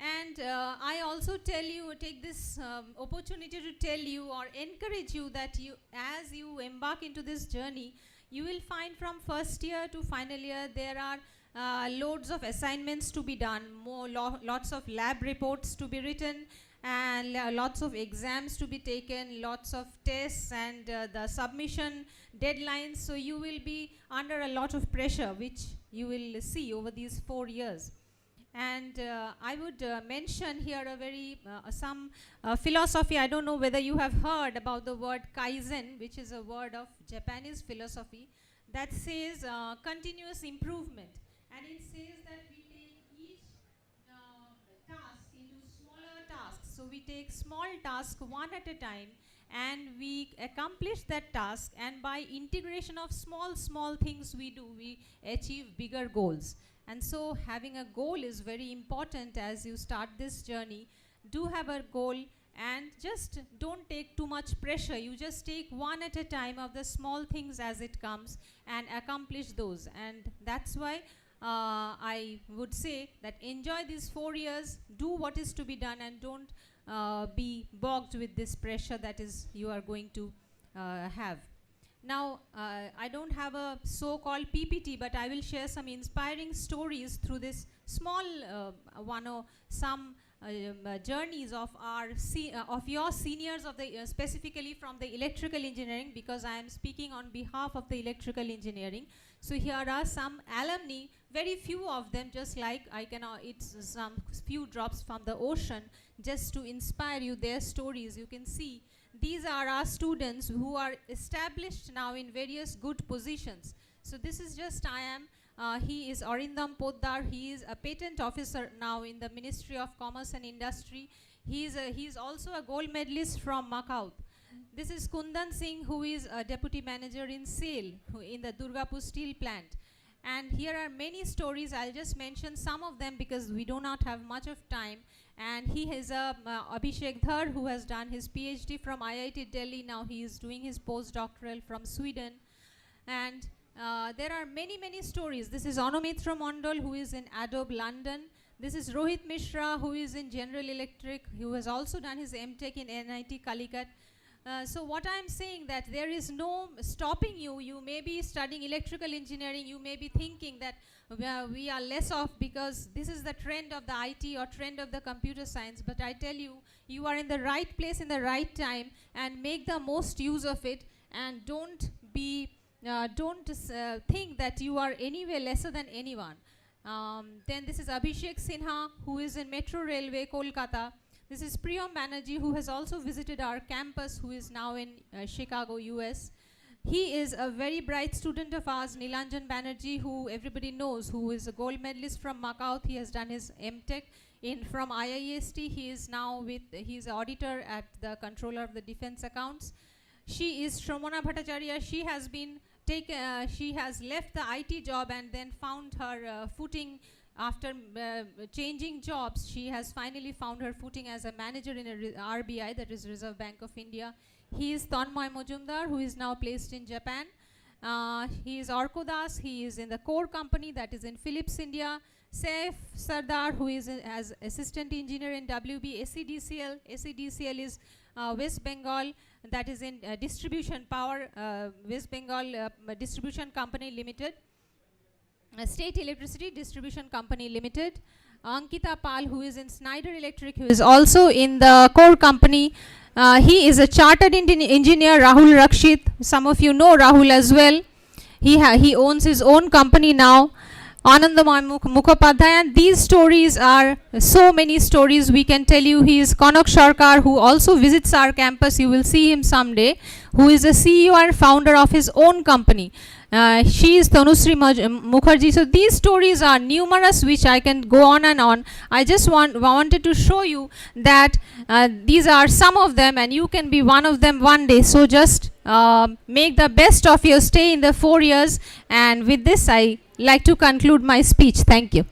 And I also take this opportunity to tell you or encourage you that as you embark into this journey, you will find from first year to final year there are loads of assignments to be done, lots of lab reports to be written, and lots of exams to be taken, lots of tests, and the submission deadlines. So you will be under a lot of pressure, which you will see over these 4 years. And I would mention here some philosophy. I don't know whether you have heard about the word Kaizen, which is a word of Japanese philosophy that says continuous improvement. And it says that we take each task into smaller tasks. So we take small tasks one at a time, and we accomplish that task, and by integration of small things we achieve bigger goals. And so having a goal is very important as you start this journey. Do have a goal, and just don't take too much pressure. You just take one at a time of the small things as it comes and accomplish those. And that's why I would say that enjoy these 4 years, do what is to be done, and don't be bogged with this pressure that is you are going to have. Now, I don't have a so-called PPT, but I will share some inspiring stories through this small some journeys of your seniors specifically from the electrical engineering, because I am speaking on behalf of the electrical engineering. So here are some alumni, very few of them, just like it's some few drops from the ocean, just to inspire you, their stories. You can see these are our students who are established now in various good positions. So this is just he is Arindam Poddar. He is a patent officer now in the Ministry of Commerce and Industry. He is also a gold medalist from Macau. This is Kundan Singh, who is a deputy manager in SAIL in the Durgapur steel plant. And here are many stories. I'll just mention some of them because we do not have much of time. And he has Abhishek Dhar, who has done his PhD from IIT Delhi. Now he is doing his postdoctoral from Sweden. And there are many stories. This is Anumitra Mondal, who is in Adobe London. This is Rohit Mishra, who is in General Electric, who has also done his MTech in NIT Calicut. So what I'm saying, that there is no stopping you. You may be studying electrical engineering, you may be thinking that we are less off because this is the trend of the IT or trend of the computer science, but I tell you, you are in the right place in the right time, and make the most use of it, and don't think that you are anywhere lesser than anyone. Then this is Abhishek Sinha, who is in Metro Railway, Kolkata. This is Priyam Banerjee, who has also visited our campus, who is now in Chicago, US. He is a very bright student of ours, Nilanjan Banerjee, who everybody knows, who is a gold medalist from Macau. He has done his MTech from IIST. He is now he is an auditor at the Controller of the Defense Accounts. She is Shramana Bhattacharya. She has left the IT job and then found her footing. After changing jobs, she has finally found her footing as a manager in a RBI, that is Reserve Bank of India. He is Tanmoy Majumdar, who is now placed in Japan. He is Arko Das. He is in the core company, that is in Philips, India. Saif Sardar, who is as assistant engineer in WB SEDCL. SEDCL is West Bengal, that is in distribution power, West Bengal Distribution Company Limited. State Electricity Distribution Company Limited. Ankita Pal, who is in Schneider Electric, who is also in the core company. He is a chartered engineer, Rahul Rakshit. Some of you know Rahul as well. He owns his own company now. Anandamoy Mukhopadhyay, and these stories are so many stories we can tell you. He is Kanak Sarkar, who also visits our campus. You will see him someday, who is a CEO and founder of his own company. She is Tanushree Mukherjee. So these stories are numerous, which I can go on and on. I just wanted to show you that these are some of them, and you can be one of them one day. So just make the best of your stay in the 4 years. And with this, I like to conclude my speech. Thank you.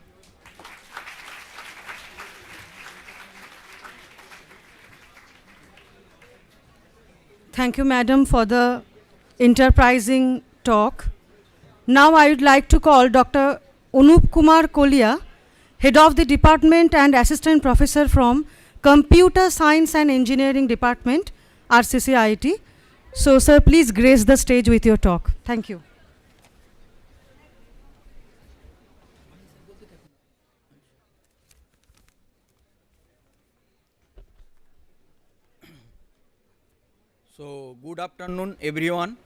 Thank you, madam, for the enterprising talk. Now I would like to call Dr. Anup Kumar Kolia, Head of the Department and Assistant Professor from Computer Science and Engineering Department, RCC IIT. So, sir, please grace the stage with your talk. Thank you. So, good afternoon, everyone.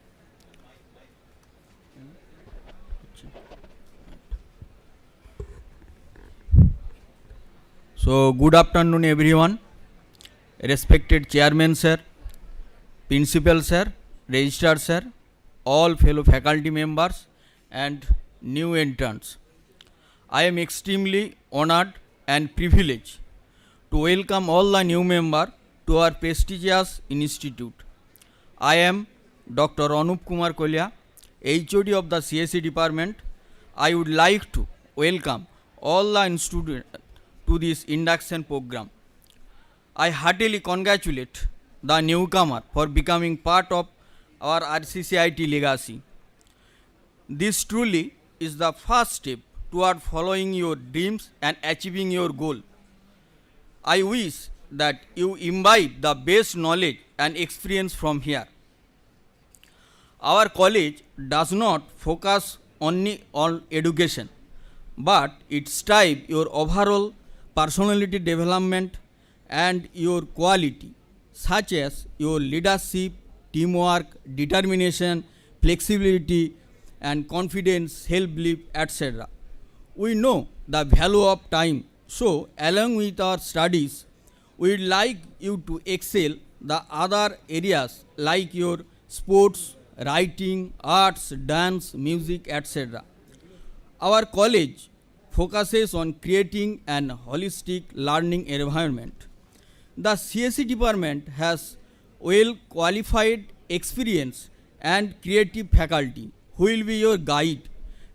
So, good afternoon, everyone. Respected Chairman, sir, Principal, sir, Registrar, sir, all fellow faculty members, and new entrants. I am extremely honored and privileged to welcome all the new members to our prestigious institute. I am Dr. Anup Kumar Kolia, HOD of the CSE department. I would like to welcome all the students to this induction program. I heartily congratulate the newcomer for becoming part of our RCCIT legacy. This truly is the first step toward following your dreams and achieving your goal. I wish that you imbibe the best knowledge and experience from here. Our college does not focus only on education, but it strives your overall personality development and your quality, such as your leadership, teamwork, determination, flexibility, and confidence, self-belief, etc. We know the value of time, so along with our studies, we would like you to excel the other areas like your sports, writing, arts, dance, music, etc. Our college focuses on creating an holistic learning environment. The CSE department has well qualified, experienced, and creative faculty who will be your guide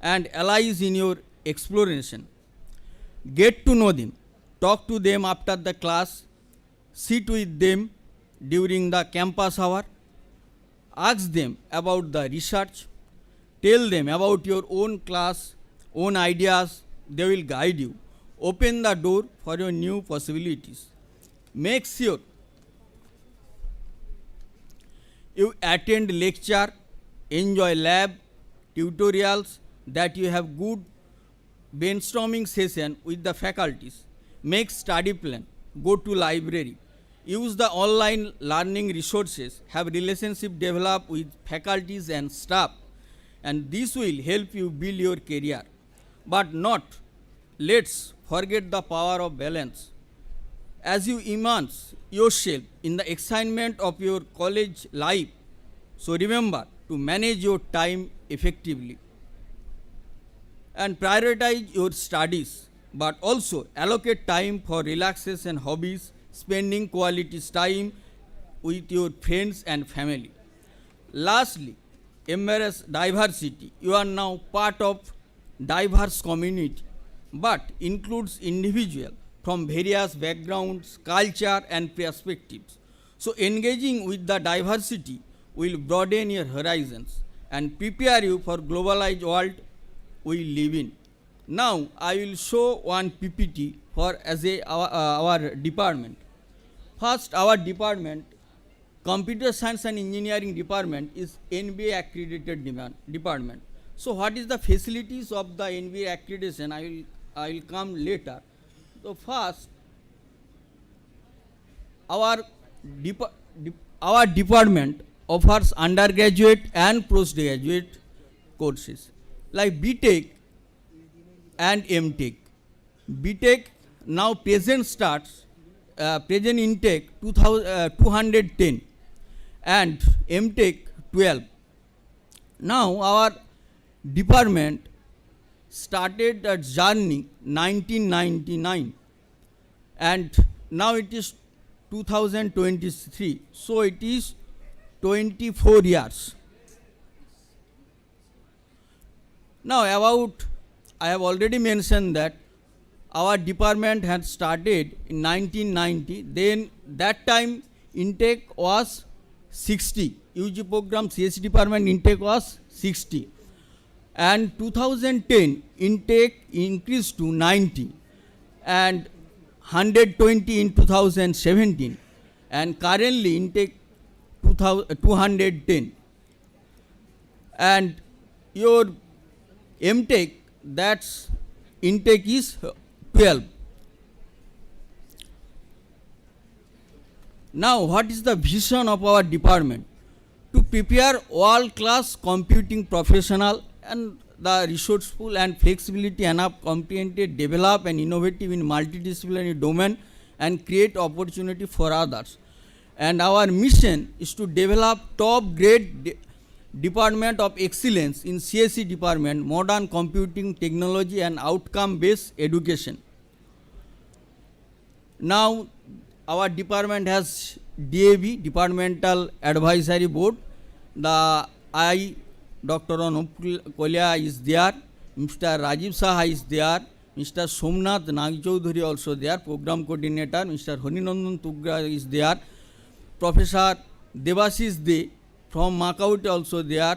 and allies in your exploration. Get to know them, talk to them after the class, sit with them during the campus hour, ask them about the research, tell them about your own class, own ideas. They will guide you. Open the door for your new possibilities. Make sure you attend lecture, enjoy lab, tutorials, that you have good brainstorming session with the faculties. Make study plan, go to library, use the online learning resources, have relationship develop with faculties and staff, and this will help you build your career. But let's forget the power of balance. As you immerse yourself in the excitement of your college life, so remember to manage your time effectively and prioritize your studies, but also allocate time for relaxation, hobbies, spending quality time with your friends and family. Lastly, embrace diversity. You are now part of diverse community, but includes individuals from various backgrounds, culture, and perspectives. So engaging with the diversity will broaden your horizons and prepare you for globalized world we live in. Now I will show one PPT for our department. First, our department, Computer Science and Engineering Department, is NBA accredited department. So what is the facilities of the NBA accreditation? I will come later. So first, our our department offers undergraduate and postgraduate courses like BTech and MTech. BTech now present starts, present intake 210 and MTech 12. Now our department started a journey 1999 and now it is 2023, so it is 24 years. Now about, I have already mentioned that our department had started in 1990, then that time intake was 60, UG program CSE department intake was 60, and 2010 intake increased to 90 and 120 in 2017, and currently intake 210. And your MTech, that's intake is 12. Now, what is the vision of our department? To prepare world-class computing professional and the resourceful and flexibility enough competent, develop and innovative in multidisciplinary domain and create opportunity for others. And our mission is to develop top grade department of excellence in CSE department, modern computing technology and outcome based education. Now our department has DAB, Departmental Advisory Board. The Dr. Anupul Kolia is there, Mr. Rajiv Saha is there, Mr. Somnath Nagchaudhuri also there, Program Coordinator, Mr. Harinandan Tugra is there, Professor Devashish De from Makauti also there,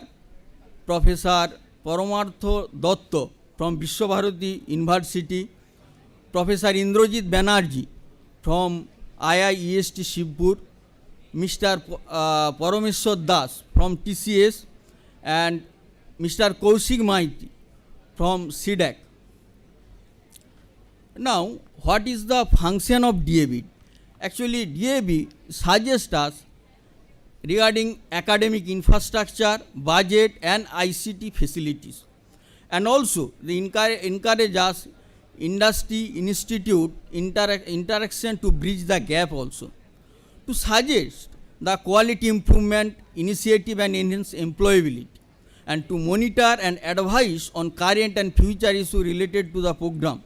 Professor Paramartho Dotto from Vishwabharati University, Professor Indrajit Banerjee from IIEST Shivpur, Mr. Parameshwar Das from TCS, and Mr. Kaushik Maiti from CDAC. Now, what is the function of DAB? Actually, DAB suggests us regarding academic infrastructure, budget and ICT facilities. And also, they encourage us industry, institute, interaction to bridge the gap also. To suggest the quality improvement initiative and enhance employability, and to monitor and advise on current and future issues related to the program.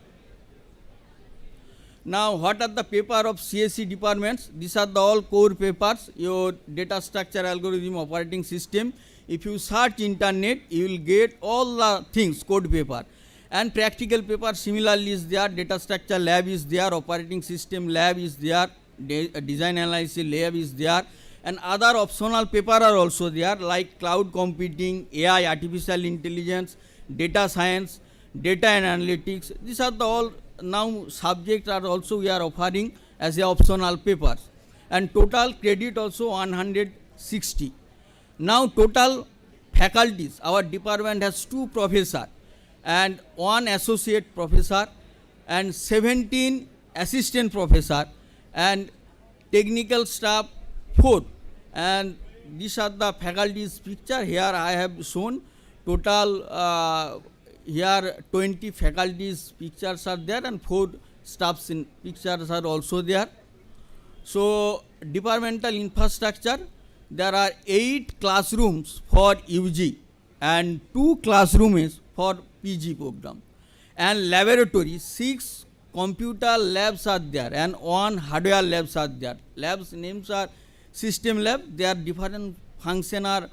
Now, what are the papers of CSE departments? These are the all core papers, your data structure algorithm operating system. If you search internet, you will get all the things, code paper. And practical paper similarly is there, data structure lab is there, operating system lab is there, design analysis lab is there, and other optional paper are also there like cloud computing, AI, artificial intelligence, data science, data and analytics. These are the all now subjects are also we are offering as a optional papers, and total credit also 160. Now total faculties, our department has 2 professors and 1 associate professor and 17 assistant professor and technical staff 4, and these are the faculties picture. Here I have shown total here 20 faculties pictures are there and 4 staffs in pictures are also there. So departmental infrastructure, there are 8 classrooms for UG and 2 classrooms for PG program, and laboratory 6 computer labs are there and 1 hardware labs are there. Labs names are system lab, there are different function are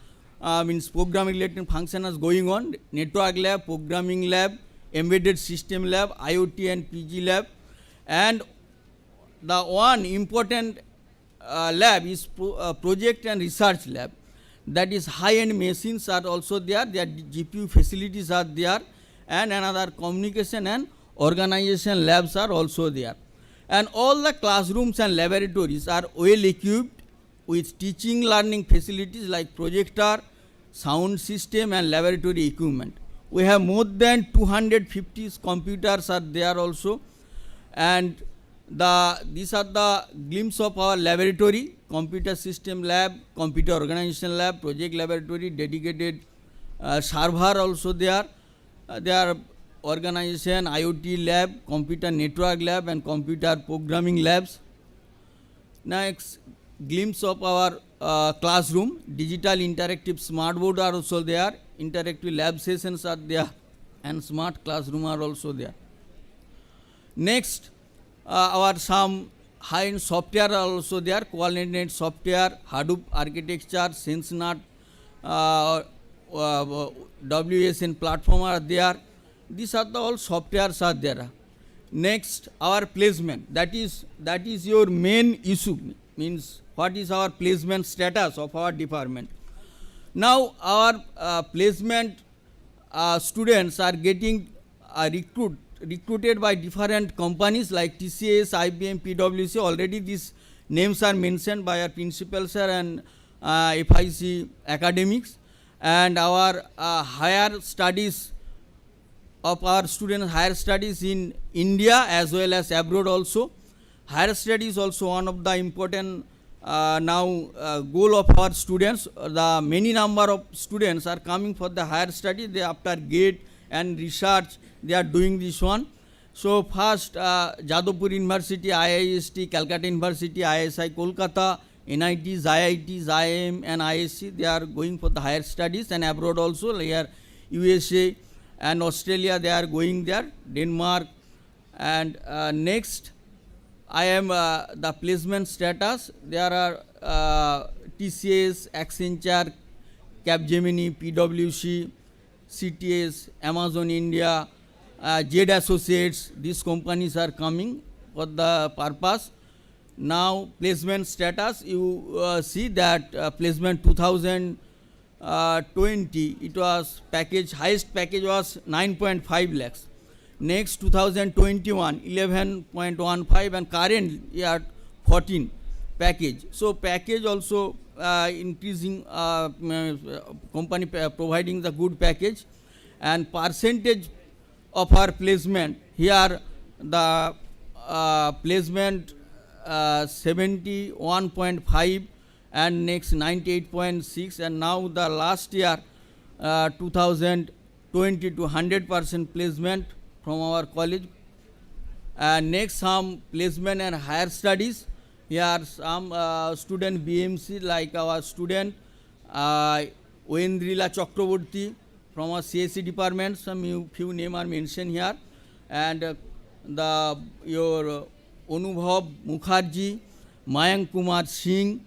means programming related functions going on, network lab, programming lab, embedded system lab, IoT and PG lab, and the one important lab is project and research lab. That is high-end machines are also there, their GPU facilities are there, and another communication and organization labs are also there. And all the classrooms and laboratories are well equipped with teaching learning facilities like projector, sound system and laboratory equipment. We have more than 250 computers are there also, And these are the glimpse of our laboratory: computer system lab, computer organization lab, project laboratory, dedicated server also there. There organization, IoT lab, computer network lab, and computer programming labs. Next, glimpse of our classroom: digital interactive smart board are also there, interactive lab sessions are there, and smart classroom are also there. Next, our some high-end software are also there: coordinate software, Hadoop architecture, SenseNet, WSN platform are there. These are the all softwares are there. Next, our placement. That is your main issue. Means what is our placement status of our department? Now our placement students are getting recruited by different companies like TCS, IBM, PwC. Already these names are mentioned by our principal sir and FIC academics. And our higher studies of our students, higher studies in India as well as abroad also. Higher studies also one of the important goal of our students. The many number of students are coming for the higher study. They after GATE and research they are doing this one. So first Jadavpur University, IIST, Calcutta University, ISI Kolkata, NITs, IITs, IIM and ISC, they are going for the higher studies, and abroad also here USA and Australia they are going there, Denmark. And next I am the placement status. There are TCS, Accenture, Capgemini, PwC, CTS, Amazon India, Z Associates. These companies are coming for the purpose. Now placement status, you see that placement 2020 it was package, highest package was 9.5 lakhs. Next 2021 11.15, and current year 14 package. So package also increasing, company providing the good package, and percentage of our placement here the placement 71.5 and next 98.6, and now the last year 2020 to 100% placement from our college. Next some placement and higher studies. Here some student BMC like our student Oendrila Chakraborty from our CSE department. Some few names are mentioned here, and your Anubhav Mukherjee, Mayank Kumar Singh,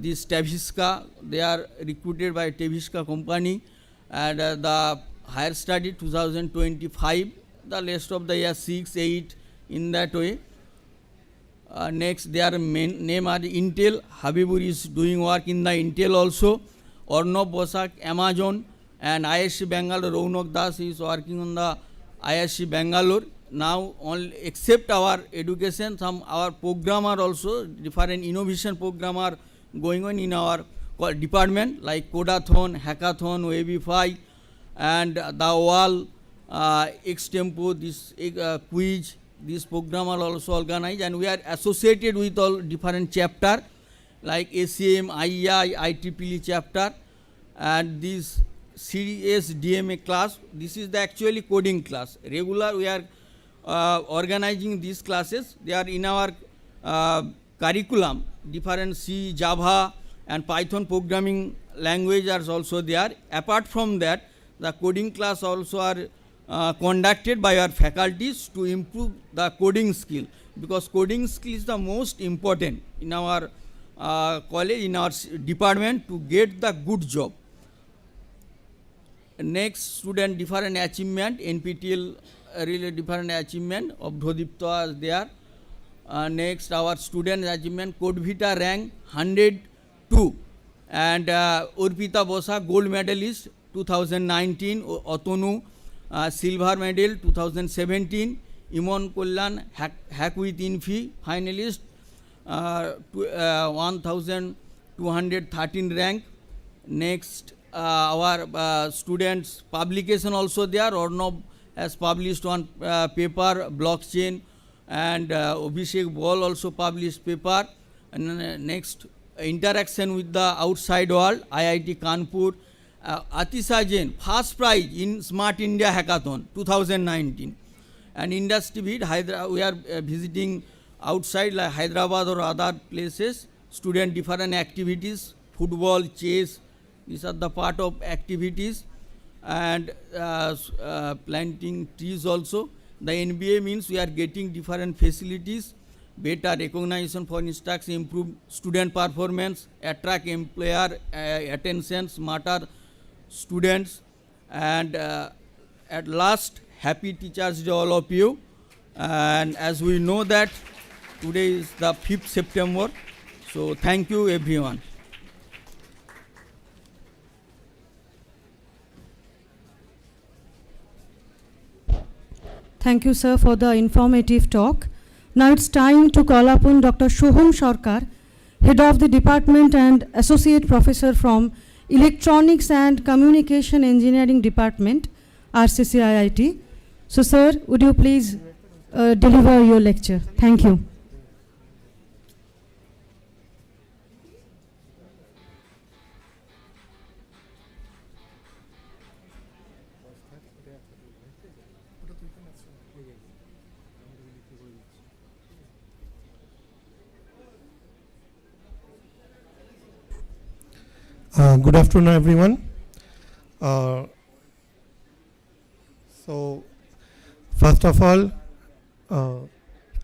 this Teviska, they are recruited by Teviska company, and the higher study 2025, the rest of the year 6, 8 in that way. Next their main name are Intel. Habibur is doing work in the Intel also. Arnab Bosak, Amazon, and ISC Bangalore. Raunak Das is working on the ISC Bangalore. Now only except our education, some our program are also different innovation program are going on in our department like Codathon, Hackathon, Webify, and the wall Extempo, this quiz. This program are also organized, and we are associated with all different chapter like ACM, IEI, IEEE chapter, and this CS DMA class. This is the actually coding class. Regular we are organizing these classes. They are in our curriculum. Different C, Java, and Python programming language are also there. Apart from that, the coding class also are conducted by our faculties to improve the coding skill, because coding skill is the most important in our college, in our department to get the good job. Next student different achievement, NPTEL really different achievement of Dhodipta is there. Next our student achievement, Codevita rank 102, and Urpita Bosa gold medalist 2019, Otonu silver medal 2017, Imon Kullan hack with Infi finalist 1213 rank. Next our students publication also there. Arnab has published one paper, blockchain and Abhishek Ball also published paper. And next, interaction with the outside world, IIT Kanpur. Atisha Jain, first prize in Smart India Hackathon 2019. And industry bid, we are visiting outside like Hyderabad or other places, student different activities, football, chess, these are the part of activities, and planting trees also. The NBA means we are getting different facilities, better recognition for instruction, improve student performance, attract employer attention, smarter students, and at last, happy Teachers Day all of you. And as we know that today is the 5th September, so thank you everyone. Thank you, sir, for the informative talk. Now it's time to call upon Dr. Shoham Sarkar, Head of the Department and Associate Professor from Electronics and Communication Engineering Department, RCC IIT. So, sir, would you please deliver your lecture? Thank you. Good afternoon, everyone. So, first of all,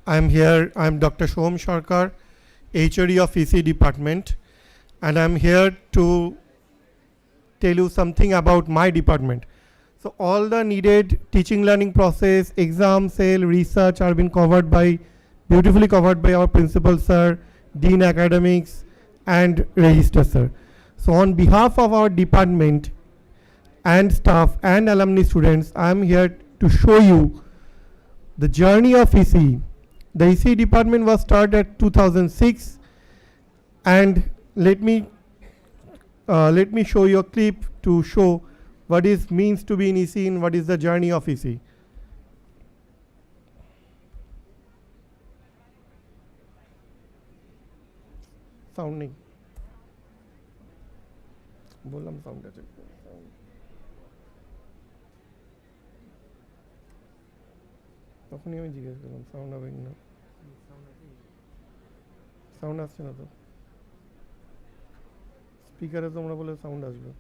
I'm Dr. Shoham Sarkar, HOD of EC department, and I'm here to tell you something about my department. So, all the needed teaching learning process, exam, cell, research are been beautifully covered by our principal sir, Dean Academics, and Register sir. So on behalf of our department and staff and alumni students, I am here to show you the journey of EC. The EC department was started at 2006, and let me show you a clip to show what it means to be in EC and what is the journey of EC. Sounding. বললাম সাউন্ডটা check করো তখনই আমি জিজ্ঞেস করলাম sound হবে কিনা sound আসছে না তো স্পিকারে তোমরা বলে সাউন্ড আসবে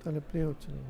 তাহলে প্লে হচ্ছে না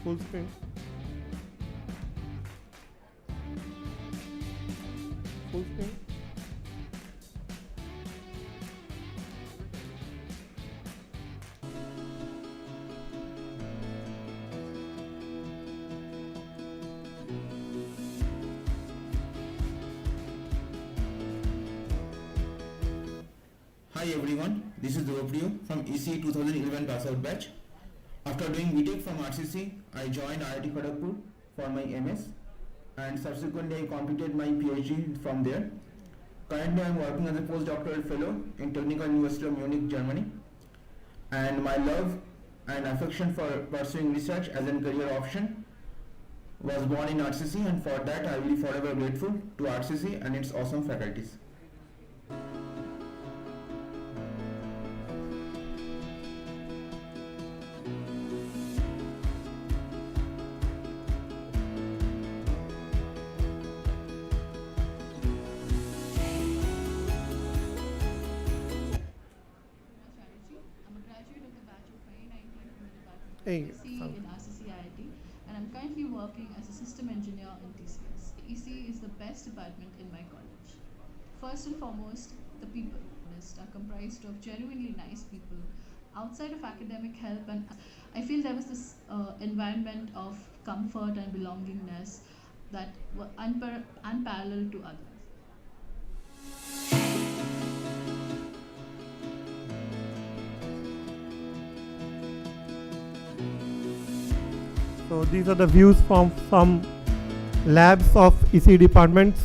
full screen. Full screen. Hi everyone, this is Dhruv from EC 2011 pass out batch. After doing BTech from RCC, I joined IIT Kharagpur for my MS and subsequently I completed my PhD from there. Currently, I am working as a postdoctoral fellow in Technical University of Munich, Germany. And my love and affection for pursuing research as a career option was born in RCC, and for that I will be forever grateful to RCC and its awesome faculties. Hey, in RCC IIT, and I'm currently working as a system engineer in TCS. EC is the best department in my college. First and foremost, the people are comprised of genuinely nice people outside of academic help, and I feel there was this environment of comfort and belongingness that were unparalleled to others. So these are the views from some labs of EC departments.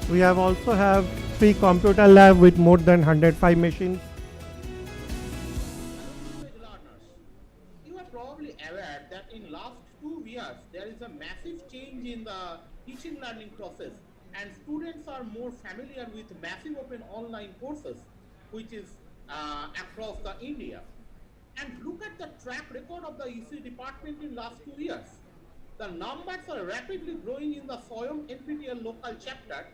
We have also have 3 computer lab with more than 105 machines. You are probably aware that in last 2 years there is a massive change in the teaching learning process, and students are more familiar with massive open online courses which is across the India. And look at the track record of the EC department in last 2 years. The numbers are rapidly growing in the Swami NPTEL local chapter.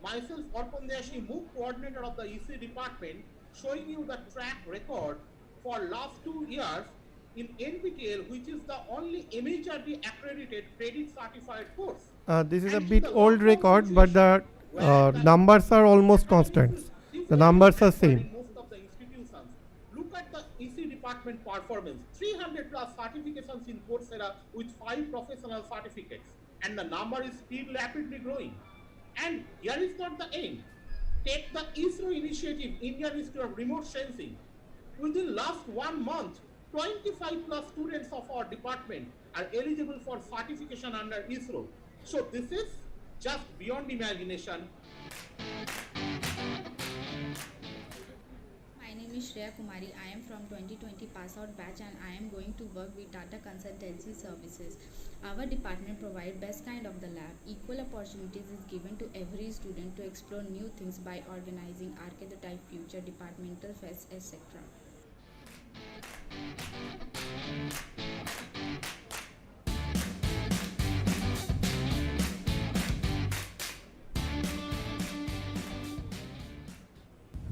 Myself, Orpandeshi, MOOC coordinator of the EC department, showing you the track record for last 2 years in NPTEL, which is the only MHRD accredited credit certified course. This is a bit old record, but the numbers are almost constant. The numbers are same. Most of the institutions. Look at the EC department performance. 300 plus certifications in Coursera with 5 professional certificates, and the number is still rapidly growing. And here is not the end. Take the ISRO initiative, Indian Institute of Remote Sensing. Within last 1 month, 25 plus students of our department are eligible for certification under ISRO. So this is just beyond imagination. My name is Shreya Kumari. I am from 2020 pass out batch, and I am going to work with data consultancy services. Our department provides best kind of the lab. Equal opportunities is given to every student to explore new things by organizing archetype future departmental fests, etc.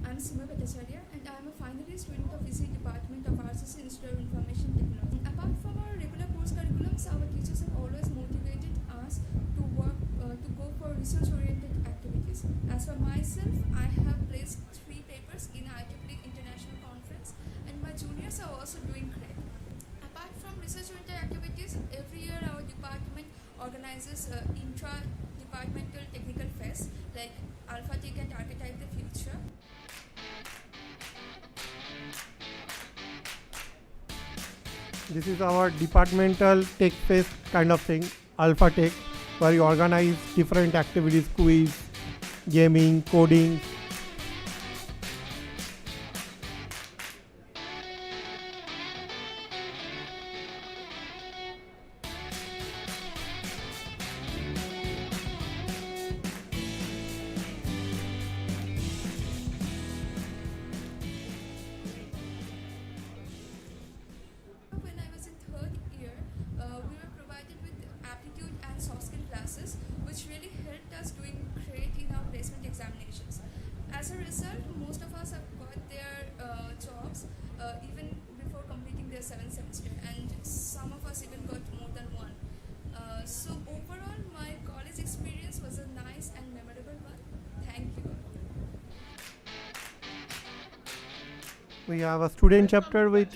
I'm Sima Bhattacharya, and I am a final year student of EC Department of RCC Institute of Information Technology. Apart from our regular course curriculums, our teachers have always motivated us to work to go for research-oriented activities. As for myself, I have placed 3 papers in IEEE International Conference, and my juniors are also doing great. Apart from research-oriented activities, every year our department organizes intra-departmental technical fests like Alpha Tech and Archetype the Future. This is our departmental tech fest kind of thing, Alpha Tech, where we organize different activities, quiz, gaming, coding. We have a student chapter with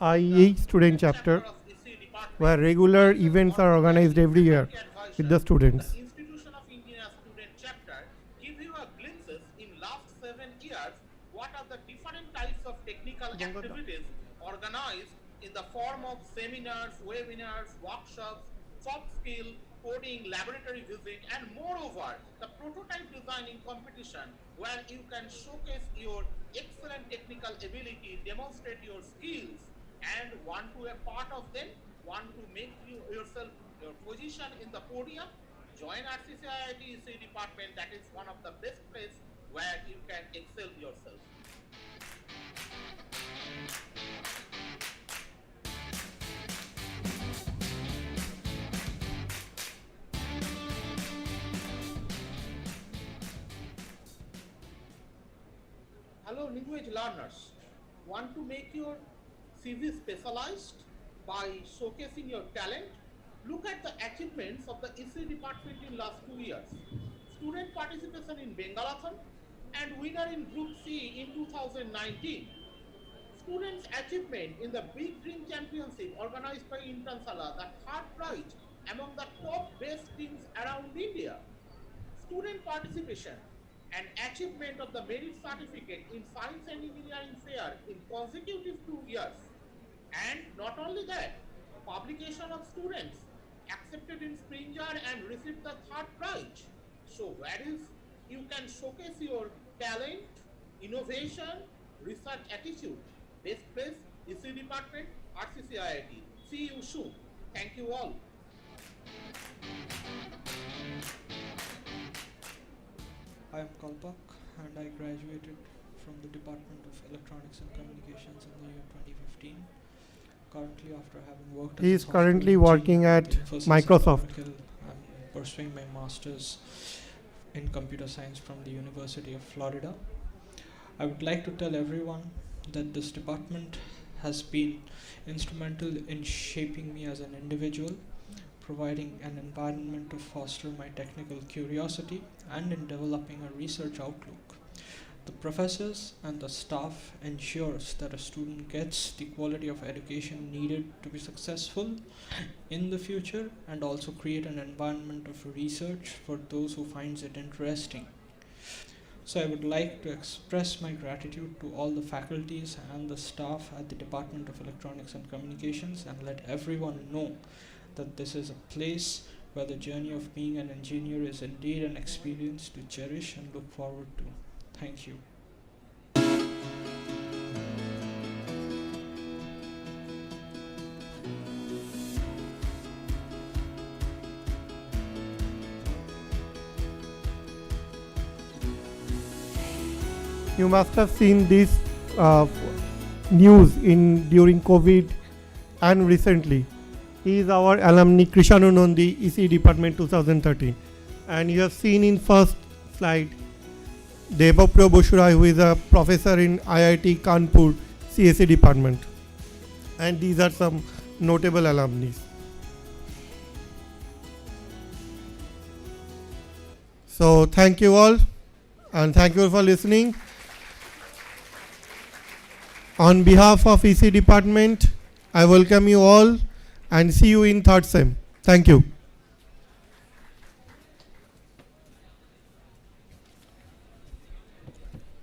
IE student chapter, where regular events are organized every year with the students. Institution of Engineers student chapter give you a glimpses in last 7 years what are the different types of technical activities organized in the form of seminars, webinars, workshops, soft skill, coding, laboratory visit, and moreover, the prototype designing competition where you can showcase your excellent technical ability, demonstrate your skills, and want to a part of them, want to make yourself your position in the podium, join RCC IIT EC department. That is one of the best place where you can excel yourself. Hello language learners, want to make your CV specialized by showcasing your talent? Look at the achievements of the EC department in last 2 years. Student participation in Bengalathon and winner in Group C in 2019. Students' achievement in the Big Dream Championship organized by Intansala, the 3rd prize among the top best teams around India. Student participation and achievement of the merit certificate in Science and Engineering Fair in consecutive 2 years. And not only that, publication of students accepted in Springer and received the 3rd prize. So where is you can showcase your talent, innovation, research attitude. Best place, EC department, RCC IIT. See you soon. Thank you all. I am Kalpak and I graduated from the Department of Electronics and Communications in the year 2015. Currently, after having worked He as is a currently software working engineer at the Infosys Microsoft. Oracle, I'm pursuing my master's in computer science from the University of Florida. I would like to tell everyone that this department has been instrumental in shaping me as an individual, providing an environment to foster my technical curiosity, and in developing a research outlook. The professors and the staff ensures that a student gets the quality of education needed to be successful in the future, and also create an environment of research for those who finds it interesting. So I would like to express my gratitude to all the faculties and the staff at the Department of Electronics and Communications, and let everyone know that this is a place where the journey of being an engineer is indeed an experience to cherish and look forward to. Thank you. You must have seen this news during COVID and recently. He is our alumni Krishanu Nondi, EC Department 2013. And you have seen in first slide Devapra Boshurai, who is a professor in IIT Kanpur CSE Department. And these are some notable alumni. So thank you all, and thank you for listening. On behalf of EC Department, I welcome you all and see you in 3rd sem. Thank you.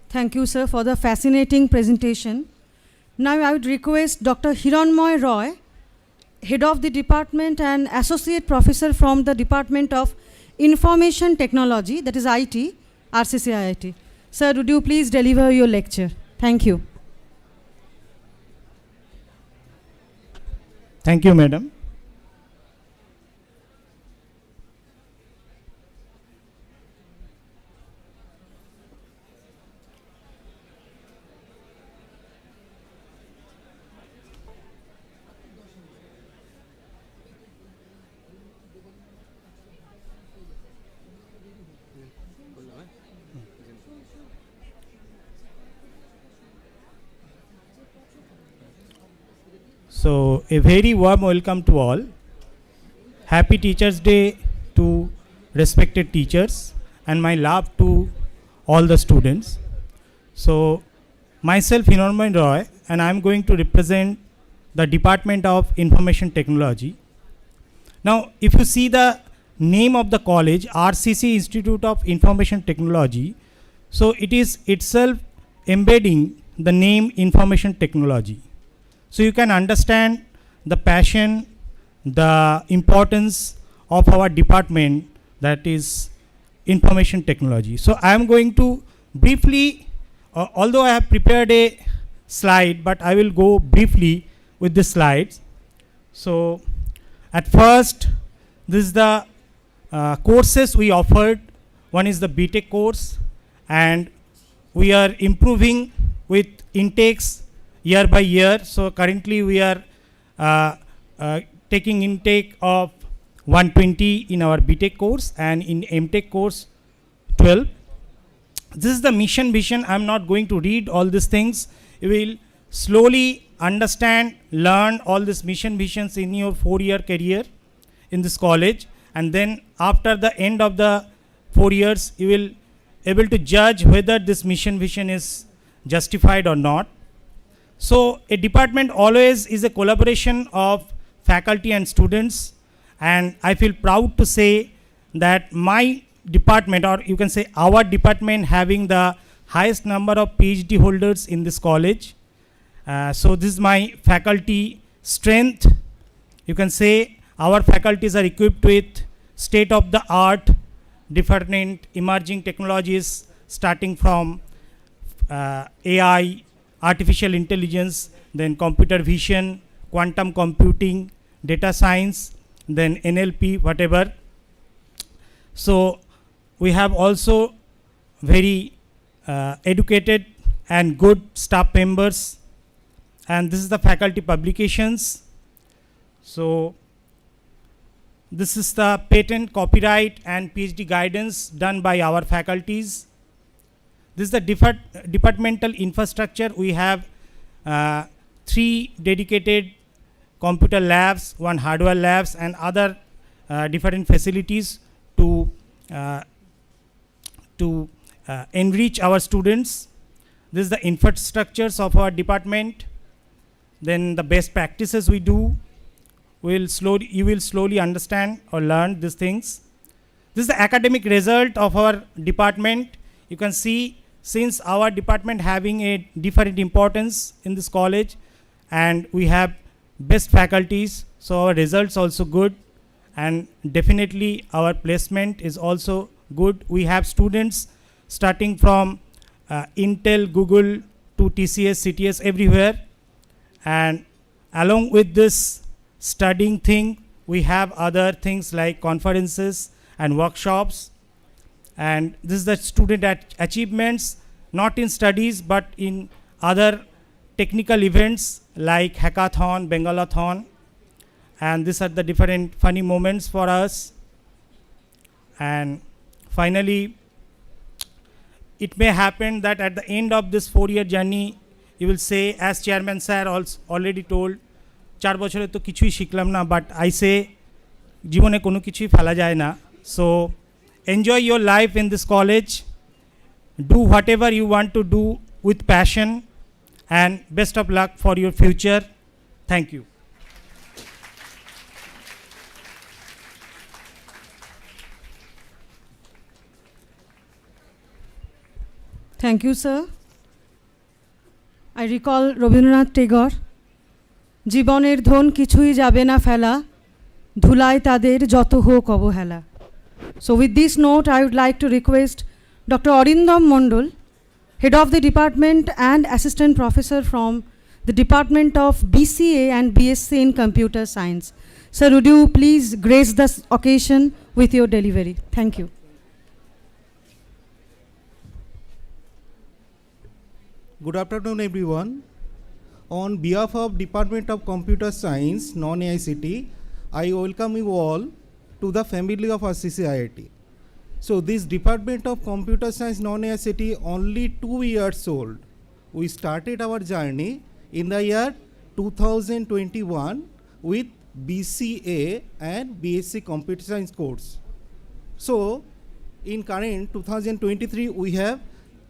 Thank you, sir, for the fascinating presentation. Now I would request Dr. Hiranmoy Roy, Head of the Department and Associate Professor from the Department of Information Technology, that is IT, RCC IIT. Sir, would you please deliver your lecture? Thank you. Thank you, madam. So, a very warm welcome to all. Happy Teachers' Day to respected teachers, and my love to all the students. So, myself Hinorman Roy, and I am going to represent the Department of Information Technology. Now, if you see the name of the college, RCC Institute of Information Technology, so it is itself embedding the name Information Technology. So you can understand the passion, the importance of our department, that is Information Technology. So I am going to briefly, although I have prepared a slide, but I will go briefly with the slides. So at first, this is the courses we offered. One is the BTech course, and we are improving with intakes year by year. So currently we are taking intake of 120 in our BTech course, and in MTech course 12. This is the mission vision. I'm not going to read all these things. You will slowly understand, learn all these mission visions in your 4-year career in this college, and then after the end of the 4 years, you will able to judge whether this mission vision is justified or not. So a department always is a collaboration of faculty and students, and I feel proud to say that my department, or you can say our department, having the highest number of PhD holders in this college. So this is my faculty strength. You can say our faculties are equipped with state-of-the-art different emerging technologies, starting from AI, artificial intelligence, then computer vision, quantum computing, data science, then NLP, whatever. So we have also very educated and good staff members, and this is the faculty publications. So this is the patent, copyright and PhD guidance done by our faculties. This is the departmental infrastructure. We have 3 dedicated computer labs, 1 hardware labs, and other different facilities to enrich our students. This is the infrastructures of our department. Then the best practices we do. You will slowly understand or learn these things. This is the academic result of our department. You can see, since our department having a different importance in this college, and we have best faculties, so our results also good, and definitely our placement is also good. We have students starting from Intel, Google to TCS, CTS, everywhere. And along with this studying thing, we have other things like conferences and workshops. And this is the student achievements, not in studies, but in other technical events like hackathon, Bengalathon. And these are the different funny moments for us. And finally, it may happen that at the end of this 4-year journey, you will say, as Chairman Sir already told, 4 বছরে তো কিছুই শিখলাম না, but I say, জীবনে কোনো কিছুই ফেলা যায় না. So enjoy your life in this college. Do whatever you want to do with passion, and best of luck for your future. Thank you. Thank you, sir. I recall Rabindranath Tagore, জীবনের ধন কিছুই যাবে না ফেলা, ধুলায় তাদের যত হোক অবহেলা. So with this note, I would like to request Dr. Arindam Mondol, Head of the Department and Assistant Professor from the Department of BCA and BSc in Computer Science. Sir, would you please grace this occasion with your delivery? Thank you. Good afternoon, everyone. On behalf of Department of Computer Science, non-ICT, I welcome you all to the family of RCC-IIT. So this Department of Computer Science, non-ICT, only 2 years old. We started our journey in the year 2021 with BCA and BSc Computer Science course. So in current 2023, we have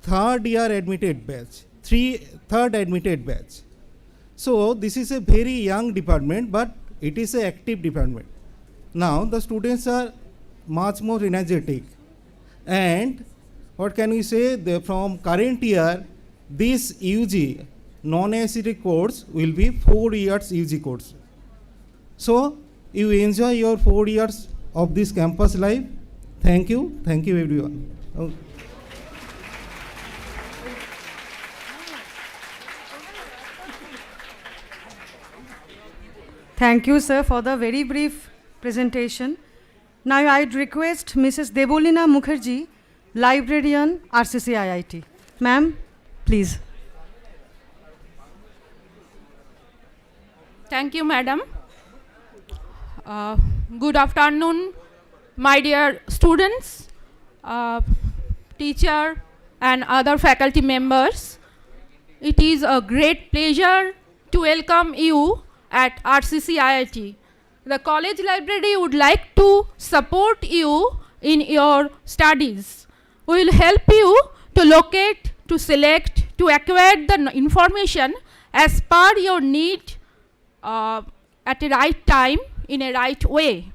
3rd year admitted batch. third admitted batch. So this is a very young department, but it is an active department. Now the students are much more energetic, and what can we say, from current year this UG non-ICT course will be 4 years UG course. So you enjoy your 4 years of this campus life. Thank you everyone. Thank you, sir, for the very brief presentation. Now I'd request Mrs. Debolina Mukherjee, librarian, RCC IIT. Ma'am, please. Thank you, madam. Good afternoon, my dear students, teacher, and other faculty members. It is a great pleasure to welcome you at RCC IIT. The college library would like to support you in your studies. We will help you to locate, to select, to acquire the information as per your need at a right time, in a right way.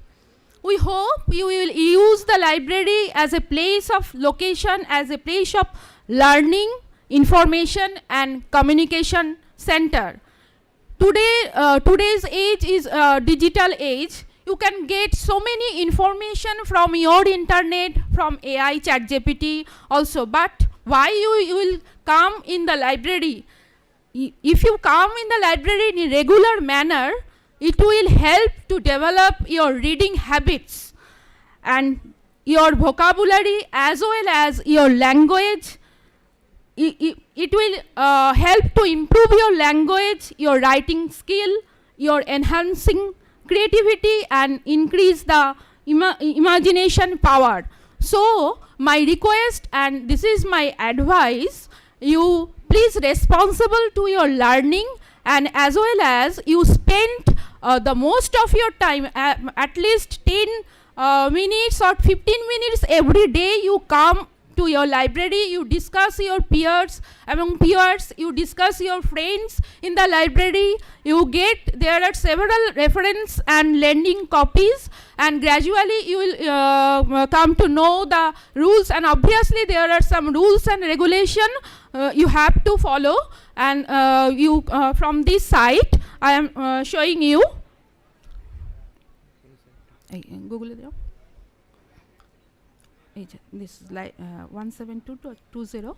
We hope you will use the library as a place of location, as a place of learning, information and communication center. Today's age is a digital age. You can get so many information from your internet, from AI, ChatGPT also. But why you will come in the library? If you come in the library in a regular manner, it will help to develop your reading habits and your vocabulary as well as your language. It will help to improve your language, your writing skill, your enhancing creativity and increase the imagination power. So my request, and this is my advice, you please responsible to your learning, and as well as you spend the most of your time, at least 10 minutes or 15 minutes every day, you come to your library, you discuss your peers, among peers, you discuss your friends in the library, you get, there are several reference and lending copies, and gradually you will come to know the rules, and obviously there are some rules and regulation you have to follow, and you from this site I am showing you. Google it. This is like 172.20.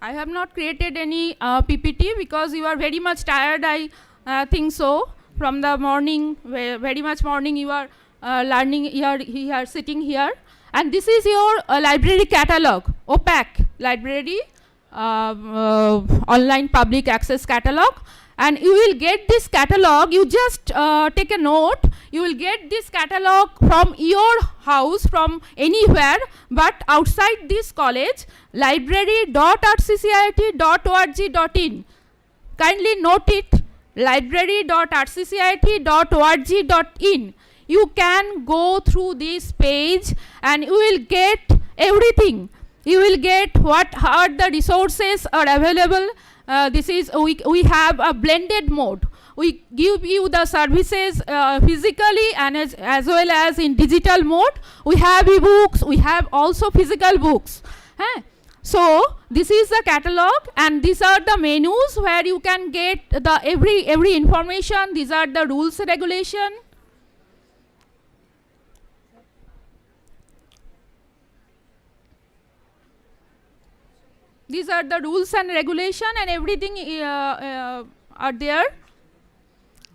I have not created any PPT because you are very much tired, I think so. From the morning, very much morning you are learning here, sitting here. And this is your library catalog, OPAC library, online public access catalog. And you will get this catalog, you just take a note, you will get this catalog from your house, from anywhere, but outside this college, library.rccit.org.in. Kindly note it, library.rccit.org.in. You can go through this page and you will get everything. You will get what are the resources are available. This is, we have a blended mode. We give you the services physically and as well as in digital mode. We have e-books, we have also physical books. So this is the catalog, and these are the menus where you can get the every information. These are the rules and regulation. These are the rules and regulation, and everything are there.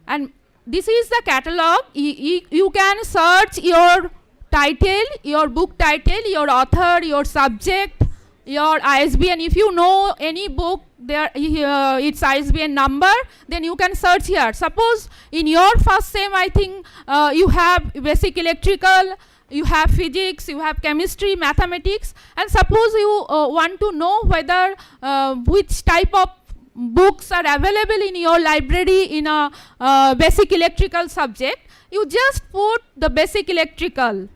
And this is the catalog. You can search your title, your book title, your author, your subject, your ISBN. If you know any book there its ISBN number, then you can search here. Suppose in your first sem, I think you have basic electrical, you have physics, you have chemistry, mathematics, and suppose you want to know whether which type of books are available in your library in a basic electrical subject, you just put the basic electrical.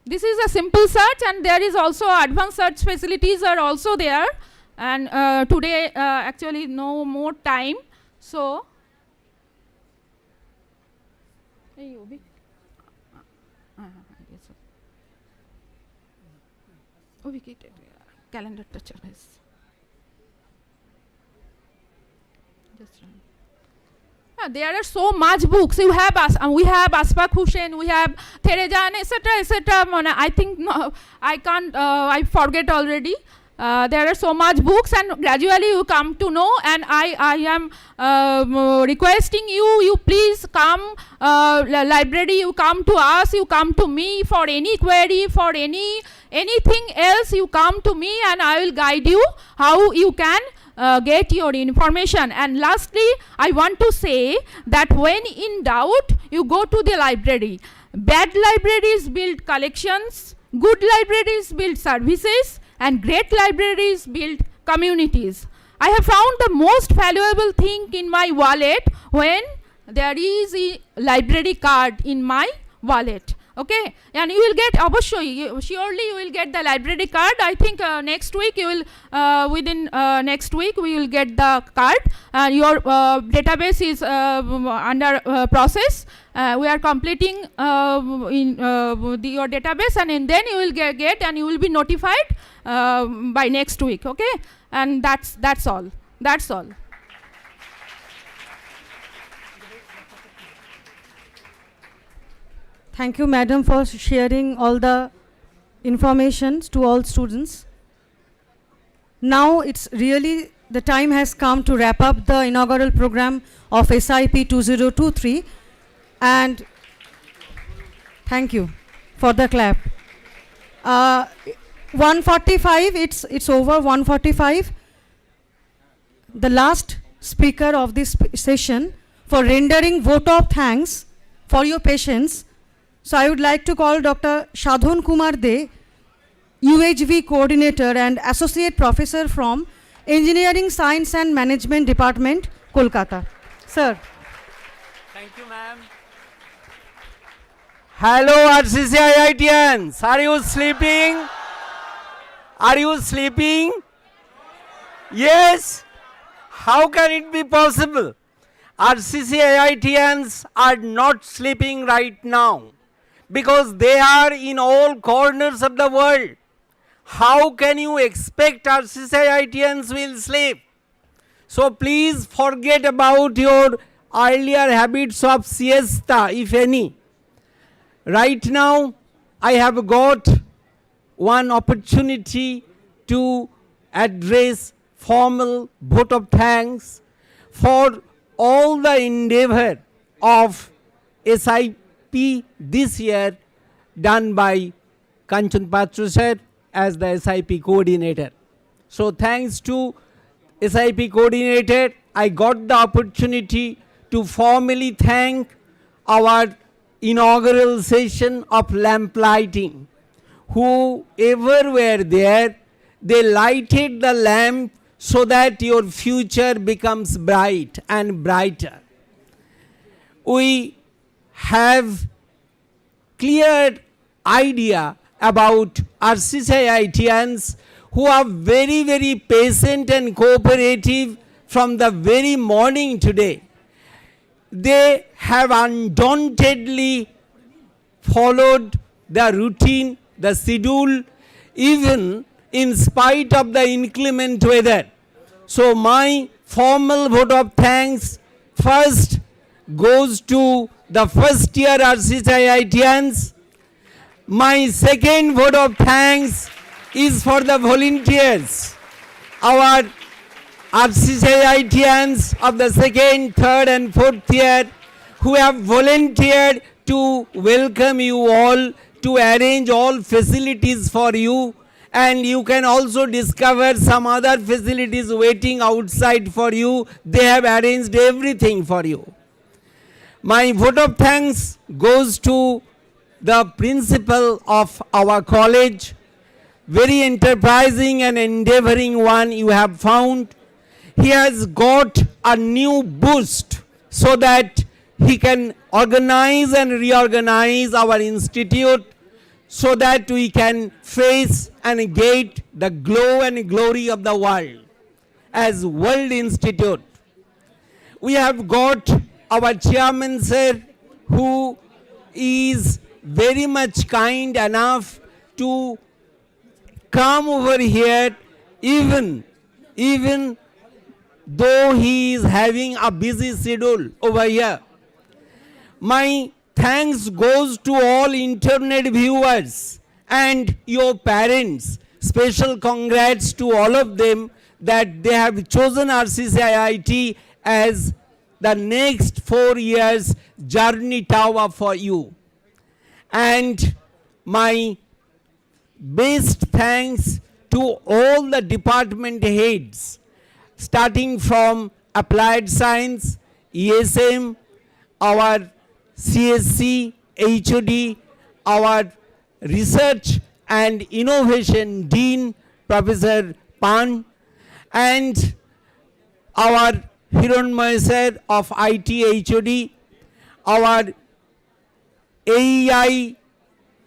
This is a simple search, and there is also advanced search facilities are also there. And today actually no more time, so calendar touch is just run. There are so much books. You have we have Asfaq Hussain, we have Therejan, etc., etc. I think no, I can't. I forget already. There are so much books, and gradually you come to know. And I am requesting you. You please come library. You come to us. You come to me for any query, for anything else. You come to me, and I will guide you how you can get your information. And lastly, I want to say that when in doubt, you go to the library. Bad libraries build collections, good libraries build services, and great libraries build communities. I have found the most valuable thing in my wallet when there is a library card in my wallet. Okay, and you will get, surely you will get the library card. I think next week you will, within next week we will get the card. Your database is under process. We are completing your database, and then you will get and you will be notified by next week. Okay, and that's all. That's all. Thank you, madam, for sharing all the information to all students. Now it's really the time has come to wrap up the inaugural program of SIP 2023, and thank you for the clap. 1:45, it's over. 1:45. The last speaker of this session for rendering vote of thanks for your patience. So I would like to call Dr. Shadhan Kumar De, UHV Coordinator and Associate Professor from Engineering Science and Management Department, Kolkata. Sir. Thank you, ma'am. Hello, RCC IITians. Are you sleeping? Are you sleeping? Yes? How can it be possible? RCC IITians are not sleeping right now, because they are in all corners of the world. How can you expect RCCITians will sleep? So please forget about your earlier habits of siesta, if any. Right now, I have got one opportunity to address formal vote of thanks for all the endeavor of SIP this year done by Kanchan Patra sir as the SIP coordinator. So thanks to SIP coordinator, I got the opportunity to formally thank our inaugural session of lamp lighting. Whoever were there, they lighted the lamp so that your future becomes bright and brighter. We have clear idea about RCCITians who are very, very patient and cooperative from the very morning today. They have undauntedly followed the routine, the schedule, even in spite of the inclement weather. So my formal vote of thanks first goes to the first year RCCITians. My second vote of thanks is for the volunteers, our RCCITians of the second, third and fourth year who have volunteered to welcome you all, to arrange all facilities for you, and you can also discover some other facilities waiting outside for you. They have arranged everything for you. My vote of thanks goes to the principal of our college. Very enterprising and endeavoring one you have found. He has got a new boost so that he can organize and reorganize our institute so that we can face and get the glow and glory of the world as World Institute. We have got our chairman sir, who is very much kind enough to come over here even though he is having a busy schedule over here. My thanks goes to all internet viewers and your parents. Special congrats to all of them that they have chosen RCC IIT as the next 4 years journey tower for you. And my best thanks to all the department heads, starting from Applied Science, ESM, our CSC, HOD, our Research and Innovation Dean, Professor Pan, and our Hiranmay sir of IT HOD, our AEI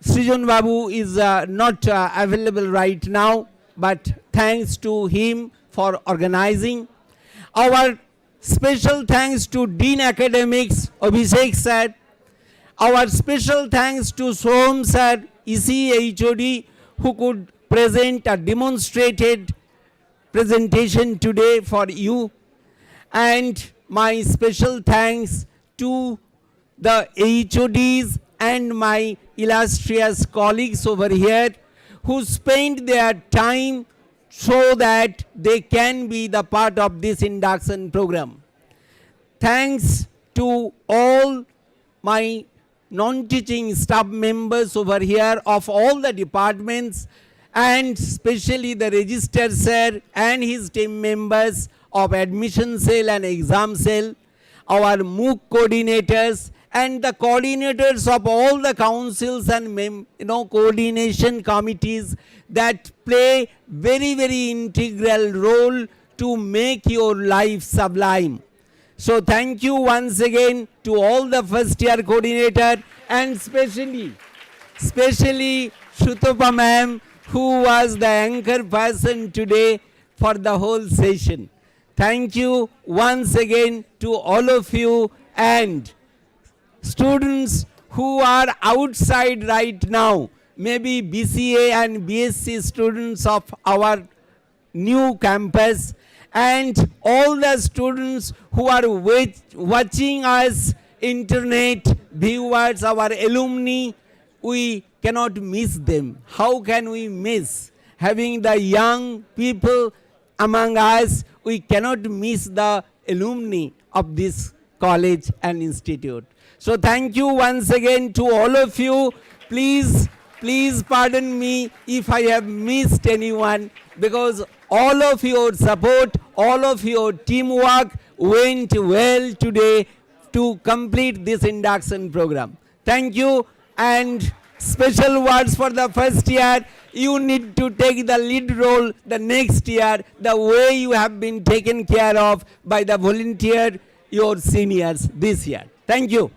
Srijan Babu is not available right now, but thanks to him for organizing. Our special thanks to Dean Academics Abhishek sir. Our special thanks to Soham sir, EC HOD, who could present a demonstrated presentation today for you. And my special thanks to the HODs and my illustrious colleagues over here who spend their time so that they can be the part of this induction program. Thanks to all my non-teaching staff members over here of all the departments, and especially the Register Sir and his team members of admission cell and exam cell, our MOOC coordinators, and the coordinators of all the councils and coordination committees that play very, very integral role to make your life sublime. So thank you once again to all the first year coordinator, and especially Shrutapa ma'am, who was the anchor person today for the whole session. Thank you once again to all of you, and students who are outside right now, maybe BCA and BSc students of our new campus, and all the students who are watching us, internet viewers, our alumni, we cannot miss them. How can we miss having the young people among us? We cannot miss the alumni of this college and institute. So thank you once again to all of you. Please pardon me if I have missed anyone, because all of your support, all of your teamwork went well today to complete this induction program. Thank you, and special words for the first year. You need to take the lead role the next year, the way you have been taken care of by the volunteer, your seniors this year. Thank you.